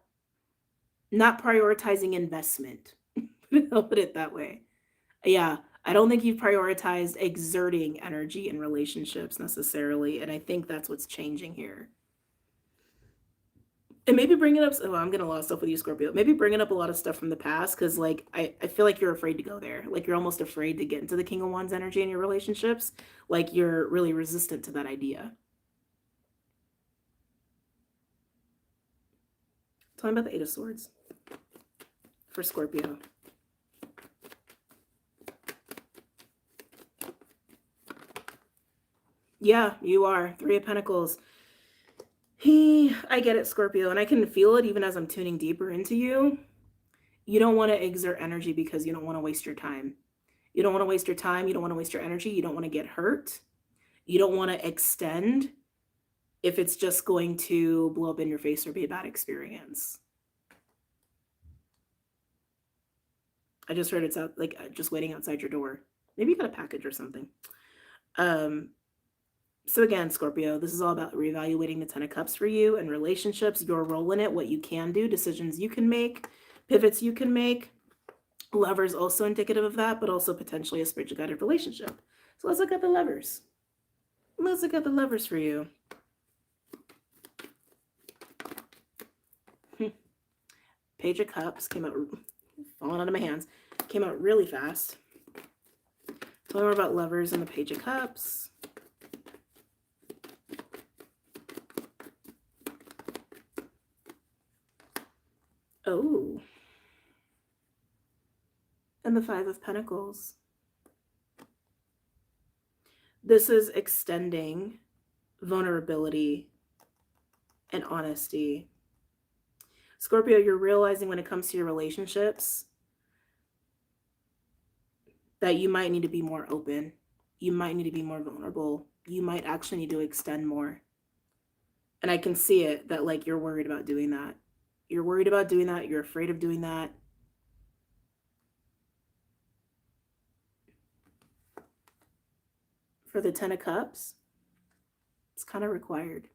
prioritizing investment. I'll put it that way. Yeah, I don't think you've prioritized exerting energy in relationships necessarily, and I think that's what's changing here. And maybe bringing up, oh, I'm gonna lost stuff with you, Scorpio. Maybe bringing up a lot of stuff from the past because, like, I feel like you're afraid to go there. Like, you're almost afraid to get into the King of Wands energy in your relationships. Like, you're really resistant to that idea. Tell me about the Eight of Swords for Scorpio. Yeah, you are. Three of Pentacles. I get it, Scorpio, and I can feel it even as I'm tuning deeper into you. You don't want to exert energy because you don't want to waste your time. You don't want to waste your time. You don't want to waste your energy. You don't want to get hurt. You don't want to extend if it's just going to blow up in your face or be a bad experience. I just heard it's out, like just waiting outside your door. Maybe you got a package or something. So again, Scorpio, this is all about reevaluating the Ten of Cups for you and relationships, your role in it, what you can do, decisions you can make, pivots you can make. Lovers also indicative of that, but also potentially a spiritual guided relationship. So let's look at the Lovers. Let's look at the Lovers for you. Page of Cups came out, falling out of my hands, came out really fast. Tell me more about Lovers and the Page of Cups. Oh. And the Five of Pentacles. This is extending vulnerability and honesty. Scorpio, you're realizing when it comes to your relationships that you might need to be more open. You might need to be more vulnerable. You might actually need to extend more. And I can see it that like you're worried about doing that. You're worried about doing that. You're afraid of doing that. For the Ten of Cups, it's kind of required.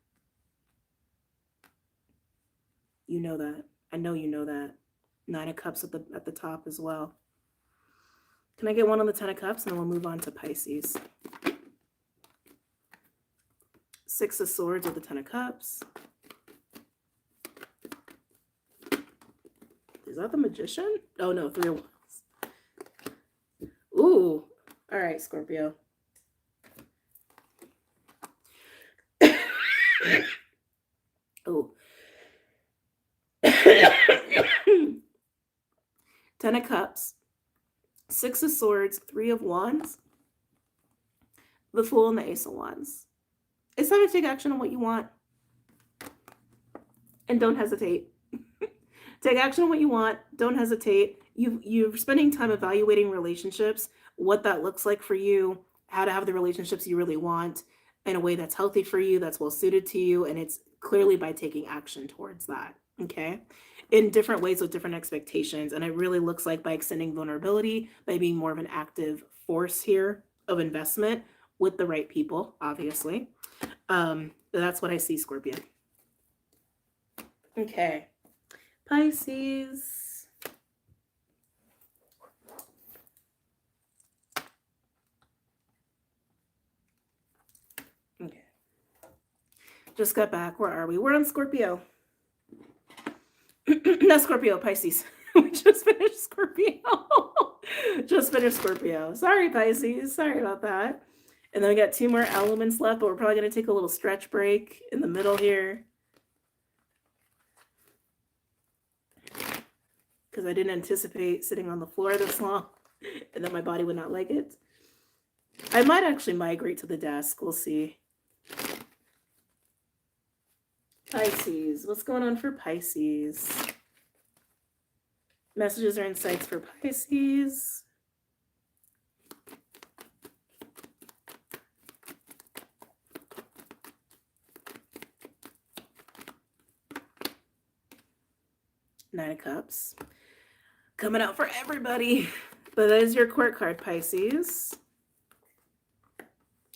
You know that. I know you know that. Nine of Cups at the top as well. Can I get one on the Ten of Cups and then we'll move on to Pisces? Six of Swords with the Ten of Cups. Is that the Magician? Oh no, Three of Wands. Ooh. All right, Scorpio. Oh. Ten of Cups. Six of Swords. Three of Wands. The Fool and the Ace of Wands. It's time to take action on what you want. And don't hesitate. Take action on what you want. Don't hesitate. You're spending time evaluating relationships, what that looks like for you, how to have the relationships you really want in a way that's healthy for you, that's well suited to you, and it's clearly by taking action towards that. Okay? In different ways with different expectations. And it really looks like by extending vulnerability, by being more of an active force here of investment with the right people, obviously. That's what I see, Scorpio. Okay. Pisces. Okay. Just got back. Where are we? We're on Scorpio. Not Scorpio, Pisces. We just finished Scorpio. Just finished Scorpio. Sorry, Pisces. Sorry about that. And then we got 2 more elements left, but we're probably going to take a little stretch break in the middle here. Because I didn't anticipate sitting on the floor this long and then my body would not like it. I might actually migrate to the desk. We'll see. Pisces. What's going on for Pisces? Messages or insights for Pisces. Nine of Cups. Coming out for everybody. But that is your court card, Pisces.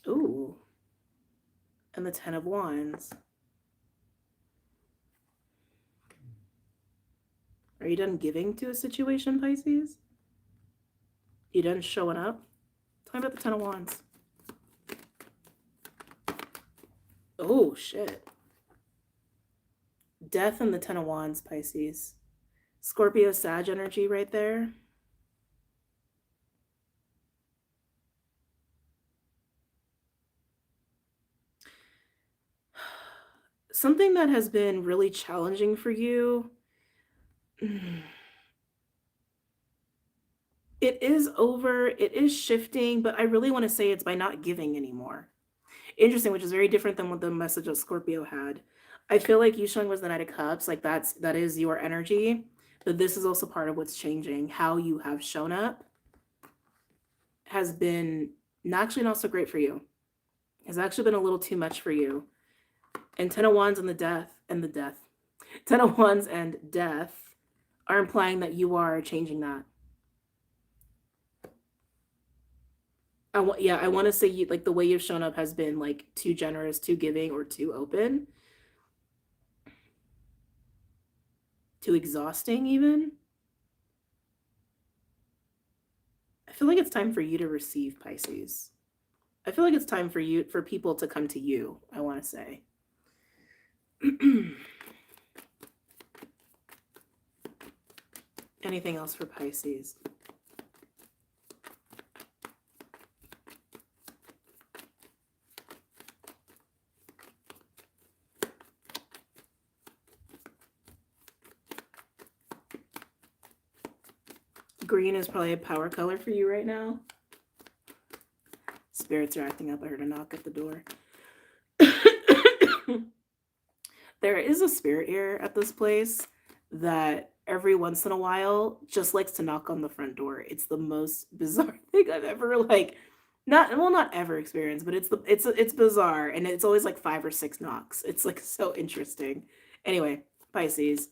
Ooh. And the 10 of Wands. Are you done giving to a situation, Pisces? You done showing up? Tell me about the 10 of Wands. Oh, shit. Death and the 10 of Wands, Pisces. Scorpio, Sag energy right there. Something that has been really challenging for you. It is over, it is shifting, but I really want to say it's by not giving anymore. Interesting, which is very different than what the message of Scorpio had. I feel like you showing was the Knight of Cups, like that is your energy, but this is also part of what's changing. How you have shown up has been actually not so great for you. Has actually been a little too much for you. And 10 of Wands and the death, 10 of Wands and death are implying that you are changing that. I want to say you, like, the way you've shown up has been like too generous, too giving, or too open. Too exhausting even. I feel like it's time for you to receive, Pisces. I feel like it's time for people to come to you, I want to say. Anything else for Pisces? Green is probably a power color for you right now. Spirits are acting up. I heard a knock at the door. There is a spirit here at this place that every once in a while just likes to knock on the front door. It's the most bizarre thing I've ever not ever experienced, but it's bizarre, and it's always like 5 or 6 knocks. It's like so interesting. Anyway, Pisces.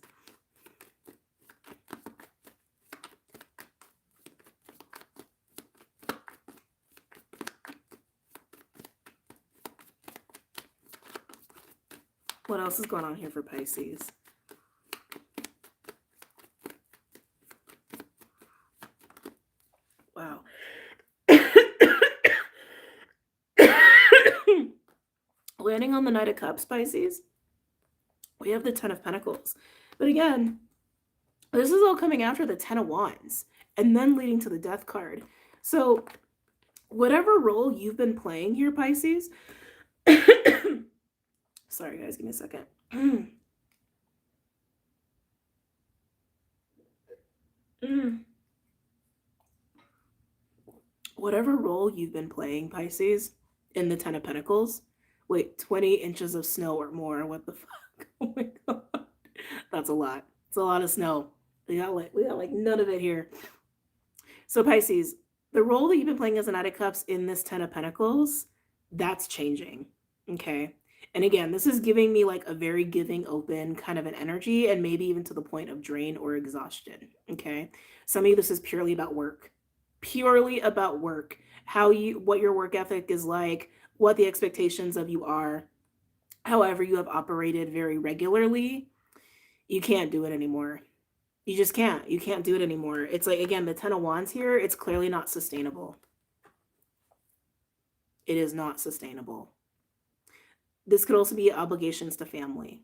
What else is going on here for Pisces? Wow. Landing on the Knight of Cups, Pisces, we have the 10 of Pentacles. But again, this is all coming after the 10 of Wands and then leading to the Death card. So whatever role you've been playing here, Pisces, sorry guys, give me a second. Whatever role you've been playing, Pisces, in the 10 of Pentacles, wait, 20 inches of snow or more, what the fuck? Oh my god, that's a lot. It's a lot of snow. We got like none of it here. So Pisces, the role that you've been playing as a Knight of Cups in this Ten of Pentacles, that's changing. Okay. And again, this is giving me like a very giving, open kind of an energy, and maybe even to the point of drain or exhaustion. Okay. Some of you, this is purely about work. Purely about work. What your work ethic is like, what the expectations of you are. However, you have operated very regularly. You can't do it anymore. You just can't. You can't do it anymore. It's like, again, the Ten of Wands here, it's clearly not sustainable. It is not sustainable. This could also be obligations to family.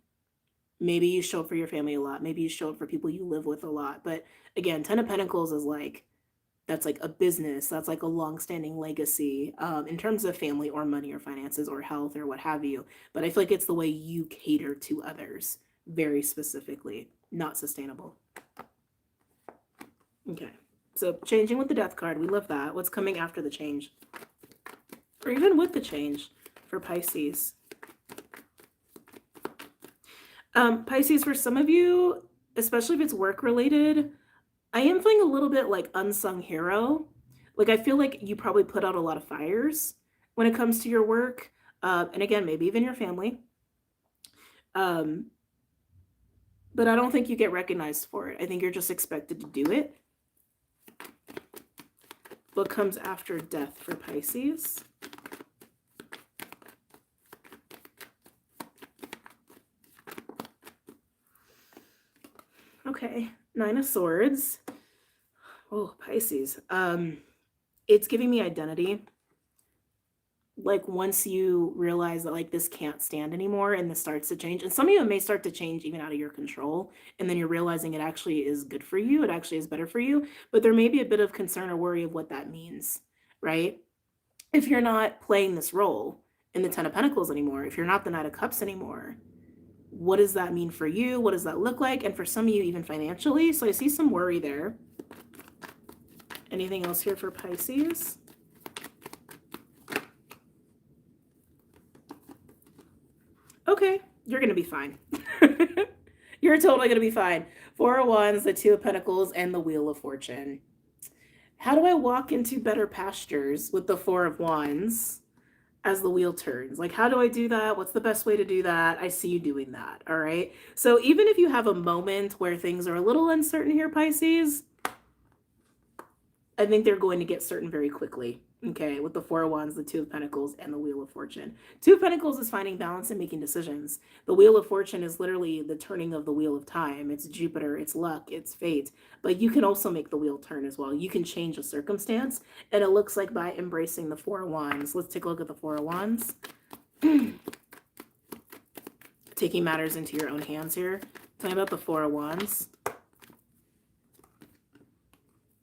Maybe you show up for your family a lot. Maybe you show up for people you live with a lot. But again, Ten of Pentacles is like, that's like a business. That's like a long-standing legacy in terms of family or money or finances or health or what have you. But I feel like it's the way you cater to others very specifically. Not sustainable. Okay. So changing with the Death card. We love that. What's coming after the change? Or even with the change for Pisces. Pisces, for some of you, especially if it's work related, I am feeling a little bit like unsung hero. Like I feel like you probably put out a lot of fires when it comes to your work. And again, maybe even your family. But I don't think you get recognized for it. I think you're just expected to do it. What comes after death for Pisces? Okay, Nine of Swords. Oh, Pisces. It's giving me identity. Like once you realize that like this can't stand anymore and this starts to change, and some of you may start to change even out of your control, and then you're realizing it actually is good for you, it actually is better for you, but there may be a bit of concern or worry of what that means, right? If you're not playing this role in the Ten of Pentacles anymore, if you're not the Knight of Cups anymore, what does that mean for you? What does that look like? And for some of you, even financially. So I see some worry there. Anything else here for Pisces? Okay, you're going to be fine. You're totally going to be fine. Four of Wands, the Two of Pentacles, and the Wheel of Fortune. How do I walk into better pastures with the Four of Wands as the wheel turns? Like, how do I do that? What's the best way to do that? I see you doing that, all right? So even if you have a moment where things are a little uncertain here, Pisces, I think they're going to get certain very quickly, okay, with the Four of Wands, the Two of Pentacles, and the Wheel of Fortune. Two of Pentacles is finding balance and making decisions. The Wheel of Fortune is literally the turning of the wheel of time. It's Jupiter, it's luck, it's fate. But you can also make the wheel turn as well. You can change a circumstance, and it looks like by embracing the Four of Wands. Let's take a look at the Four of Wands. Taking matters into your own hands here. Talking about the Four of Wands.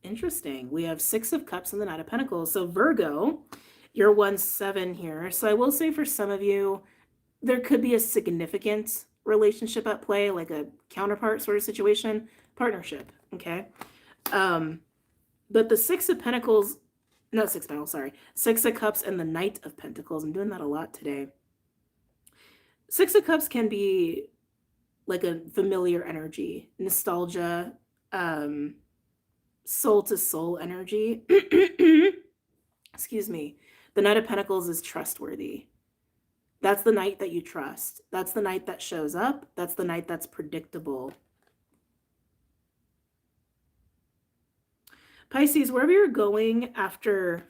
Interesting. We have Six of Cups and the Knight of Pentacles. So Virgo, you're 1-7 here. So I will say for some of you, there could be a significant relationship at play, like a counterpart sort of situation, partnership, okay? But the Six of Pentacles, not Six of Pentacles, sorry. Six of Cups and the Knight of Pentacles. I'm doing that a lot today. Six of Cups can be like a familiar energy, nostalgia, soul to soul energy. Excuse me. The Knight of Pentacles is trustworthy. That's the knight that you trust. That's the knight that shows up. That's the knight that's predictable. Pisces, wherever you're going after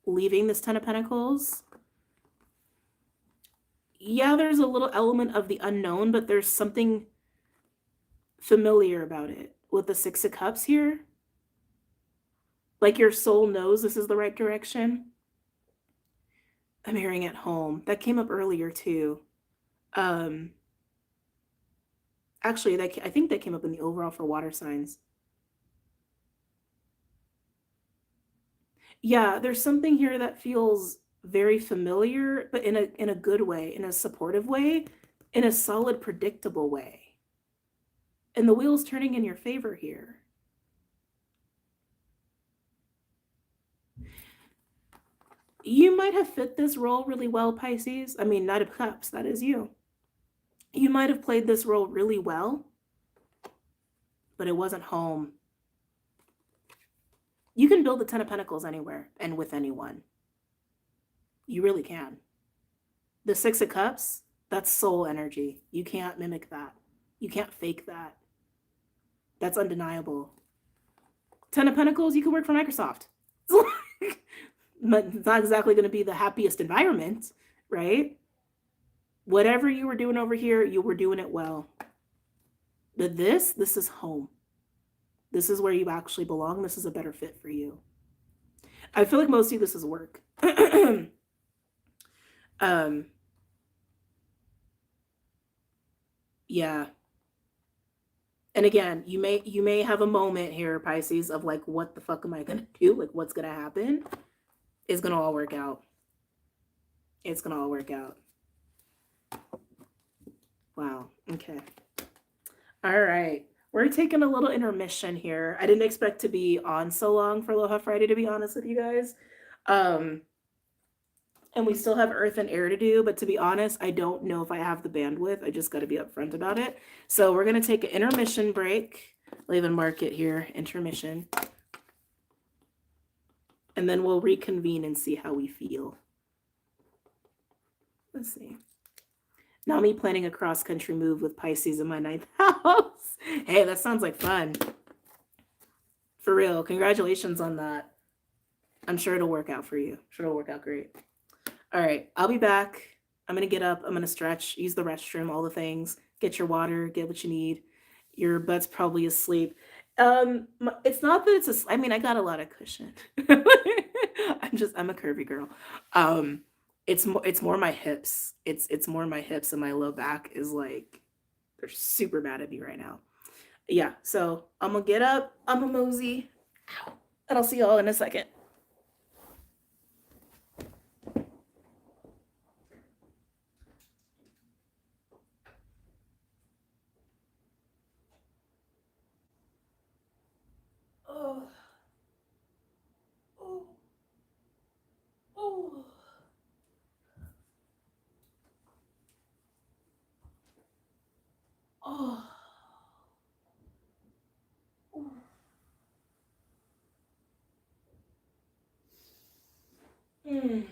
leaving this Ten of Pentacles, yeah, there's a little element of the unknown, but there's something familiar about it with the Six of Cups here. Like your soul knows this is the right direction. I'm hearing at home. That came up earlier too. Actually, I think that came up in the overall for water signs. Yeah, there's something here that feels very familiar, but in a good way, in a supportive way, in a solid, predictable way. And the wheel's turning in your favor here. You might have fit this role really well, Pisces. I mean, Knight of Cups, that is you. You might have played this role really well. but it wasn't home. You can build the Ten of Pentacles anywhere and with anyone. You really can. The Six of Cups, that's soul energy. You can't mimic that. You can't fake that. That's undeniable. Ten of Pentacles, you can work for Microsoft. But it's not exactly going to be the happiest environment, right? Whatever you were doing over here, you were doing it well. But this is home. This is where you actually belong. This is a better fit for you. I feel like most of you, this is work. Yeah. And again, you may have a moment here, Pisces, of like, what the fuck am I gonna do? Like, what's gonna happen? It's gonna all work out. It's gonna all work out. Wow. Okay. All right. We're taking a little intermission here. I didn't expect to be on so long for Aloha Friday, to be honest with you guys. And we still have Earth and Air to do, but to be honest, I don't know if I have the bandwidth. I just got to be upfront about it. So we're going to take an intermission break. I'll even mark it here, intermission. And then we'll reconvene and see how we feel. Let's see. Now me planning a cross-country move with Pisces in my 9th house. Hey, that sounds like fun. For real. Congratulations on that. I'm sure it'll work out for you. I'm sure it'll work out great. All right, I'll be back. I'm going to get up. I'm going to stretch, use the restroom, all the things. Get your water, get what you need. Your butt's probably asleep. It's not that it's I mean, I got a lot of cushion. I'm a curvy girl. It's more my hips. It's more my hips, and my low back is like, they're super mad at me right now. Yeah, so I'm going to get up. I'm a mosey. And I'll see y'all in a second. Oh. Oh. Oh. Oh. Mm.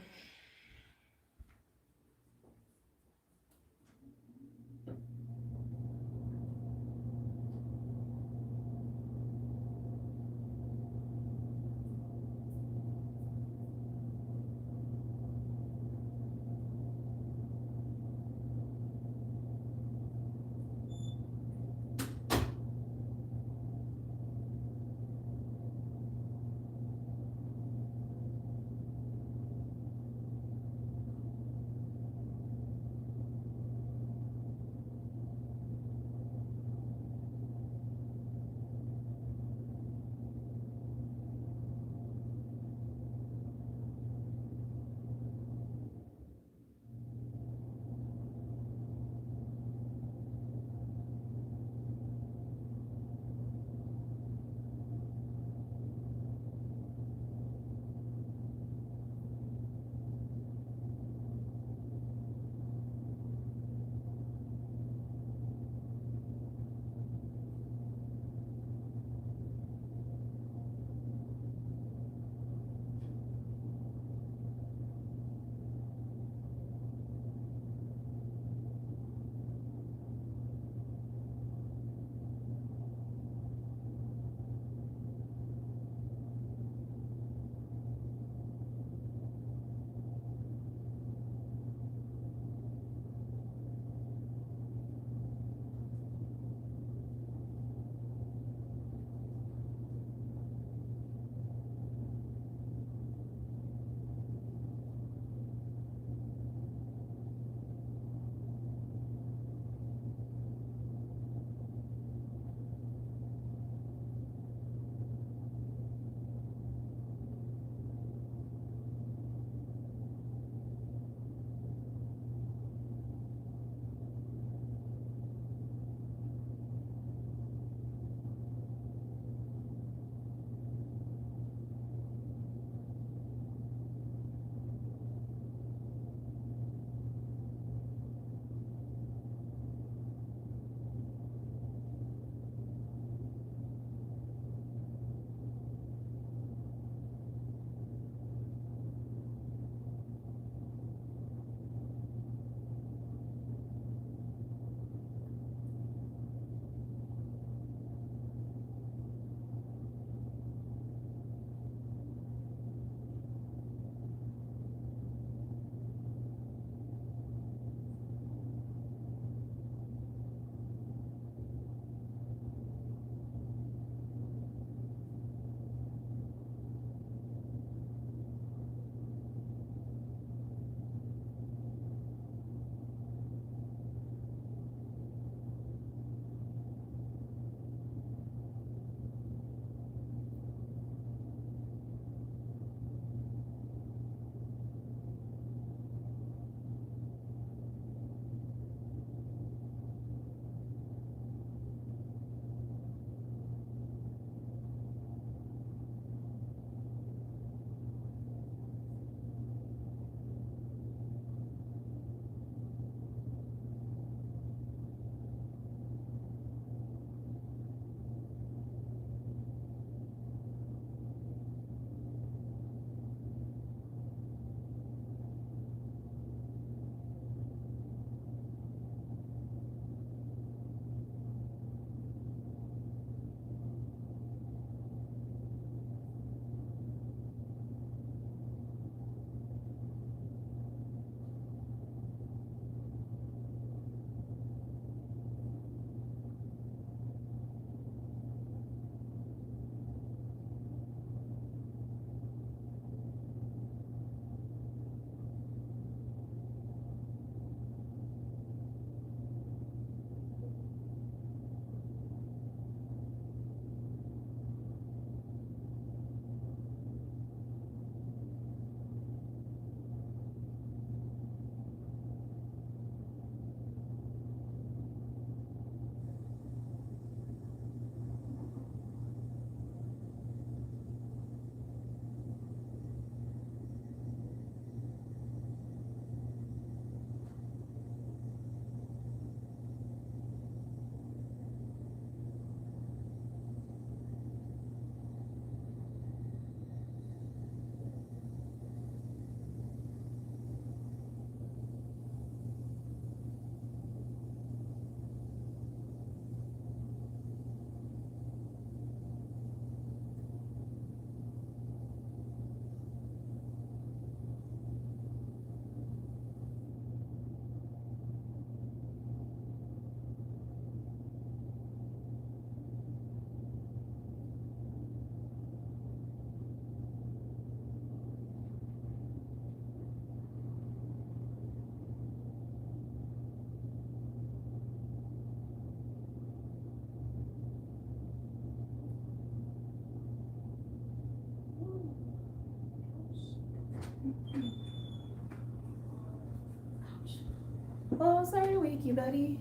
Oh, sorry to wake you, buddy.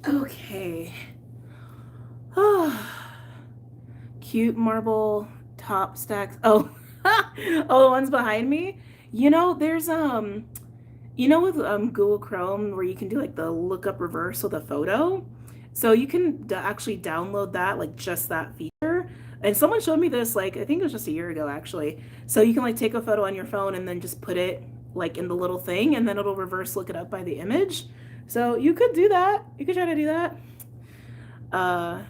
Okay. Oh, cute marble top stacks. Oh, oh, the ones behind me. You know, there's you know, with Google Chrome where you can do like the lookup reverse with a photo. So you can actually download that, like just that feature. And someone showed me this, like, I think it was just a year ago, actually. So you can like take a photo on your phone and then just put it like in the little thing, and then it'll reverse look it up by the image. So you could do that. You could try to do that. Uh,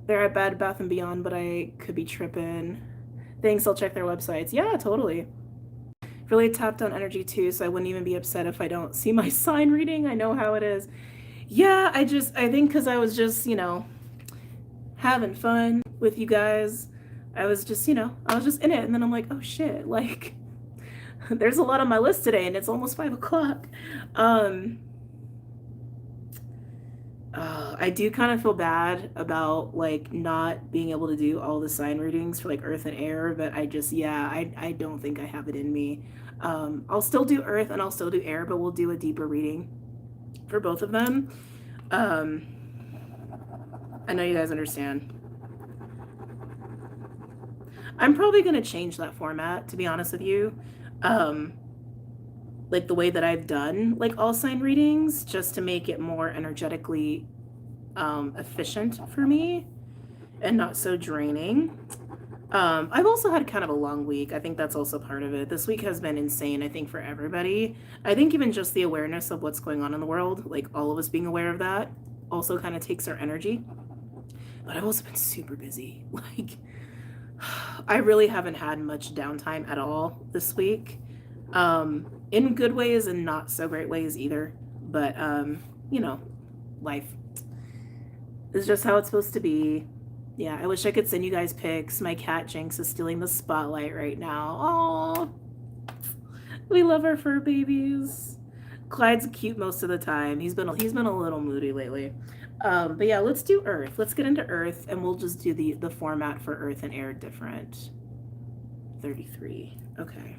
they're at Bed Bath and Beyond, but I could be tripping. Thanks, I'll check their websites. Yeah, totally. Really tapped on energy too, so I wouldn't even be upset if I don't see my sign reading. I know how it is. Yeah, I think because I was just, you know, having fun with you guys. I was just, you know, I was just in it. And then I'm like, oh shit, like, there's a lot on my list today and it's almost 5 o'clock. I do kind of feel bad about like not being able to do all the sign readings for like earth and air, but I just, yeah, I don't think I have it in me. I'll still do earth and I'll still do air, but we'll do a deeper reading for both of them. I know you guys understand. I'm probably going to change that format, to be honest with you. Like the way that I've done like all sign readings, just to make it more energetically efficient for me and not so draining. I've also had kind of a long week. I think that's also part of it. This week has been insane, I think, for everybody. I think even just the awareness of what's going on in the world, like all of us being aware of that, also kind of takes our energy. But I've also been super busy. Like, I really haven't had much downtime at all this week. In good ways and not so great ways either. But, you know, life is just how it's supposed to be. Yeah, I wish I could send you guys pics. My cat Jinx is stealing the spotlight right now. Oh, we love our fur babies. Clyde's cute most of the time. He's been a little moody lately. But yeah, let's do Earth. Let's get into Earth, and we'll just do the format for Earth and Air different. 33. Okay.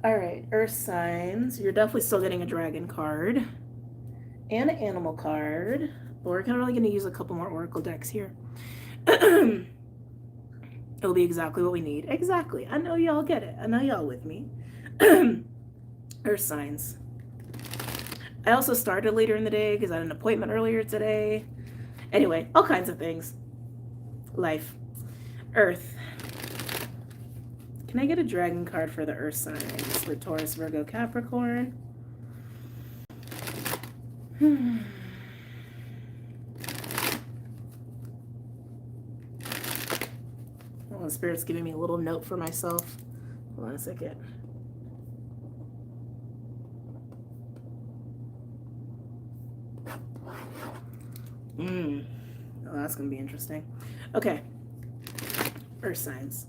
All right, Earth signs. You're definitely still getting a dragon card and an animal card. But we're only going to use a couple more oracle decks here. It'll be exactly what we need. Exactly. I know y'all get it. I know y'all with me. Earth signs. I also started later in the day because I had an appointment earlier today. Anyway, all kinds of things. Life. Earth. Can I get a dragon card for the Earth signs? For Taurus, Virgo, Capricorn. Oh, Spirit's giving me a little note for myself. Hold on a second. Oh, that's gonna be interesting. Okay. Earth signs.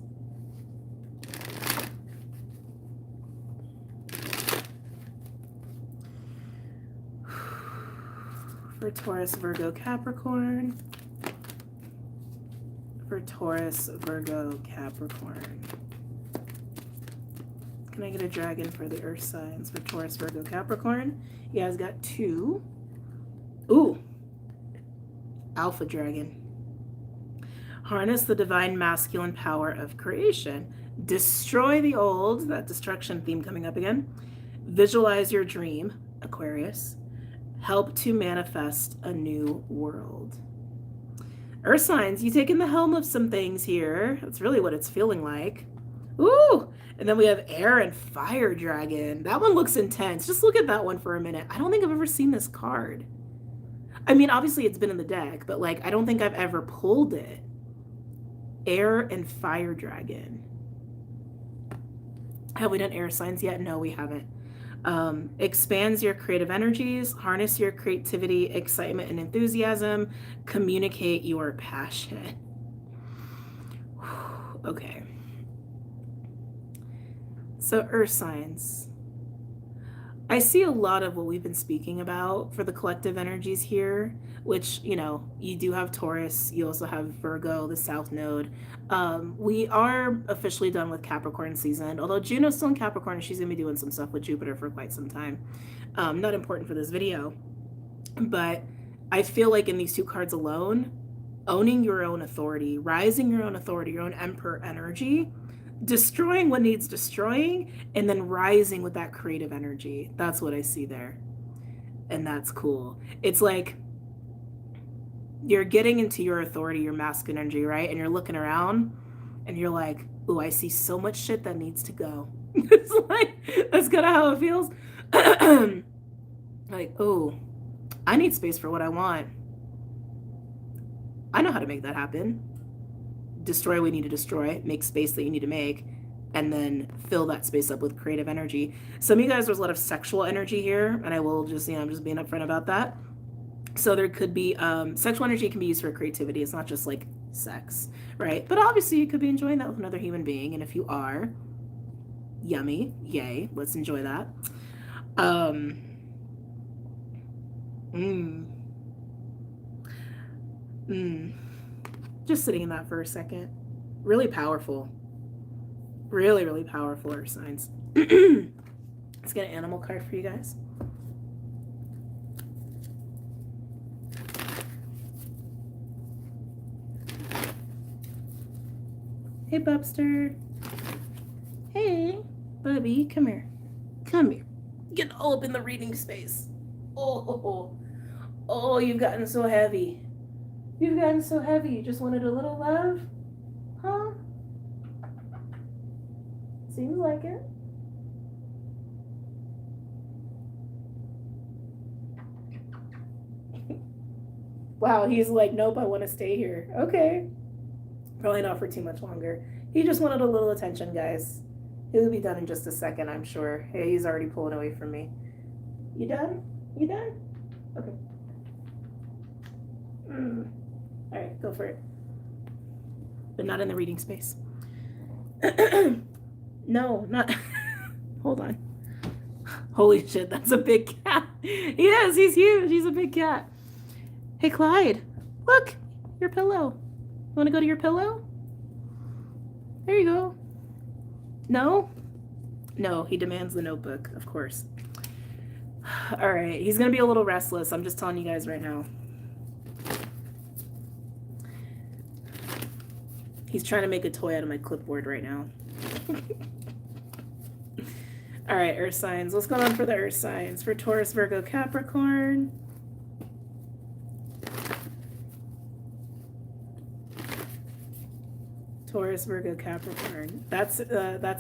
For Taurus, Virgo, Capricorn. For Taurus, Virgo, Capricorn. Can I get a dragon for the Earth signs for Taurus, Virgo, Capricorn? You guys got 2. Ooh. Alpha dragon. Harness the divine masculine power of creation. Destroy the old, that destruction theme coming up again. Visualize your dream, Aquarius. Help to manifest a new world. Earth signs, you taking the helm of some things here. That's really what it's feeling like. Ooh, and then we have air and fire dragon. That one looks intense. Just look at that one for a minute. I don't think I've ever seen this card. I mean, obviously it's been in the deck, but like, I don't think I've ever pulled it. Air and fire dragon. Have we done air signs yet? No, we haven't. Expands your creative energies, harness your creativity, excitement, and enthusiasm, communicate your passion. Okay. So Earth signs. I see a lot of what we've been speaking about for the collective energies here, which, you know, you do have Taurus, you also have Virgo, the South Node. We are officially done with Capricorn season, although Juno's still in Capricorn and she's going to be doing some stuff with Jupiter for quite some time. Not important for this video, but I feel like in these two cards alone, owning your own authority, rising your own authority, your own Emperor energy, destroying what needs destroying, and then rising with that creative energy. That's what I see there. And that's cool. It's like you're getting into your authority, your masculine energy, right? And you're looking around and you're like, ooh, I see so much shit that needs to go. It's like, that's kind of how it feels. Like, oh, I need space for what I want. I know how to make that happen. Destroy what you need to destroy, make space that you need to make, and then fill that space up with creative energy. Some of you guys, there's a lot of sexual energy here, and I will just, you know, I'm just being upfront about that. So there could be, sexual energy can be used for creativity. It's not just like sex, right? But obviously you could be enjoying that with another human being, and if you are, yummy, yay, let's enjoy that. Just sitting in that for a second. Really powerful. Really, really powerful, earth signs. Let's get an animal card for you guys. Hey, Bubster. Hey, Bubby, come here. Come here. Get all up in the reading space. Oh, you've gotten so heavy. You've gotten so heavy. You just wanted a little love? Huh? Seems like it. Wow, he's like, nope, I want to stay here. Okay. Probably not for too much longer. He just wanted a little attention, guys. He'll be done in just a second, I'm sure. Hey, he's already pulling away from me. You done? You done? Okay. All right, go for it. But not in the reading space. No, not. Hold on. Holy shit, that's a big cat. He is, he's huge. He's a big cat. Hey, Clyde, look, your pillow. You want to go to your pillow? There you go. No? No, he demands the notebook, of course. All right, he's going to be a little restless. I'm just telling you guys right now. He's trying to make a toy out of my clipboard right now. All right, earth signs. What's going on for the earth signs? For Taurus, Virgo, Capricorn. Taurus, Virgo, Capricorn. That's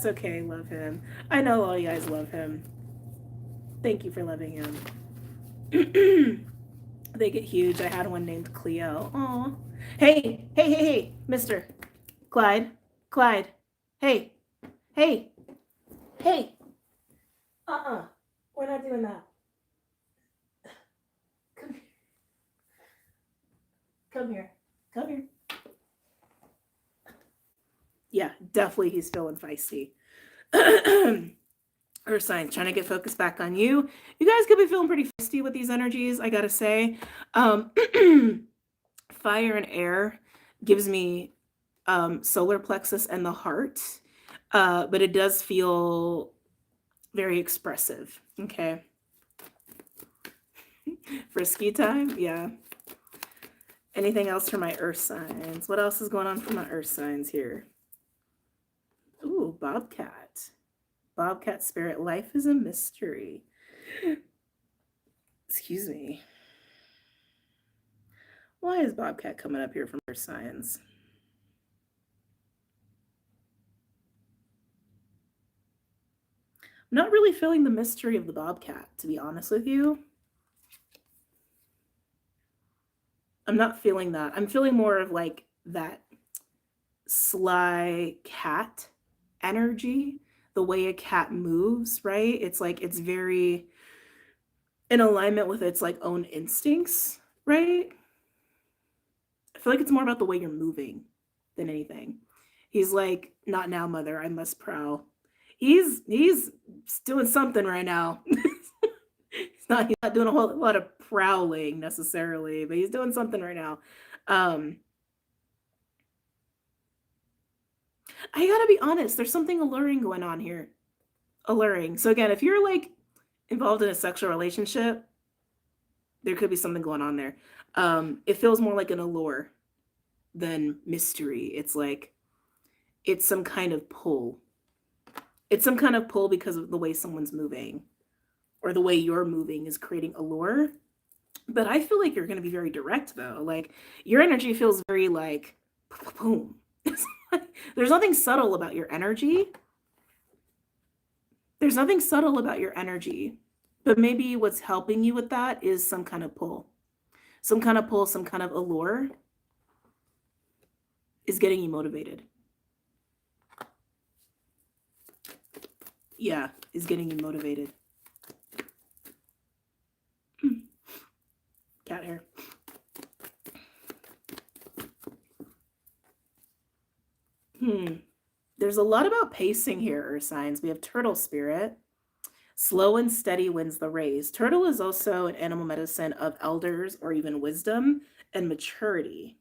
okay. Love him. I know all you guys love him. Thank you for loving him. They get huge. I had one named Cleo. Aw. Hey, Mister Clyde. Hey. We're not doing that. Come here. Yeah, definitely he's feeling feisty. Earth signs, trying to get focused back on you. You guys could be feeling pretty feisty with these energies, I gotta say. Fire and air gives me solar plexus and the heart, but it does feel very expressive. Okay. Frisky time? Yeah. Anything else for my earth signs? What else is going on for my earth signs here? Ooh, Bobcat. Bobcat spirit, life is a mystery. Excuse me. Why is Bobcat coming up here from earth signs? I'm not really feeling the mystery of the Bobcat, to be honest with you. I'm not feeling that. I'm feeling more of like that sly cat energy, the way a cat moves, right? It's like it's very in alignment with its like own instincts, right? I feel like it's more about the way you're moving than anything. He's like, not now, mother, I must prowl. He's doing something right now. He's not doing a whole lot of prowling necessarily, but he's doing something right now. I gotta be honest, there's something alluring going on here. Alluring. So again, if you're like involved in a sexual relationship, there could be something going on there. It feels more like an allure than mystery. It's like it's some kind of pull. It's some kind of pull because of the way someone's moving or the way you're moving is creating allure. But I feel like you're going to be very direct though. Like your energy feels very like boom. There's nothing subtle about your energy. There's nothing subtle about your energy. But maybe what's helping you with that is some kind of pull. Some kind of pull, some kind of allure is getting you motivated. Yeah, is getting you motivated. Cat hair. There's a lot about pacing here, Earth signs. We have turtle spirit. Slow and steady wins the race. Turtle is also an animal medicine of elders or even wisdom and maturity.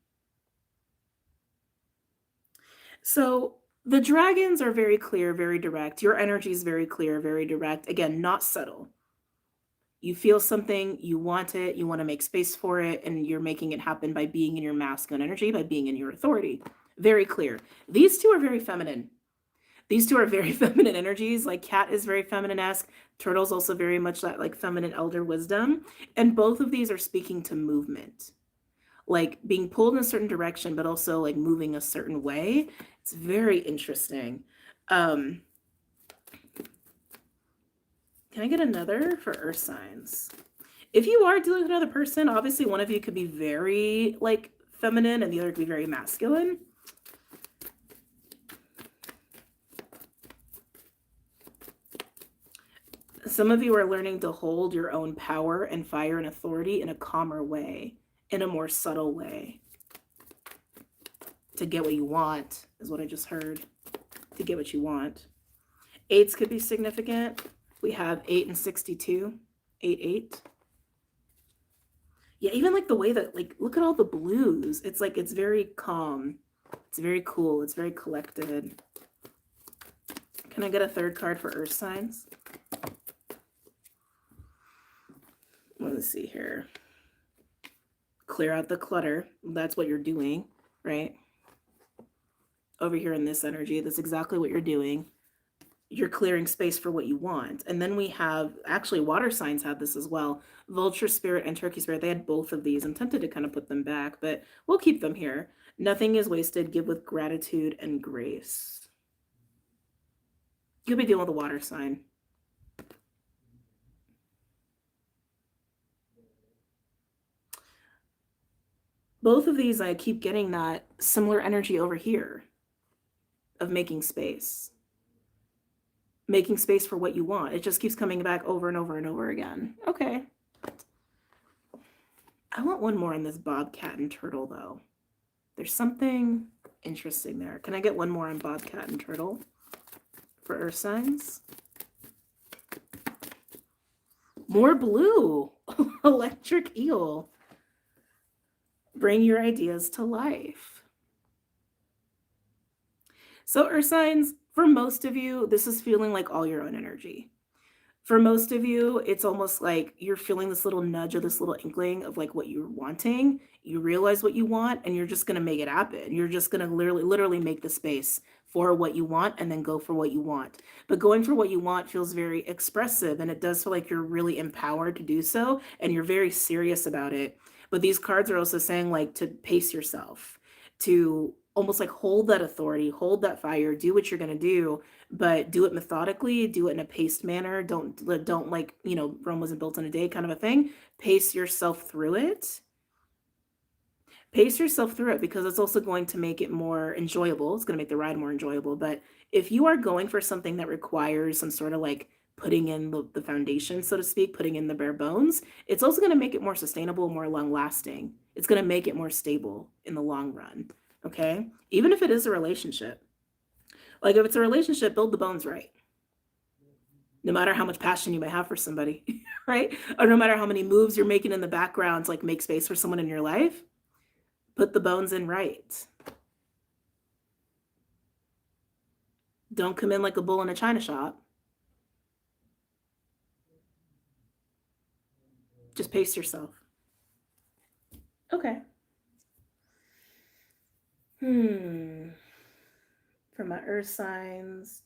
So the dragons are very clear, very direct. Your energy is very clear, very direct. Again, not subtle. You feel something, you want it, you want to make space for it, and you're making it happen by being in your masculine energy, by being in your authority. Very clear. These two are very feminine. These two are very feminine energies. Like cat is very feminine-esque. Turtle's also very much that like feminine elder wisdom. And both of these are speaking to movement. Like being pulled in a certain direction, but also like moving a certain way. It's very interesting. Can I get another for earth signs? If you are dealing with another person, obviously one of you could be very like feminine and the other could be very masculine. Some of you are learning to hold your own power and fire and authority in a calmer way, in a more subtle way. To get what you want is what I just heard. To get what you want. Eights could be significant. We have 8 and 62. 8, 8. Yeah, even like the way that, like, look at all the blues. It's like, it's very calm. It's very cool. It's very collected. Can I get a third card for earth signs? Let's see here. Clear out the clutter. That's what you're doing, right? Over here in this energy, that's exactly what you're doing. You're clearing space for what you want. And then we have, actually water signs have this as well. Vulture spirit and turkey spirit, they had both of these. I'm tempted to kind of put them back, but we'll keep them here. Nothing is wasted. Give with gratitude and grace. You'll be dealing with a water sign. Both of these, I keep getting that similar energy over here of making space. Making space for what you want. It just keeps coming back over and over and over again. Okay. I want one more on this bobcat and turtle, though. There's something interesting there. Can I get one more on bobcat and turtle for earth signs? More blue. Electric eel. Bring your ideas to life. So earth signs, for most of you, this is feeling like all your own energy. For most of you, it's almost like you're feeling this little nudge or this little inkling of like what you're wanting. You realize what you want and you're just going to make it happen. You're just going to literally make the space for what you want and then go for what you want. But going for what you want feels very expressive and it does feel like you're really empowered to do so and you're very serious about it. But these cards are also saying like to pace yourself, to almost like hold that authority, hold that fire, do what you're going to do, but do it methodically, do it in a paced manner. Don't like, you know, Rome wasn't built in a day kind of a thing. Pace yourself through it. Pace yourself through it because it's also going to make it more enjoyable. It's going to make the ride more enjoyable. But if you are going for something that requires some sort of like putting in the foundation, so to speak, putting in the bare bones, it's also going to make it more sustainable, more long lasting. It's going to make it more stable in the long run. Okay. Even if it is a relationship, like if it's a relationship, build the bones right. no matter how much passion you might have for somebody, right? Or no matter how many moves you're making in the background to like make space for someone in your life, put the bones in right. Don't come in like a bull in a china shop. Just pace yourself. Okay. For my earth signs,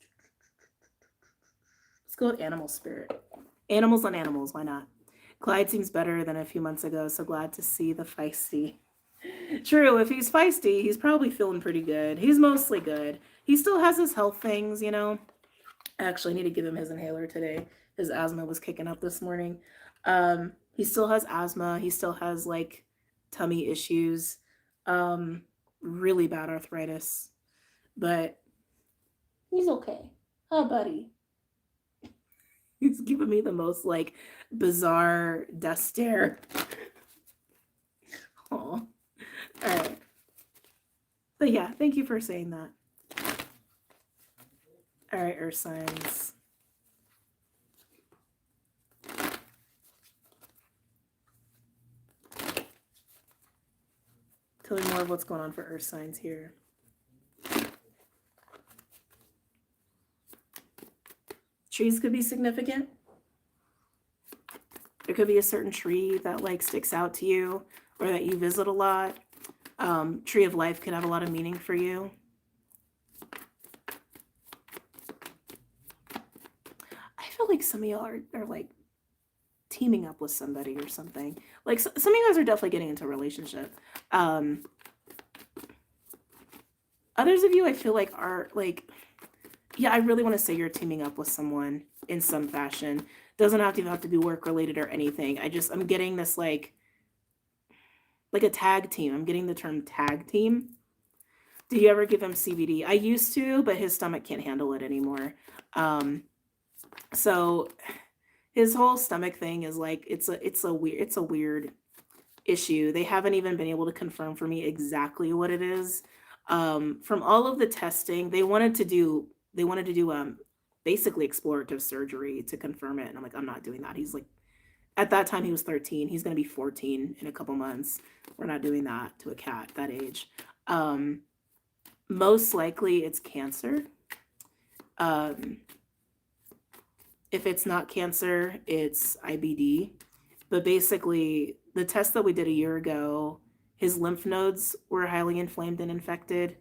let's go with animal spirit. Animals on animals, why not? Clyde seems better than a few months ago, so glad to see the feisty. True, if he's feisty, he's probably feeling pretty good. He's mostly good. He still has his health things, you know. I actually need to give him his inhaler today. His asthma was kicking up this morning. He still has asthma. He still has like tummy issues, really bad arthritis, but he's okay. Oh, buddy. He's giving me the most like bizarre death stare. Oh, all right. But yeah, thank you for saying that. All right, earth signs. Tell me more of what's going on for earth signs here. Trees could be significant. There could be a certain tree that like sticks out to you or that you visit a lot. Tree of life could have a lot of meaning for you. I feel like some of y'all are like teaming up with somebody or something. Like some of you guys are definitely getting into a relationship. Others of you I feel like are like, yeah, I really want to say you're teaming up with someone in some fashion. Doesn't have to be work related or anything. I'm getting this like a tag team. I'm getting the term tag team. Do you ever give him CBD? I used to, but his stomach can't handle it anymore. So his whole stomach thing is like it's a weird issue. They haven't even been able to confirm for me exactly what it is. From all of the testing, they wanted to do basically explorative surgery to confirm it, and I'm like, I'm not doing that. He's like, at that time he was 13. He's going to be 14 in a couple months. We're not doing that to a cat that age. Most likely it's cancer. If it's not cancer, it's IBD. But basically, the test that we did a year ago, his lymph nodes were highly inflamed and inflamed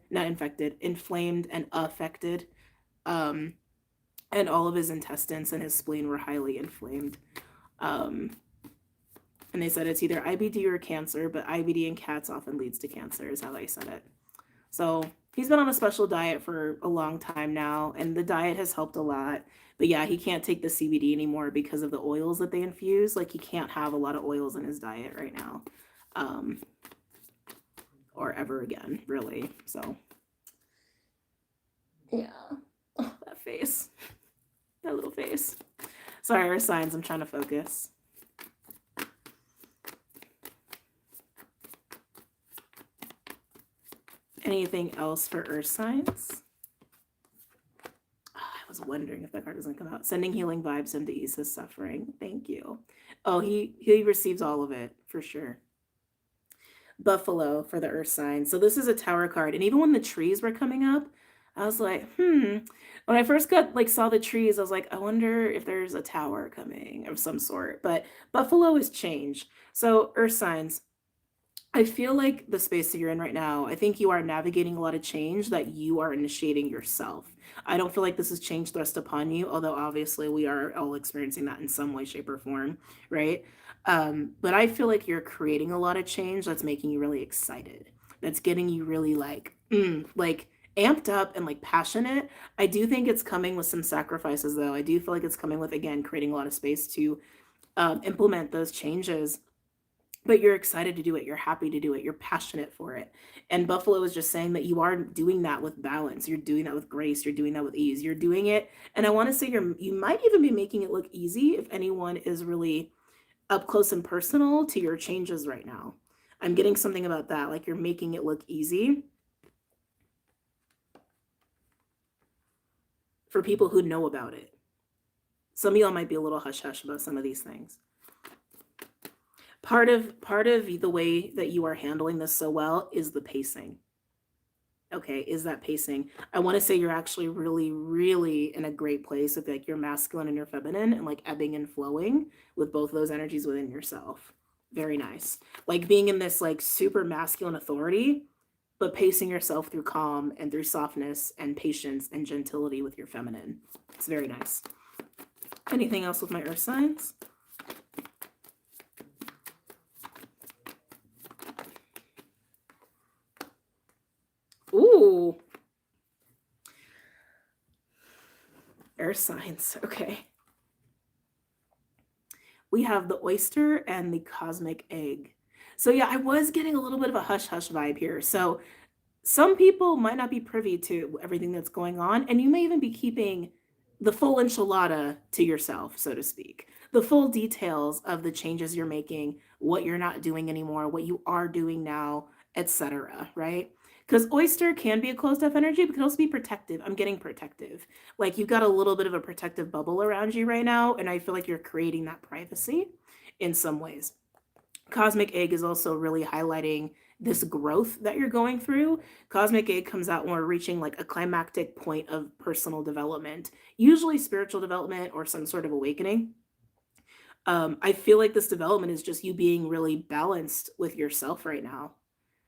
and affected. And all of his intestines and his spleen were highly inflamed. And they said it's either IBD or cancer, but IBD in cats often leads to cancer, is how they said it. So he's been on a special diet for a long time now, and the diet has helped a lot. But yeah, he can't take the CBD anymore because of the oils that they infuse. Like, he can't have a lot of oils in his diet right now. Or ever again, really. So, yeah. Oh, that face. That little face. Sorry, our signs. I'm trying to focus. Anything else for earth signs? I was wondering if that card doesn't come out. Sending healing vibes into ease his suffering. Thank you. Oh, he receives all of it for sure. Buffalo for the earth sign. So this is a tower card. And even when the trees were coming up, I was like, when I first saw the trees, I was like, I wonder if there's a tower coming of some sort. But buffalo is change. So earth signs, I feel like the space that you're in right now, I think you are navigating a lot of change that you are initiating yourself. I don't feel like this is change thrust upon you, although obviously we are all experiencing that in some way, shape, or form, right? But I feel like you're creating a lot of change that's making you really excited. That's getting you really like amped up and like passionate. I do think it's coming with some sacrifices though. I do feel like it's coming with, again, creating a lot of space to implement those changes. But you're excited to do it. You're happy to do it. You're passionate for it. And Buffalo is just saying that you are doing that with balance. You're doing that with grace. You're doing that with ease. You're doing it. And I want to say you might even be making it look easy if anyone is really up close and personal to your changes right now. I'm getting something about that. Like, you're making it look easy for people who know about it. Some of y'all might be a little hush-hush about some of these things. Part of the way that you are handling this so well is the pacing. Okay, is that pacing? I want to say you're actually really, really in a great place with like your masculine and your feminine and like ebbing and flowing with both of those energies within yourself. Very nice. Like being in this like super masculine authority, but pacing yourself through calm and through softness and patience and gentility with your feminine. It's very nice. Anything else with my earth signs? Ooh. Earth signs. Okay. We have the oyster and the cosmic egg. So yeah, I was getting a little bit of a hush-hush vibe here. So some people might not be privy to everything that's going on, and you may even be keeping the full enchilada to yourself, so to speak. The full details of the changes you're making, what you're not doing anymore, what you are doing now, etc. Right? Because oyster can be a closed off energy, but can also be protective. I'm getting protective. Like you've got a little bit of a protective bubble around you right now, and I feel like you're creating that privacy in some ways. Cosmic egg is also really highlighting this growth that you're going through. Cosmic egg comes out when we're reaching like a climactic point of personal development, usually spiritual development or some sort of awakening. I feel like this development is just you being really balanced with yourself right now.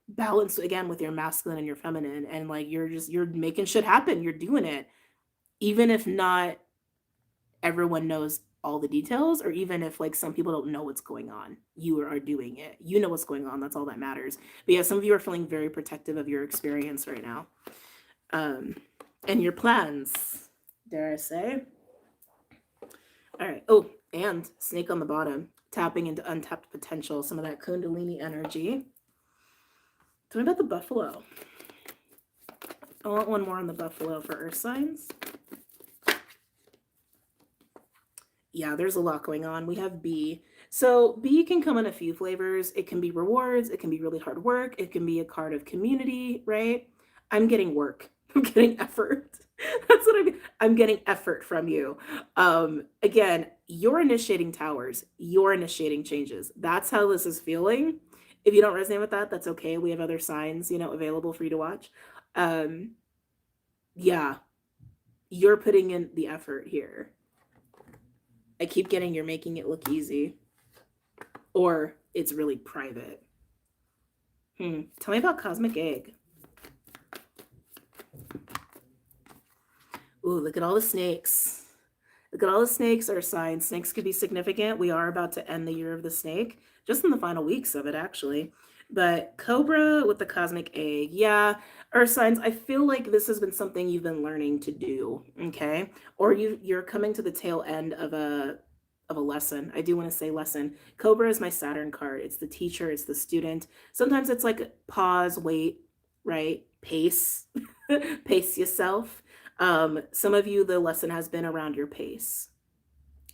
Balanced again with your masculine and your feminine, and like you're making shit happen. You're doing it. Even if not everyone knows all the details, or even if like some people don't know what's going on, you are doing it. You know what's going on. That's all that matters. But yeah, some of you are feeling very protective of your experience right now. And your plans, dare I say. All right. Oh, and snake on the bottom, tapping into untapped potential, some of that Kundalini energy. Tell me about the buffalo. I want one more on the buffalo for earth signs. Yeah, there's a lot going on. We have B. So B can come in a few flavors. It can be rewards. It can be really hard work. It can be a card of community, right? I'm getting work. I'm getting effort. That's what I'm getting effort from you. Again, you're initiating towers. You're initiating changes. That's how this is feeling. If you don't resonate with that, that's okay. We have other signs, available for you to watch. Yeah, you're putting in the effort here. I keep getting you're making it look easy, or it's really private. Tell me about cosmic egg. Ooh, look at all the snakes. Look at all the snakes are signs. Snakes could be significant. We are about to end the year of the snake, just in the final weeks of it, actually. But Cobra with the cosmic egg. Yeah, earth signs. I feel like this has been something you've been learning to do, okay? Or you're coming to the tail end of a lesson. I do want to say lesson. Cobra is my Saturn card. It's the teacher, it's the student. Sometimes it's like pause, wait, right? Pace. Pace yourself. Some of you, the lesson has been around your pace.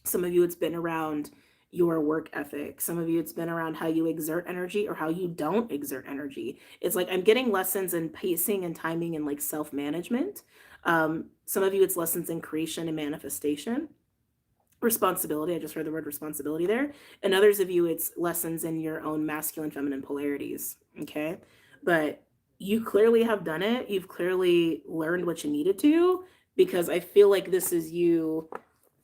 Some of you, it's been around your work ethic. Some of you, it's been around how you exert energy or how you don't exert energy. It's like I'm getting lessons in pacing and timing and like self-management. Some of you, it's lessons in creation and manifestation. Responsibility. I just heard the word responsibility there. And others of you, it's lessons in your own masculine, feminine polarities. Okay. But you clearly have done it. You've clearly learned what you needed to, because I feel like this is you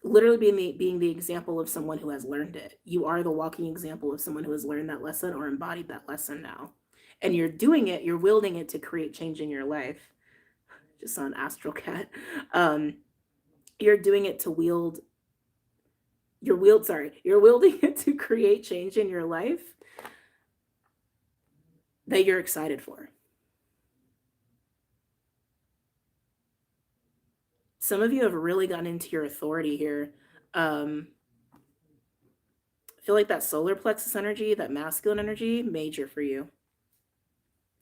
literally being the example of someone who has learned it. You are the walking example of someone who has learned that lesson or embodied that lesson now. And you're doing it, you're wielding it to create change in your life. Just on Astral Cat. You're doing it to you're wielding it to create change in your life that you're excited for. Some of you have really gotten into your authority here. I feel like that solar plexus energy, that masculine energy, major for you.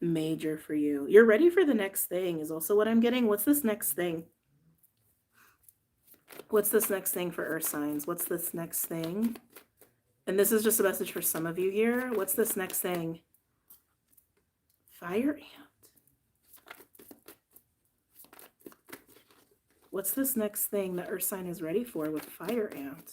Major for you. You're ready for the next thing is also what I'm getting. What's this next thing? What's this next thing for earth signs? What's this next thing? And this is just a message for some of you here. What's this next thing? Fire ant. What's this next thing that Earth sign is ready for with fire ant?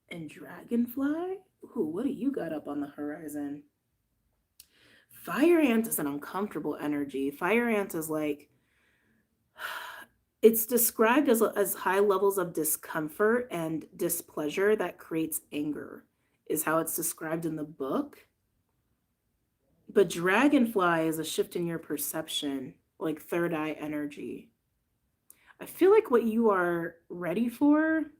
And dragonfly? Ooh, what do you got up on the horizon? Fire ant is an uncomfortable energy. Fire ant is like, it's described as high levels of discomfort and displeasure that creates anger, is how it's described in the book. But dragonfly is a shift in your perception, like third eye energy. I feel like what you are ready for,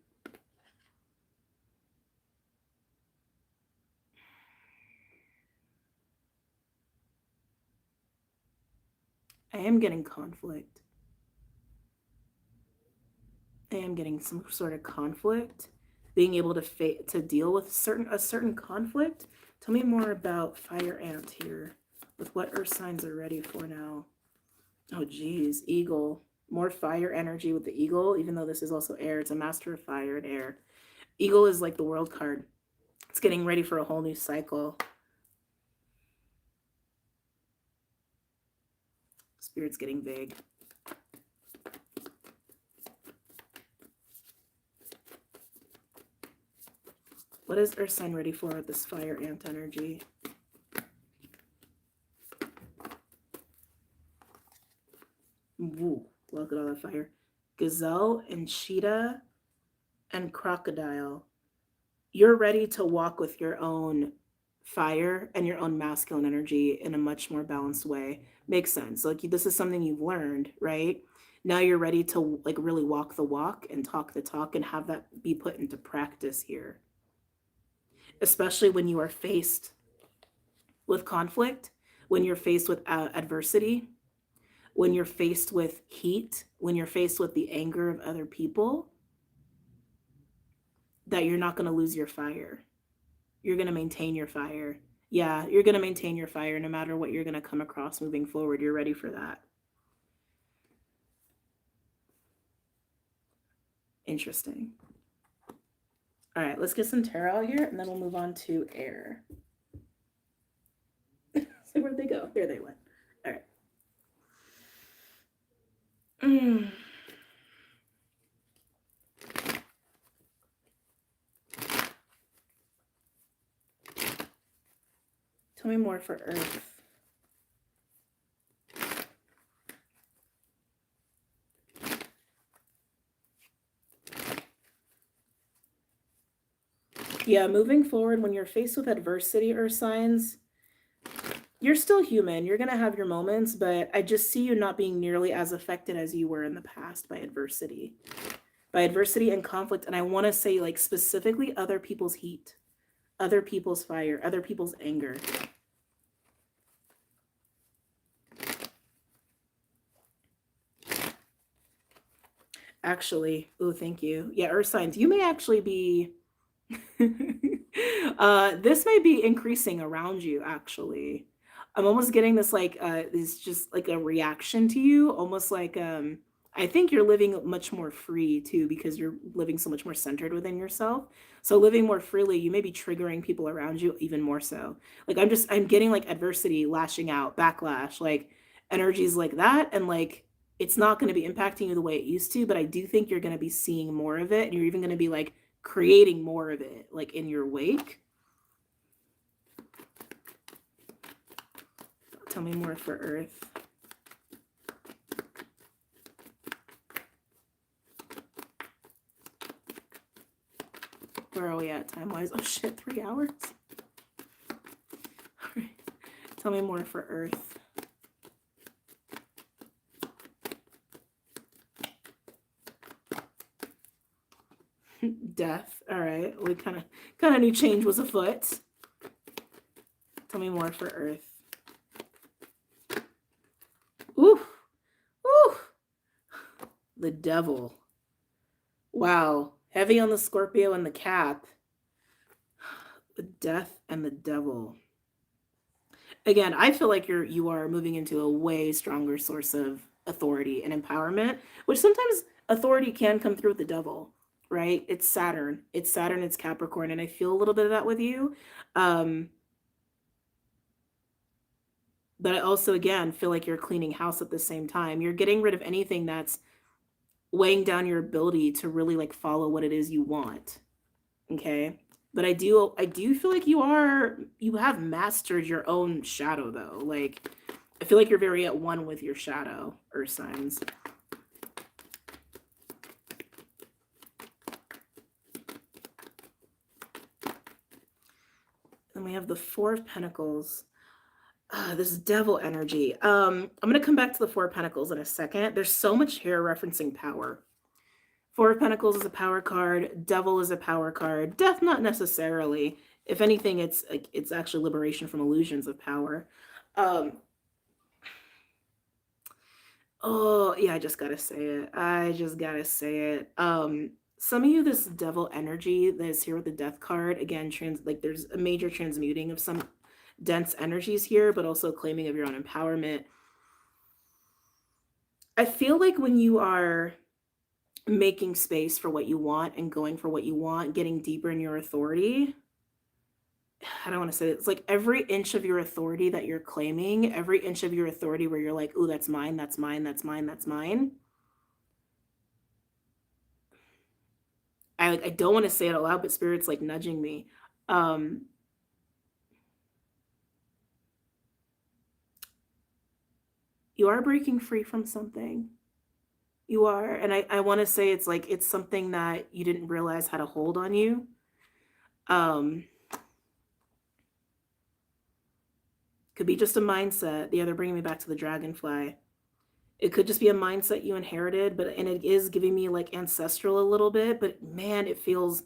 I am getting conflict. I am getting some sort of conflict. Being able to deal with a certain conflict. Tell me more about fire ant here, with what earth signs are ready for now. Oh geez, eagle. More fire energy with the eagle, even though this is also air. It's a master of fire and air. Eagle is like the world card. It's getting ready for a whole new cycle. Spirit's getting vague. What is Earth sign ready for with this fire ant energy? Ooh, look at all that fire. Gazelle and cheetah and crocodile. You're ready to walk with your own fire and your own masculine energy in a much more balanced way. Makes sense. Like, this is something you've learned, right? Now you're ready to like really walk the walk and talk the talk and have that be put into practice here. Especially when you are faced with conflict, when you're faced with adversity, when you're faced with heat, when you're faced with the anger of other people, that you're not going to lose your fire. You're going to maintain your fire. Yeah, you're going to maintain your fire no matter what you're going to come across moving forward. You're ready for that. Interesting. All right, let's get some tarot out here and then we'll move on to air. So where'd they go? There they went. All right. Tell me more for Earth. Yeah, moving forward, when you're faced with adversity, Earth signs, you're still human. You're going to have your moments, but I just see you not being nearly as affected as you were in the past by adversity and conflict. And I want to say, like, specifically other people's heat, other people's fire, other people's anger. Actually, oh, thank you. Yeah, Earth signs, you may actually be, this may be increasing around you, actually. I'm almost getting this, like, it's just like a reaction to you, almost like, I think you're living much more free too, because you're living so much more centered within yourself. So living more freely, you may be triggering people around you even more so. Like, I'm getting like adversity, lashing out, backlash, like energies like that. And like, it's not going to be impacting you the way it used to, but I do think you're going to be seeing more of it. And you're even going to be like creating more of it, like in your wake. Tell me more for Earth. Where are we at time-wise? Oh shit, 3 hours? All right. Tell me more for Earth. Death. All right. We kind of knew change was afoot. Tell me more for Earth. Ooh. Ooh. The Devil. Wow. Heavy on the Scorpio and the Cap. The Death and the Devil. Again, I feel like you are moving into a way stronger source of authority and empowerment, which sometimes authority can come through with the Devil, right? It's Saturn. It's Capricorn, and I feel a little bit of that with you. But I also, again, feel like you're cleaning house at the same time. You're getting rid of anything that's weighing down your ability to really like follow what it is you want. Okay. But I do feel like you have mastered your own shadow though. Like I feel like you're very at one with your shadow, earth signs. Then we have the Four of Pentacles. This devil energy. I'm gonna come back to the Four of Pentacles in a second. There's so much here referencing power. Four of Pentacles is a power card. Devil is a power card. Death, not necessarily. If anything, it's actually liberation from illusions of power. Oh yeah, I just gotta say it. I just gotta say it. Some of you, this devil energy that is here with the death card, again, like there's a major transmuting of some dense energies here, but also claiming of your own empowerment. I feel like when you are making space for what you want and going for what you want, getting deeper in your authority, I don't want to say it. It's like every inch of your authority that you're claiming, every inch of your authority where you're like, oh, that's mine, that's mine, that's mine, that's mine. I don't want to say it out loud, but Spirit's like nudging me. You are breaking free from something. You are. And I want to say it's like it's something that you didn't realize had a hold on you. Could be just a mindset. The other bringing me back to the dragonfly. It could just be a mindset you inherited, and it is giving me like ancestral a little bit, but man, it feels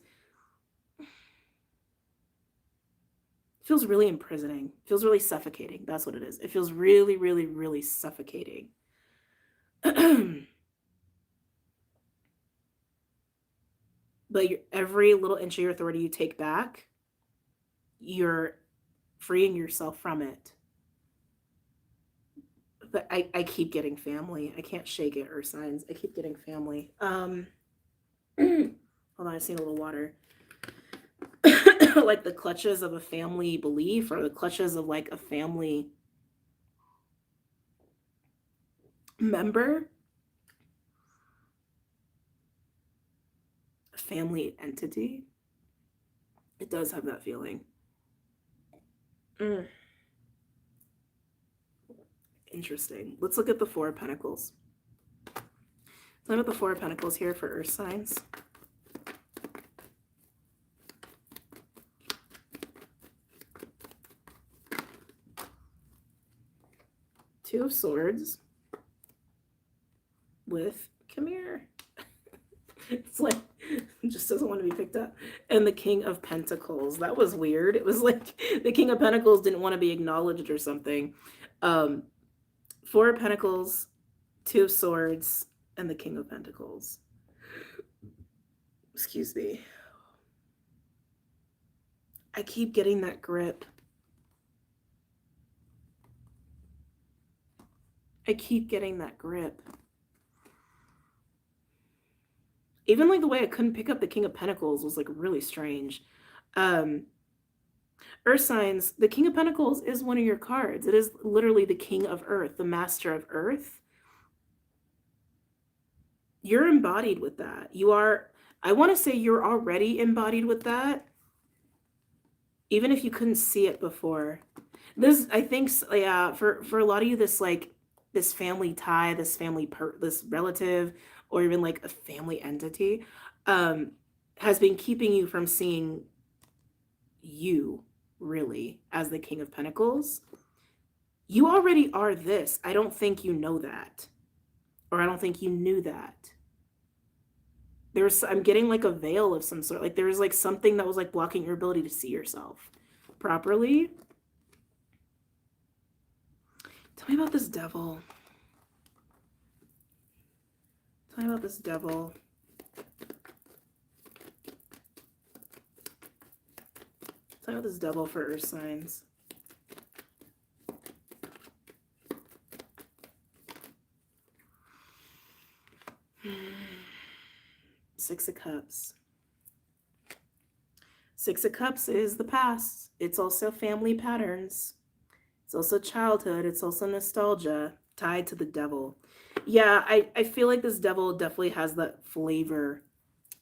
really imprisoning. It feels really suffocating. That's what it is. It feels really, really, really suffocating. But every little inch of your authority you take back, you're freeing yourself from it. But I keep getting family. I can't shake it, earth signs. I keep getting family. Hold on, I just need a little water. Like the clutches of a family belief, or the clutches of like a family member, a family entity. It does have that feeling. Interesting. Let's look at the Four of Pentacles. So I'm at the Four of Pentacles here for earth signs. Two of Swords with, come here. It's like, it just doesn't want to be picked up. And the King of Pentacles. That was weird. It was like the King of Pentacles didn't want to be acknowledged or something. Four of Pentacles, Two of Swords, and the King of Pentacles. Excuse me. I keep getting that grip. I keep getting that grip. Even like the way I couldn't pick up the King of Pentacles was like really strange. Earth signs, the King of Pentacles is one of your cards. It is literally the King of Earth, the Master of Earth. You're embodied with that. You are, I want to say you're already embodied with that, even if you couldn't see it before. This, I think, yeah, for a lot of you, this like this family tie, this this relative, or even like a family entity, has been keeping you from seeing you really as the King of Pentacles. You already are this. I don't think you know that, or I don't think you knew that. I'm getting like a veil of some sort. Like there's like something that was like blocking your ability to see yourself properly. Tell me about this devil. Tell me about this devil. Tell me about this devil for earth signs. Six of Cups. Six of Cups is the past. It's also family patterns. It's also childhood. It's also nostalgia tied to the devil. Yeah, I feel like this devil definitely has that flavor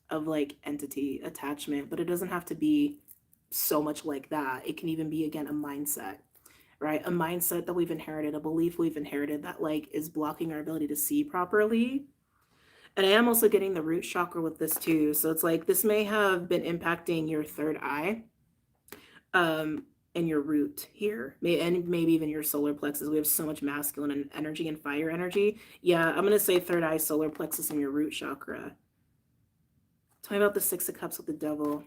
of like entity attachment, but it doesn't have to be so much like that. It can even be, again, a mindset, right? A mindset that we've inherited, a belief we've inherited that like is blocking our ability to see properly. And I am also getting the root chakra with this too. So it's like this may have been impacting your third eye, and your root here, and maybe even your solar plexus. We have so much masculine energy and fire energy. Yeah, I'm gonna say third eye, solar plexus, and your root chakra. Tell me about the Six of Cups with the devil.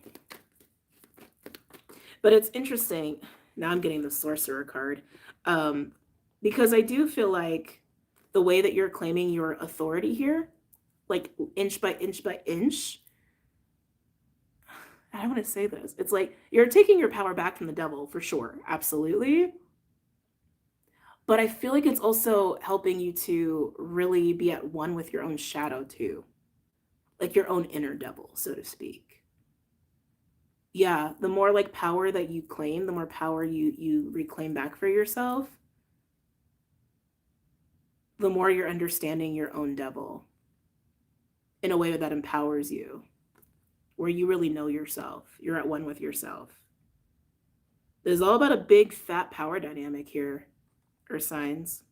But it's interesting. Now I'm getting the Sorcerer card, because I do feel like the way that you're claiming your authority here, like inch by inch by inch, I don't want to say this. It's like you're taking your power back from the devil for sure. Absolutely. But I feel like it's also helping you to really be at one with your own shadow too, like your own inner devil, so to speak. Yeah, the more like power that you claim, the more power you reclaim back for yourself, the more you're understanding your own devil in a way that empowers you, where you really know yourself. You're at one with yourself. There's all about a big fat power dynamic here, or signs.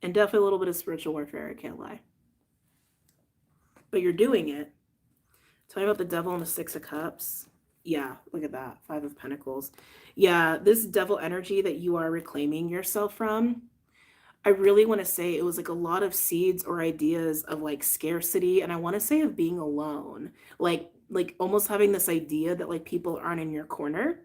And definitely a little bit of spiritual warfare, I can't lie. But you're doing it. Tell me about the devil and the Six of Cups. Yeah, look at that. Five of Pentacles. Yeah, this devil energy that you are reclaiming yourself from, I really want to say it was like a lot of seeds or ideas of like scarcity, and I want to say of being alone. Like almost having this idea that like people aren't in your corner,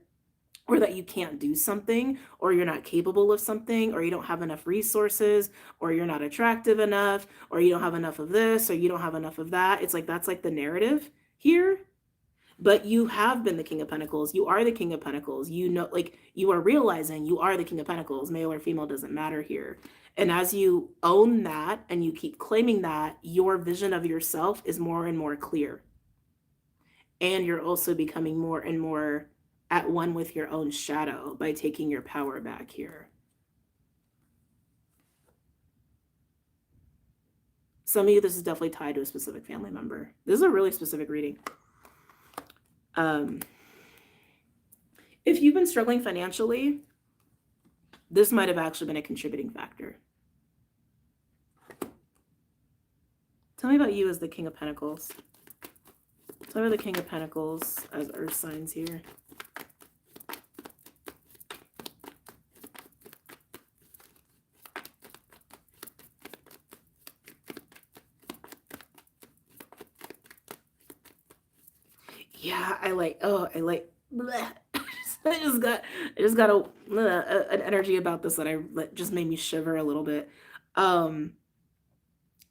or that you can't do something, or you're not capable of something, or you don't have enough resources, or you're not attractive enough, or you don't have enough of this, or you don't have enough of that. It's like that's like the narrative here. But you have been the King of Pentacles. You are the King of Pentacles. You know, like you are realizing you are the King of Pentacles. Male or female doesn't matter here. And as you own that and you keep claiming that, your vision of yourself is more and more clear. And you're also becoming more and more at one with your own shadow by taking your power back here. Some of you, this is definitely tied to a specific family member. This is a really specific reading. If you've been struggling financially, this might have actually been a contributing factor. Tell me about you as the King of Pentacles. Tell me about the King of Pentacles as earth signs here. Yeah, bleh. I just got an energy about this that just made me shiver a little bit.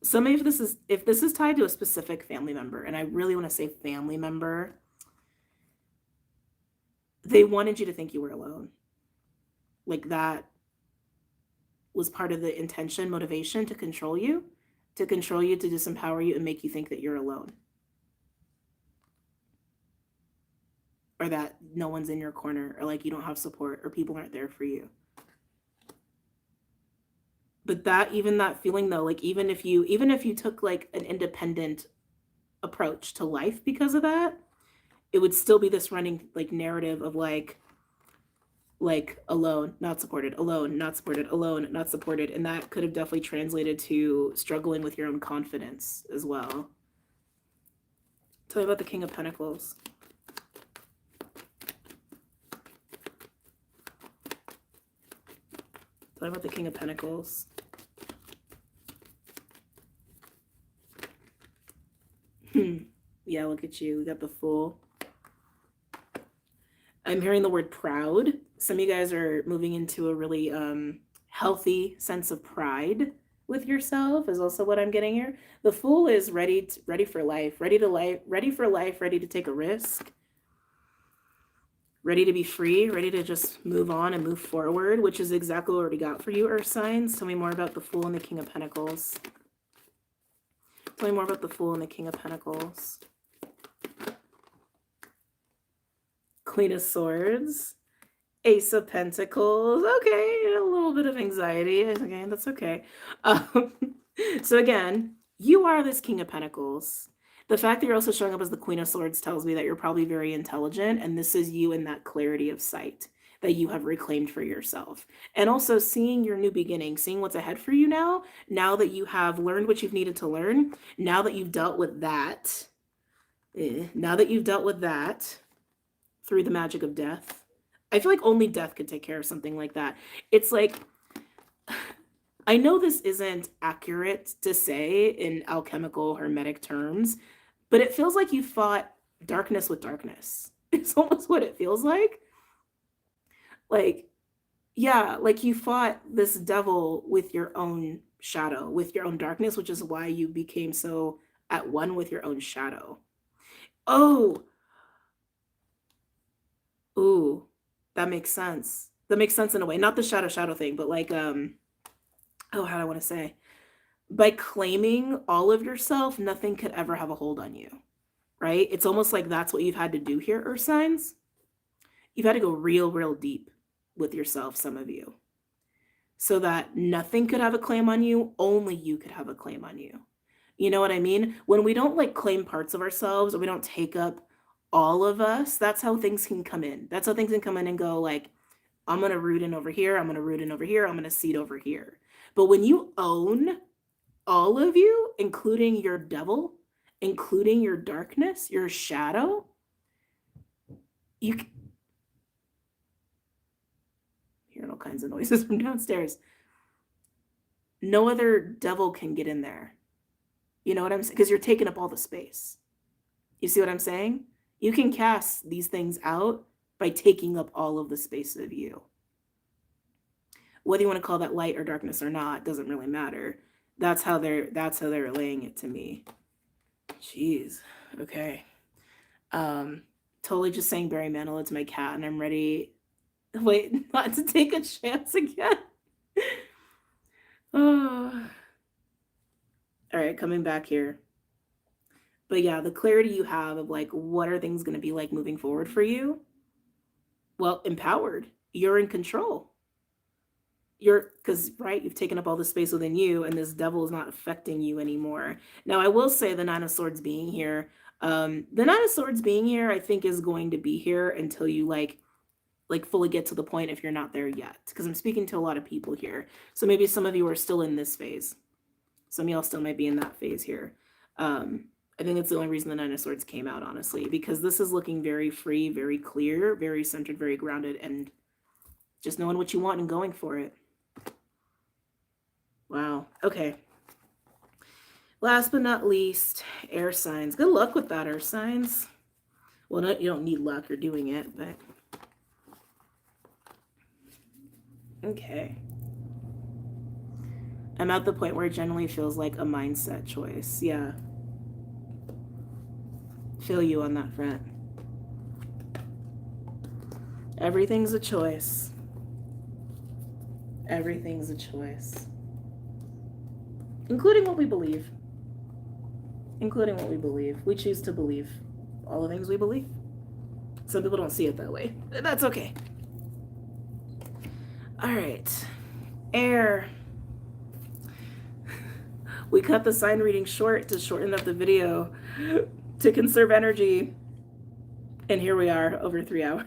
So maybe if this is tied to a specific family member, and I really want to say family member, they wanted you to think you were alone. Like that was part of the intention, motivation to control you, to disempower you, and make you think that you're alone. Or that no one's in your corner, or like you don't have support, or people aren't there for you. But that feeling though, like even if you took like an independent approach to life because of that, it would still be this running like narrative of like alone, not supported, alone, not supported, alone, not supported. And that could have definitely translated to struggling with your own confidence as well. Tell me about the King of Pentacles. Tell me about the King of Pentacles. Yeah, look at you. We got the Fool. I'm hearing the word proud. Some of you guys are moving into a really healthy sense of pride with yourself is also what I'm getting here. The Fool is ready for life, ready to take a risk, ready to be free, ready to just move on and move forward, which is exactly what we got for you, Earth signs. Tell me more about the Fool and the King of Pentacles. Tell me more about the Fool and the King of Pentacles. Queen of Swords Ace of Pentacles. Okay, a little bit of anxiety. Okay, that's okay. Um, so again, you are this King of Pentacles. The fact that you're also showing up as the Queen of Swords tells me that you're probably very intelligent, and this is you in that clarity of sight that you have reclaimed for yourself. And also seeing your new beginning, seeing what's ahead for you now that you have learned what you've needed to learn, now that you've dealt with that, through the magic of death. I feel like only death could take care of something like that. It's like, I know this isn't accurate to say in alchemical hermetic terms, but it feels like you fought darkness with darkness. It's almost what it feels like. Like, yeah, like you fought this devil with your own shadow, with your own darkness, which is why you became so at one with your own shadow. Oh, ooh, that makes sense. That makes sense in a way. Not the shadow thing, but like, oh, how do I want to say? By claiming all of yourself, nothing could ever have a hold on you, right? It's almost like that's what you've had to do here, Earth signs. You've had to go real deep with yourself, some of you, so that nothing could have a claim on you, only you could have a claim on you. You know what I mean? When we don't like claim parts of ourselves, or we don't take up all of us, that's how things can come in. That's how things can come in and go like, I'm going to root in over here, I'm going to root in over here, I'm going to seed over here. But when you own all of you, including your devil, including your darkness, your shadow, you hearing all kinds of noises from downstairs. No other devil can get in there. You know what I'm saying? Because you're taking up all the space. You see what I'm saying? You can cast these things out by taking up all of the space of you. Whether you want to call that light or darkness or not, doesn't really matter. That's how they're relaying it to me. Jeez. Okay. Totally just saying Barry Manilow to my cat, and I'm ready. Wait, not to take a chance again. Oh. All right, coming back here. But yeah, the clarity you have of like, what are things going to be like moving forward for you? Well, empowered. You're in control. Because, right, you've taken up all the space within you, and this devil is not affecting you anymore. Now, I will say the Nine of Swords being here, I think is going to be here until you like fully get to the point if you're not there yet. Because I'm speaking to a lot of people here. So maybe some of you are still in this phase. Some of y'all still might be in that phase here. I think that's the only reason the Nine of Swords came out, honestly, because this is looking very free, very clear, very centered, very grounded, and just knowing what you want and going for it. Wow. Okay. Last but not least, air signs. Good luck with that, air signs. Well, no, you don't need luck. You're doing it, but... Okay. I'm at the point where it generally feels like a mindset choice. Yeah. Feel you on that front. Everything's a choice. Everything's a choice. Including what we believe. Including what we believe. We choose to believe all the things we believe. Some people don't see it that way. That's okay. All right. Air. We cut the sign reading short to shorten up the video to conserve energy. And here we are, over 3 hours.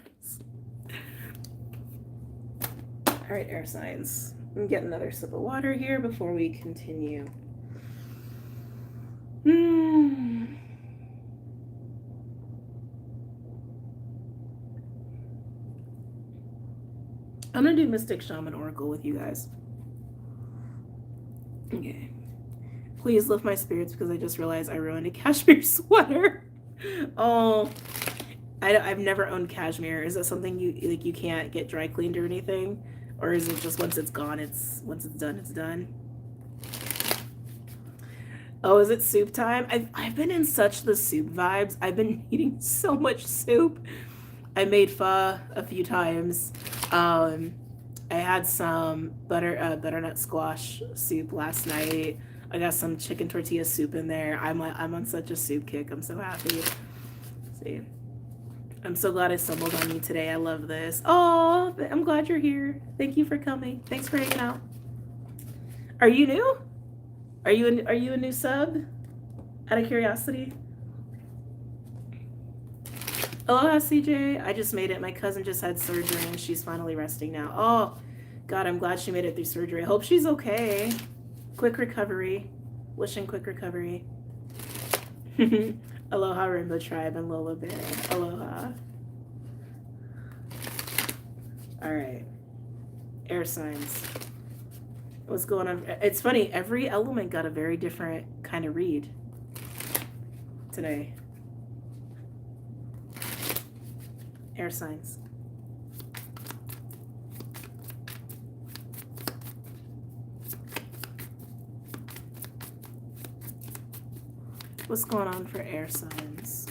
All right, air signs. Let me get another sip of water here before we continue. I'm gonna do Mystic Shaman Oracle with you guys. Okay. Please lift my spirits because I just realized I ruined a cashmere sweater. Oh, I've never owned cashmere. Is that something you can't get dry cleaned or anything? Or is it just once it's gone, once it's done, it's done? Oh, is it soup time? I've been in such the soup vibes. I've been eating so much soup. I made pho a few times. I had some butternut squash soup last night. I got some chicken tortilla soup in there. I'm on such a soup kick. I'm so happy. Let's see. I'm so glad I stumbled on you today. I love this. Oh, I'm glad you're here. Thank you for coming. Thanks for hanging out. Are you new? Are you a new sub? Out of curiosity. Aloha, CJ. I just made it. My cousin just had surgery and she's finally resting now. Oh, God, I'm glad she made it through surgery. I hope she's okay. Quick recovery. Wishing quick recovery. Aloha, Rainbow Tribe and Lola Bear. Aloha. All right. Air signs. What's going on? It's funny. Every element got a very different kind of read today. Air signs. What's going on for air signs?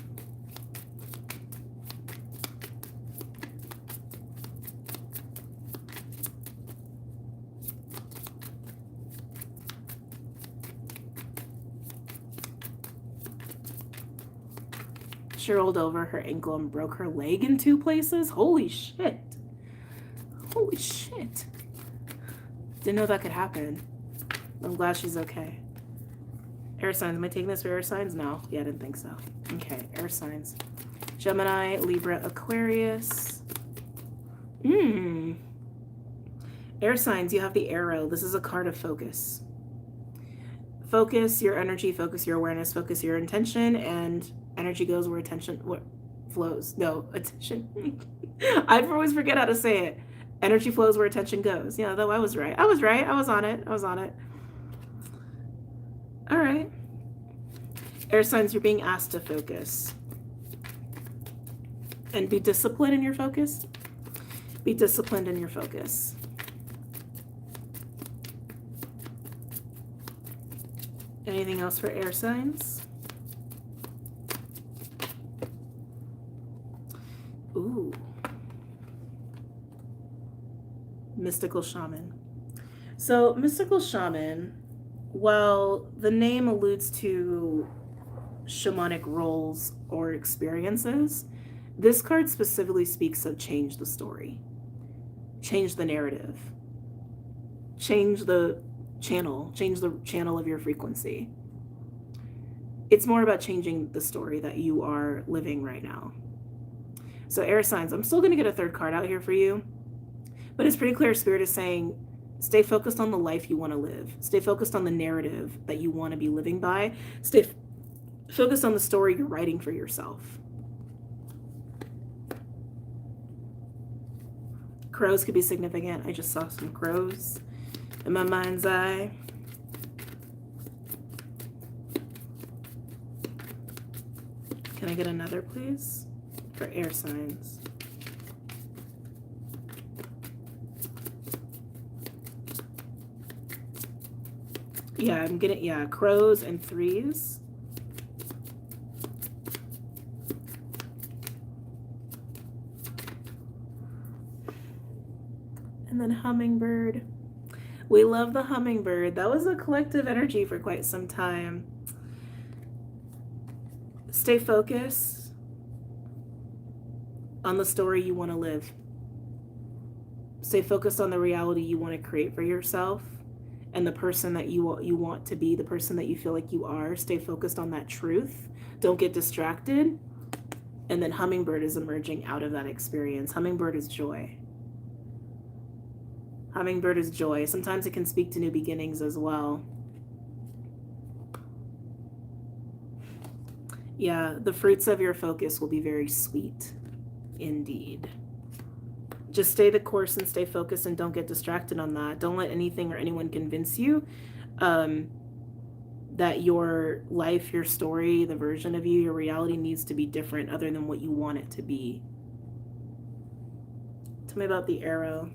She rolled over her ankle and broke her leg in 2 places. Holy shit. Holy shit. Didn't know that could happen. I'm glad she's okay. Air signs. Am I taking this for air signs? No. Yeah, I didn't think so. Okay, air signs. Gemini, Libra, Aquarius. Air signs, you have the arrow. This is a card of focus. Focus your energy, focus your awareness, focus your intention, and energy goes where attention flows. No, attention. I always forget how to say it. Energy flows where attention goes. Yeah, though I was right. I was right. I was on it. All right. Air signs, you're being asked to focus. And be disciplined in your focus. Be disciplined in your focus. Anything else for air signs? Ooh. Mystical shaman. So, mystical shaman, while the name alludes to shamanic roles or experiences, this card specifically speaks of change the story, change the narrative, change the channel of your frequency. It's more about changing the story that you are living right now. So air signs, I'm still going to get a third card out here for you, but it's pretty clear Spirit is saying, stay focused on the life you want to live. Stay focused on the narrative that you want to be living by. Stay focused on the story you're writing for yourself. Crows could be significant. I just saw some crows in my mind's eye. Can I get another, please? For air signs. Yeah, I'm getting, crows and 3s. And then hummingbird. We love the hummingbird. That was a collective energy for quite some time. Stay focused on the story you want to live. Stay focused on the reality you want to create for yourself and the person that you want to be, the person that you feel like you are. Stay focused on that truth. Don't get distracted. And then hummingbird is emerging out of that experience. Hummingbird is joy. Hummingbird is joy. Sometimes it can speak to new beginnings as well. Yeah, the fruits of your focus will be very sweet indeed. Just stay the course and stay focused and don't get distracted on that. Don't let anything or anyone convince you that your life, your story, the version of you, your reality needs to be different other than what you want it to be. Tell me about the arrow.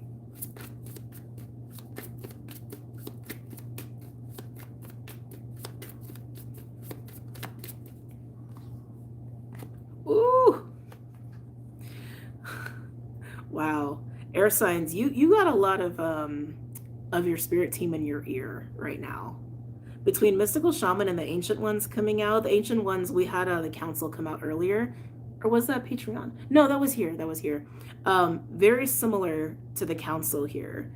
Ooh. Wow. Air signs, you got a lot of your spirit team in your ear right now. Between mystical shaman and the ancient ones coming out, the ancient ones, we had the council come out earlier Or was that Patreon? No, that was here. That was here. Very similar to the council here.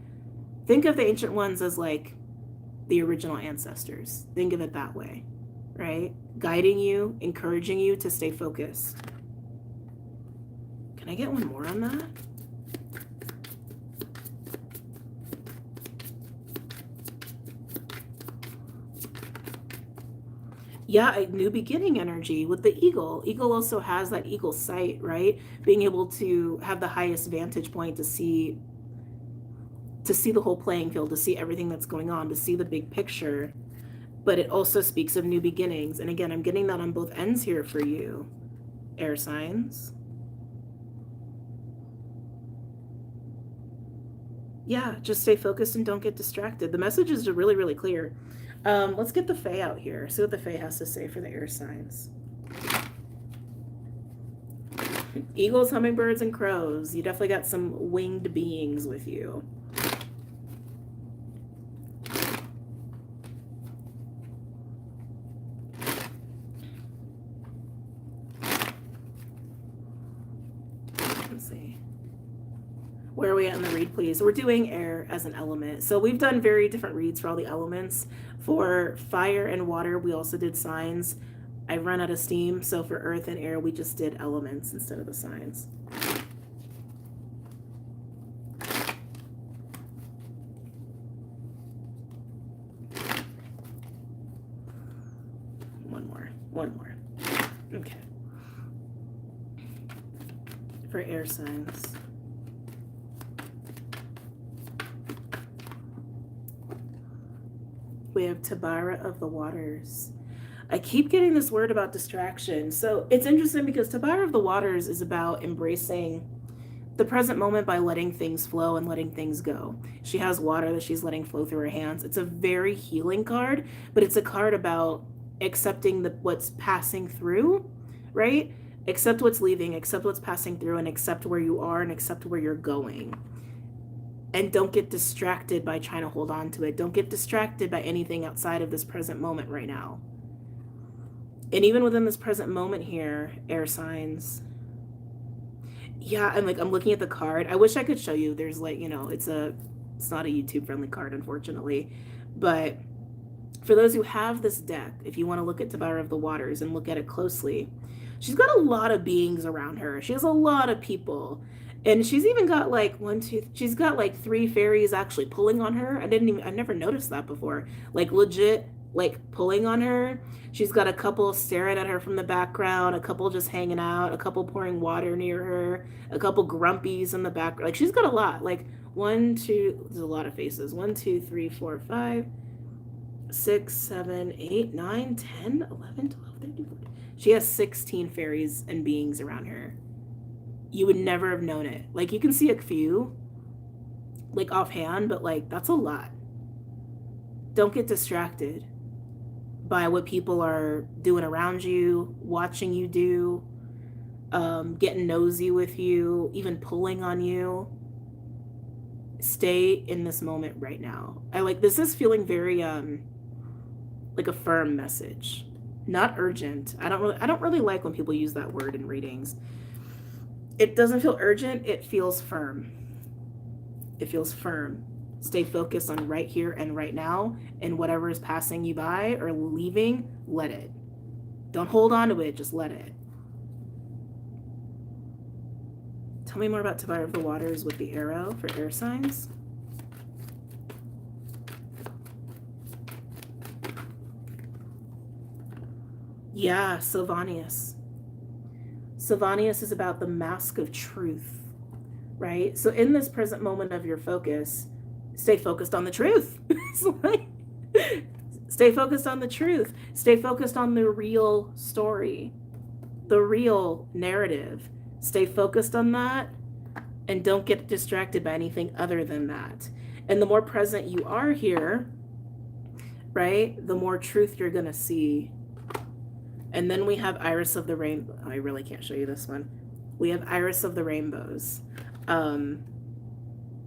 Think of the ancient ones as like the original ancestors. Think of it that way, right? Guiding you, encouraging you to stay focused. Can I get one more on that? Yeah, a new beginning energy with the eagle. Eagle also has that eagle sight, right? Being able to have the highest vantage point to see the whole playing field, to see everything that's going on, to see the big picture. But it also speaks of new beginnings. And again, I'm getting that on both ends here for you, air signs. Yeah, just stay focused and don't get distracted. The messages are really, really clear. Let's get the Fae out here. See what the Fae has to say for the air signs. Eagles, hummingbirds, and crows. You definitely got some winged beings with you. Let's see. Where are we at in the read, please? We're doing air as an element. So we've done very different reads for all the elements. For fire and water, we also did signs. I've run out of steam, so for earth and air, we just did elements instead of the signs. One more. Okay. For air signs. We have Tabara of the Waters. I keep getting this word about distraction. So it's interesting because Tabara of the Waters is about embracing the present moment by letting things flow and letting things go. She has water that she's letting flow through her hands. It's a very healing card, but it's a card about accepting what's passing through, right? Accept what's leaving, accept what's passing through, and accept where you are and accept where you're going. And don't get distracted by trying to hold on to it. Don't get distracted by anything outside of this present moment right now. And even within this present moment here, air signs. Yeah, I'm looking at the card. I wish I could show you. There's like, it's not a YouTube friendly card, unfortunately. But for those who have this deck, if you want to look at Tabara of the Waters and look at it closely, she's got a lot of beings around her. She has a lot of people. And she's even got like she's got like 3 fairies actually pulling on her. I never noticed that before. Like legit, like pulling on her. She's got a couple staring at her from the background, a couple just hanging out, a couple pouring water near her, a couple grumpies in the back. Like she's got a lot. Like 1, 2, there's a lot of faces. 1, 2, 3, 4, 5, 6, 7, 8, 9, 10, 11, 12, 13, 14. She has 16 fairies and beings around her. You would never have known it. Like you can see a few like offhand, but like that's a lot. Don't get distracted by what people are doing around you, watching you do, getting nosy with you, even pulling on you. Stay in this moment right now. This is feeling very like a firm message, not urgent. I don't really like when people use that word in readings. It doesn't feel urgent. It feels firm. It feels firm. Stay focused on right here and right now, and whatever is passing you by or leaving, let it. Don't hold on to it. Just let it. Tell me more about Tabara of the Waters with the arrow for air signs. Yeah, Sylvanius. Sylvanius is about the mask of truth, right? So in this present moment of your focus, stay focused on the truth. Stay focused on the truth. Stay focused on the real story, the real narrative. Stay focused on that and don't get distracted by anything other than that. And the more present you are here, right, the more truth you're going to see. And then we have Iris of the Rainbow. I really can't show you this one. We have Iris of the Rainbows.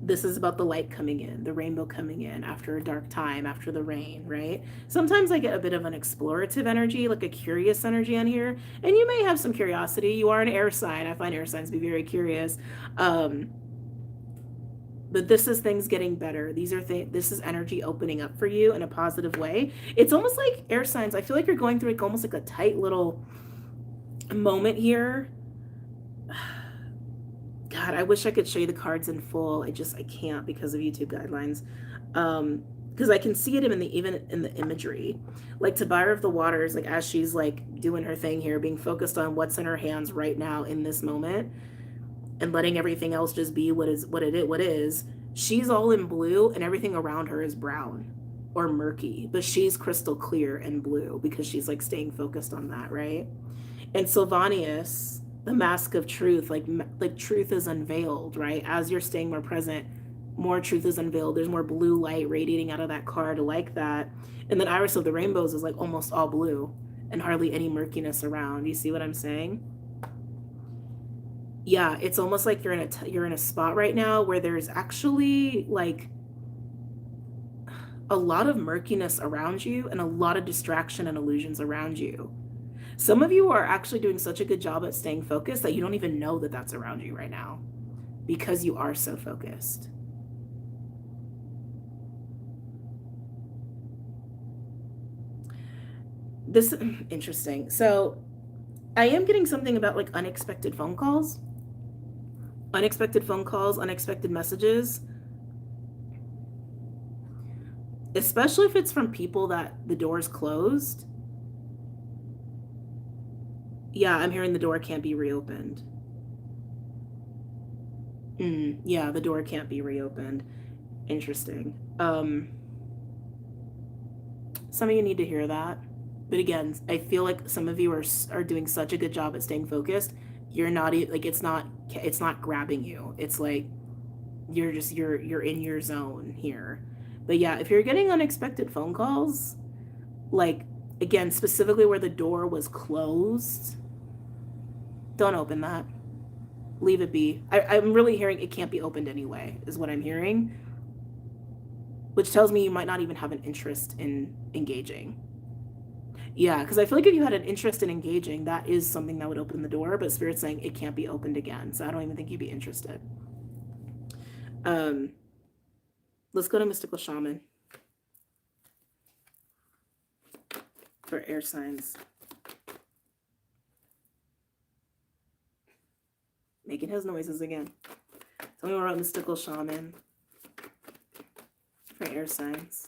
This is about the light coming in, the rainbow coming in after a dark time, after the rain, right? Sometimes I get a bit of an explorative energy, like a curious energy on here. And you may have some curiosity. You are an air sign. I find air signs to be very curious. But this is things getting better. This is energy opening up for you in a positive way. It's almost like air signs. I feel like you're going through like almost like a tight little moment here. God, I wish I could show you the cards in full. I can't because of YouTube guidelines. Because I can see it even in the imagery. Like Tabira of the Waters, like as she's like doing her thing here, being focused on what's in her hands right now in this moment, and letting everything else just be what is. She's all in blue and everything around her is brown or murky, but she's crystal clear and blue because she's like staying focused on that, right? And Sylvanius, the mask of truth, like truth is unveiled, right? As you're staying more present, more truth is unveiled. There's more blue light radiating out of that card like that. And then Iris of the Rainbows is like almost all blue and hardly any murkiness around. You see what I'm saying? Yeah, it's almost like you're in a spot right now where there's actually like a lot of murkiness around you and a lot of distraction and illusions around you. Some of you are actually doing such a good job at staying focused that you don't even know that that's around you right now because you are so focused. This is interesting. So I am getting something about like unexpected phone calls, unexpected messages, especially if it's from people that the door's closed. Yeah, I'm hearing the door can't be reopened. Yeah, the door can't be reopened. Interesting. Some of you need to hear that. But again, I feel like some of you are doing such a good job at staying focused. You're not like it's not grabbing you. It's like you're in your zone here. But yeah, if you're getting unexpected phone calls, like again, specifically where the door was closed, don't open that. Leave it be. I'm really hearing it can't be opened anyway, is what I'm hearing. Which tells me you might not even have an interest in engaging. Yeah, because I feel like if you had an interest in engaging, that is something that would open the door, but Spirit's saying it can't be opened again. So I don't even think you'd be interested. Let's go to Mystical Shaman for air signs. Making his noises again. Tell me more about Mystical Shaman for air signs.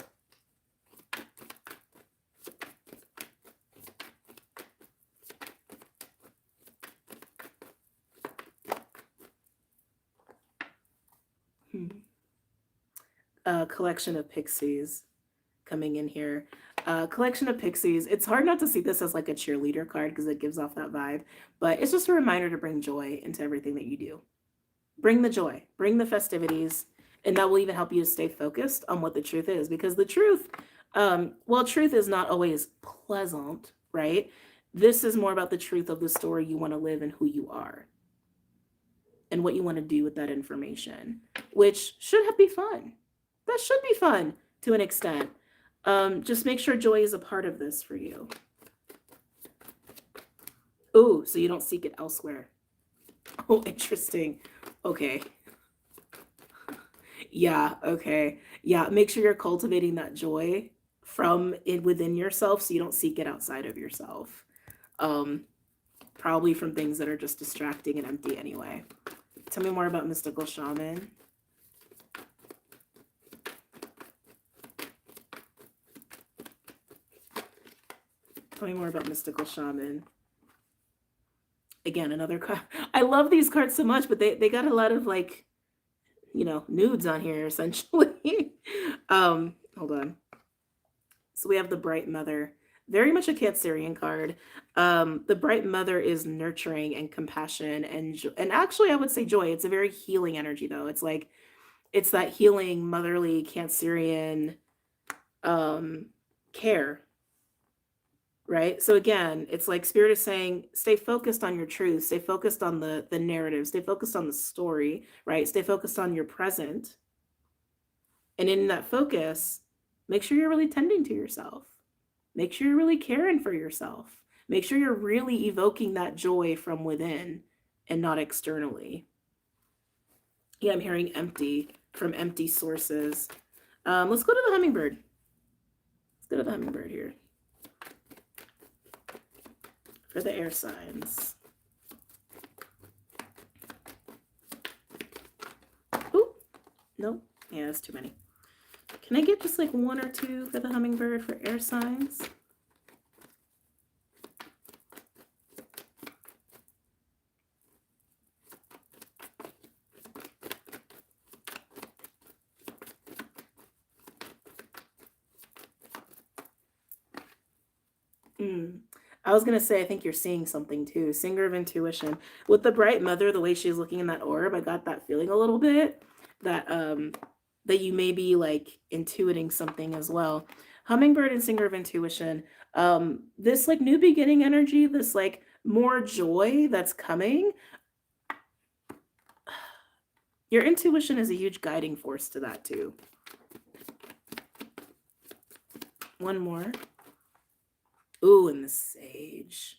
Collection of pixies coming in here. Collection of pixies. It's hard not to see this as like a cheerleader card because it gives off that vibe, but it's just a reminder to bring joy into everything that you do. Bring the joy, bring the festivities, and that will even help you to stay focused on what the truth is, because the truth, truth is not always pleasant, right? This is more about the truth of the story you want to live and who you are and what you want to do with that information, which should be fun. That should be fun to an extent. Just make sure joy is a part of this for you. Oh, so you don't seek it elsewhere. Oh, interesting. Okay. Yeah, okay. Yeah, make sure you're cultivating that joy from within yourself so you don't seek it outside of yourself. Probably from things that are just distracting and empty anyway. Tell me more about Mystical Shaman. Tell me more about Mystical Shaman. Again, another card. I love these cards so much, but they got a lot of like, nudes on here essentially. Hold on. So we have the Bright Mother. Very much a Cancerian card. The Bright Mother is nurturing and compassion and actually I would say joy. It's a very healing energy though. It's like it's that healing motherly Cancerian care. Right? So again, it's like Spirit is saying, stay focused on your truth, stay focused on the narrative, stay focused on the story, right? Stay focused on your present, And in that focus, make sure you're really tending to yourself. Make sure you're really caring for yourself. Make sure you're really evoking that joy from within and not externally. Yeah, I'm hearing empty from empty sources. Let's go to the hummingbird. Let's go to the hummingbird here. For the air signs. Ooh, nope. Yeah, that's too many. Can I get just like one or two for the hummingbird for air signs? I was going to say, I think you're seeing something too. Singer of intuition. With the bright mother, the way she's looking in that orb, I got that feeling a little bit that that you may be like intuiting something as well. Hummingbird and singer of intuition. This like new beginning energy, this like more joy that's coming. Your intuition is a huge guiding force to that too. One more. Ooh, and the sage.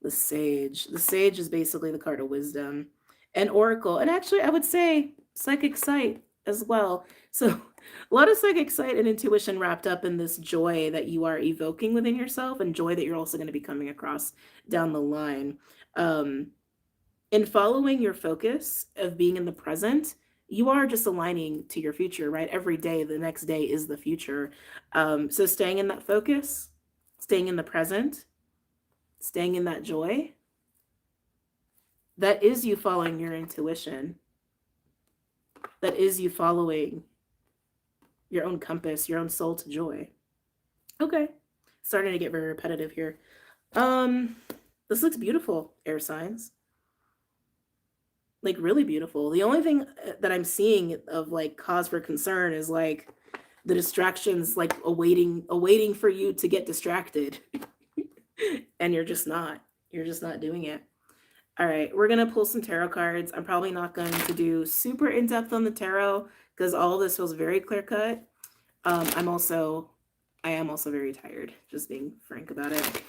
The sage. The sage is basically the card of wisdom and oracle. And actually, I would say psychic sight as well. So a lot of psychic sight and intuition wrapped up in this joy that you are evoking within yourself and joy that you're also going to be coming across down the line. In following your focus of being in the present, you are just aligning to your future, right? Every day, the next day is the future. So staying in that focus, staying in the present, staying in that joy, that is you following your intuition. That is you following your own compass, your own soul to joy. Okay. Starting to get very repetitive here. This looks beautiful, air signs. Like really beautiful. The only thing that I'm seeing of like cause for concern is like the distractions like awaiting for you to get distracted. And you're just not doing it. All right, we're going to pull some tarot cards. I'm probably not going to do super in-depth on the tarot because all of this feels very clear-cut. I am also very tired, just being frank about it.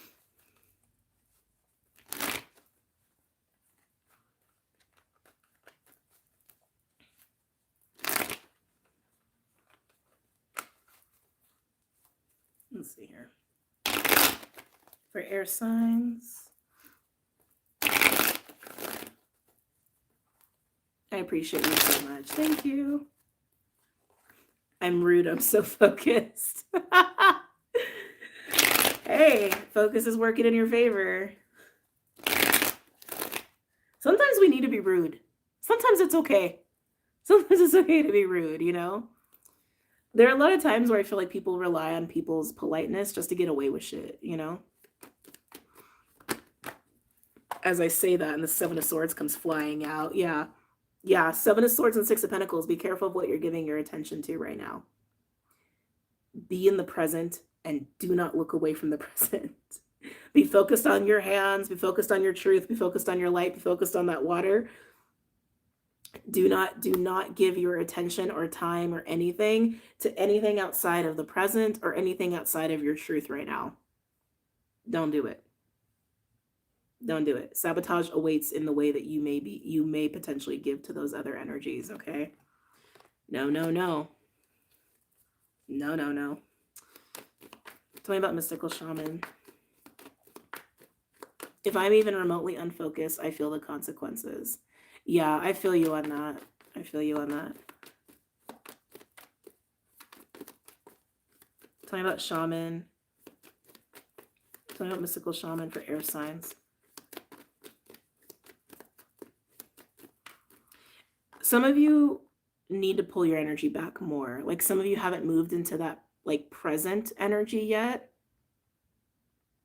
Let's see here. For air signs. I appreciate you so much. Thank you. I'm rude. I'm so focused. Hey, focus is working in your favor. Sometimes we need to be rude. Sometimes it's okay. Sometimes it's okay to be rude, you know? There are a lot of times where I feel like people rely on people's politeness just to get away with shit, you know? As I say that, and the Seven of Swords comes flying out. Yeah. Yeah, Seven of Swords and Six of Pentacles. Be careful of what you're giving your attention to right now. Be in the present and do not look away from the present. Be focused on your hands. Be focused on your truth. Be focused on your light. Be focused on that water. Do not give your attention or time or anything to anything outside of the present or anything outside of your truth right now. Don't do it. Don't do it. Sabotage awaits in the way that you may potentially give to those other energies, okay? No, no, no. No, no, no. Tell me about mystical shaman. If I'm even remotely unfocused, I feel the consequences. Yeah, I feel you on that. I feel you on that. Tell me about shaman. Tell me about mystical shaman for air signs. Some of you need to pull your energy back more. Like some of you haven't moved into that like present energy yet.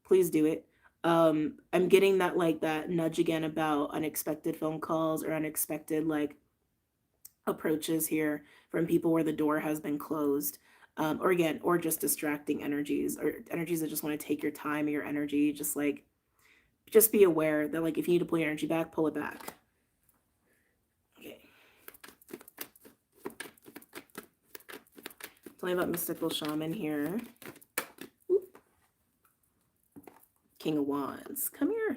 Please do it. I'm getting that like that nudge again about unexpected phone calls or unexpected like approaches here from people where the door has been closed. Or just distracting energies or energies that just want to take your time or your energy. Just be aware that like if you need to pull your energy back, pull it back. Okay. Tell me about mystical shaman here. King of Wands. Come here.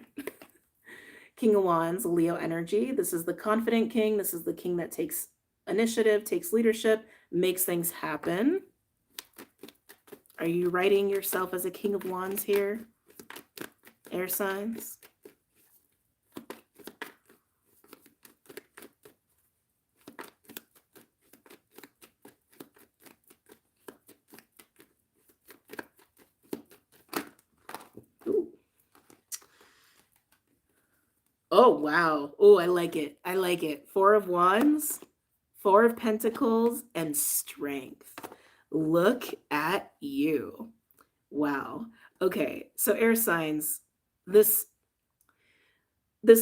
King of Wands, Leo energy. This is the confident king. This is the king that takes initiative, takes leadership, makes things happen. Are you writing yourself as a King of Wands here? Air signs. Ooh. Oh, wow. Oh, I like it. I like it. Four of Wands, Four of Pentacles, and Strength. Look at you. Wow. Okay. So air signs, this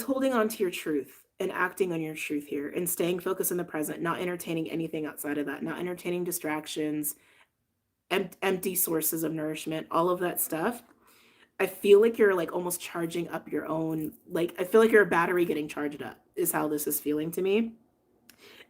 holding on to your truth and acting on your truth here and staying focused in the present, not entertaining anything outside of that, not entertaining distractions, empty sources of nourishment, all of that stuff. I feel like you're like almost charging up your own, like, I feel like you're a battery getting charged up is how this is feeling to me.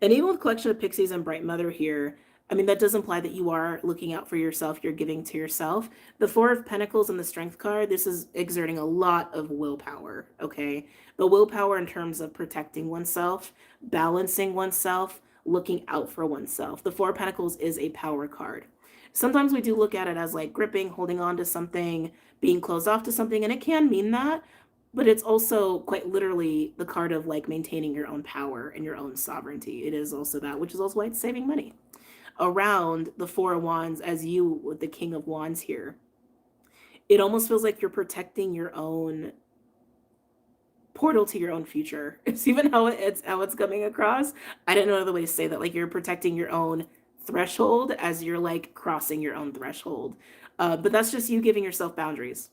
And even with Collection of Pixies and Bright Mother here, I mean, that does imply that you are looking out for yourself, you're giving to yourself. The Four of Pentacles and the Strength card, this is exerting a lot of willpower, okay? The willpower in terms of protecting oneself, balancing oneself, looking out for oneself. The Four of Pentacles is a power card. Sometimes we do look at it as like gripping, holding on to something, being closed off to something, and it can mean that, but it's also quite literally the card of like maintaining your own power and your own sovereignty. It is also that, which is also why it's saving money. Around the Four of Wands, as you with the King of Wands here, it almost feels like you're protecting your own portal to your own future. It's even how it's coming across. I didn't know another way to say that. Like you're protecting your own threshold as you're like crossing your own threshold. But that's just you giving yourself boundaries,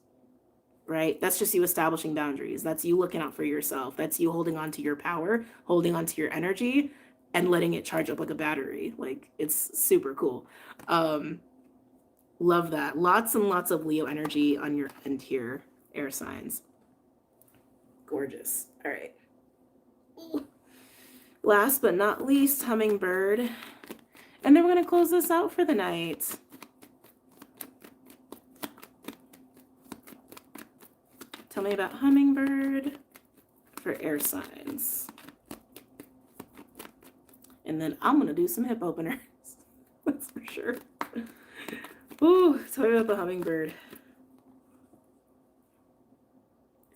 right? That's just you establishing boundaries. That's you looking out for yourself. That's you holding on to your power, holding on to your energy, and letting it charge up like a battery. Like it's super cool. Love that. Lots and lots of Leo energy on your end here, air signs. Gorgeous. All right. Ooh. Last but not least, hummingbird. And then we're going to close this out for the night. Tell me about hummingbird for air signs. And then I'm going to do some hip openers. That's for sure. Ooh, tell me about the hummingbird.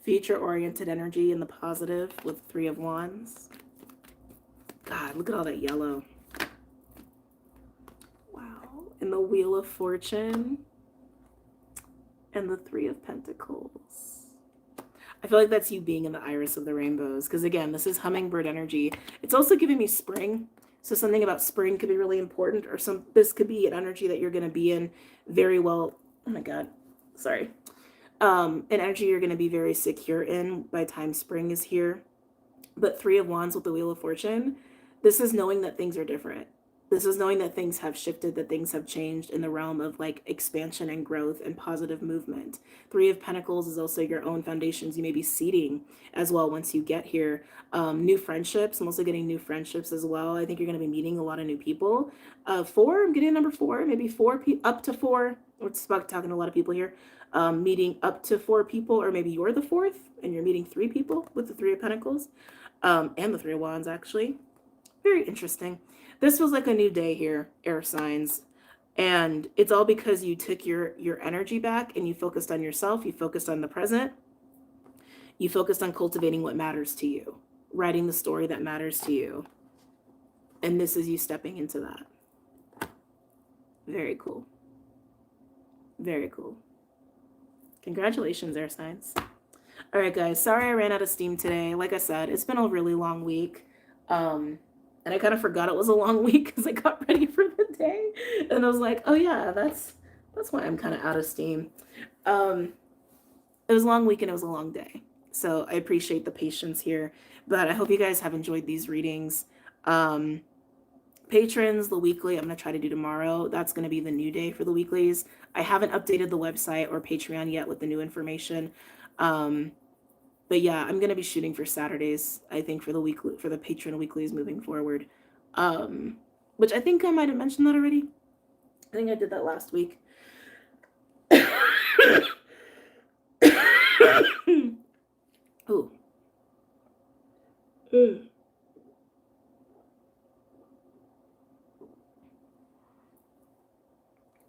Future-oriented energy in the positive with Three of Wands. God, look at all that yellow. And the Wheel of Fortune and the Three of Pentacles. I feel like that's you being in the iris of the rainbows, because again, this is hummingbird energy. It's also giving me spring, so something about spring could be really important, or this could be an energy that you're going to be in very well. Oh my god, sorry. An energy you're going to be very secure in by the time spring is here. But Three of Wands with the Wheel of Fortune, this is knowing that things are different. This is knowing that things have shifted, that things have changed in the realm of like expansion and growth and positive movement. Three of Pentacles is also your own foundations you may be seeding as well once you get here. New friendships. I'm also getting new friendships as well. I think you're going to be meeting a lot of new people. Four, I'm getting number four, maybe up to four. We're just about talking to a lot of people here. Meeting up to four people, or maybe you're the fourth and you're meeting three people with the Three of Pentacles and the Three of Wands actually. Very interesting. This feels like a new day here, air signs. And it's all because you took your energy back and you focused on yourself. You focused on the present. You focused on cultivating what matters to you, writing the story that matters to you. And this is you stepping into that. Very cool. Very cool. Congratulations, air signs. All right, guys. Sorry I ran out of steam today. Like I said, it's been a really long week. And I kind of forgot it was a long week because I got ready for the day. And I was like, oh yeah, that's why I'm kind of out of steam. It was a long week and it was a long day. So I appreciate the patience here. But I hope you guys have enjoyed these readings. Patrons, the weekly, I'm going to try to do tomorrow. That's going to be the new day for the weeklies. I haven't updated the website or Patreon yet with the new information. But yeah, I'm going to be shooting for Saturdays, I think, for the patron weeklies moving forward. Which I think I might have mentioned that already. I think I did that last week. Ooh.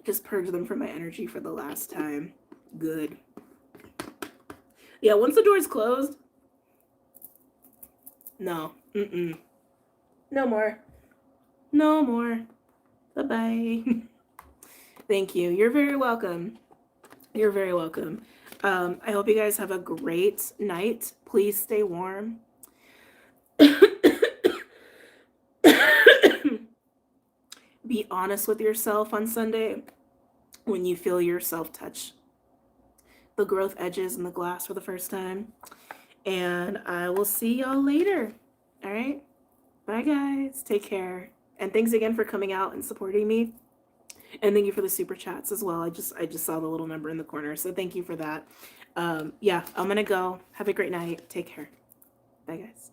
Just purge them from my energy for the last time. Good. Yeah, once the door's closed, no. No more. No more. Bye-bye. Thank you. You're very welcome. You're very welcome. I hope you guys have a great night. Please stay warm. Be honest with yourself on Sunday when you feel yourself touch the growth edges in the glass for the first time. And I will see y'all later. All right? Bye, guys. Take care. And thanks again for coming out and supporting me. And thank you for the super chats as well. I just saw the little number in the corner. So thank you for that. Yeah, I'm going to go. Have a great night. Take care. Bye, guys.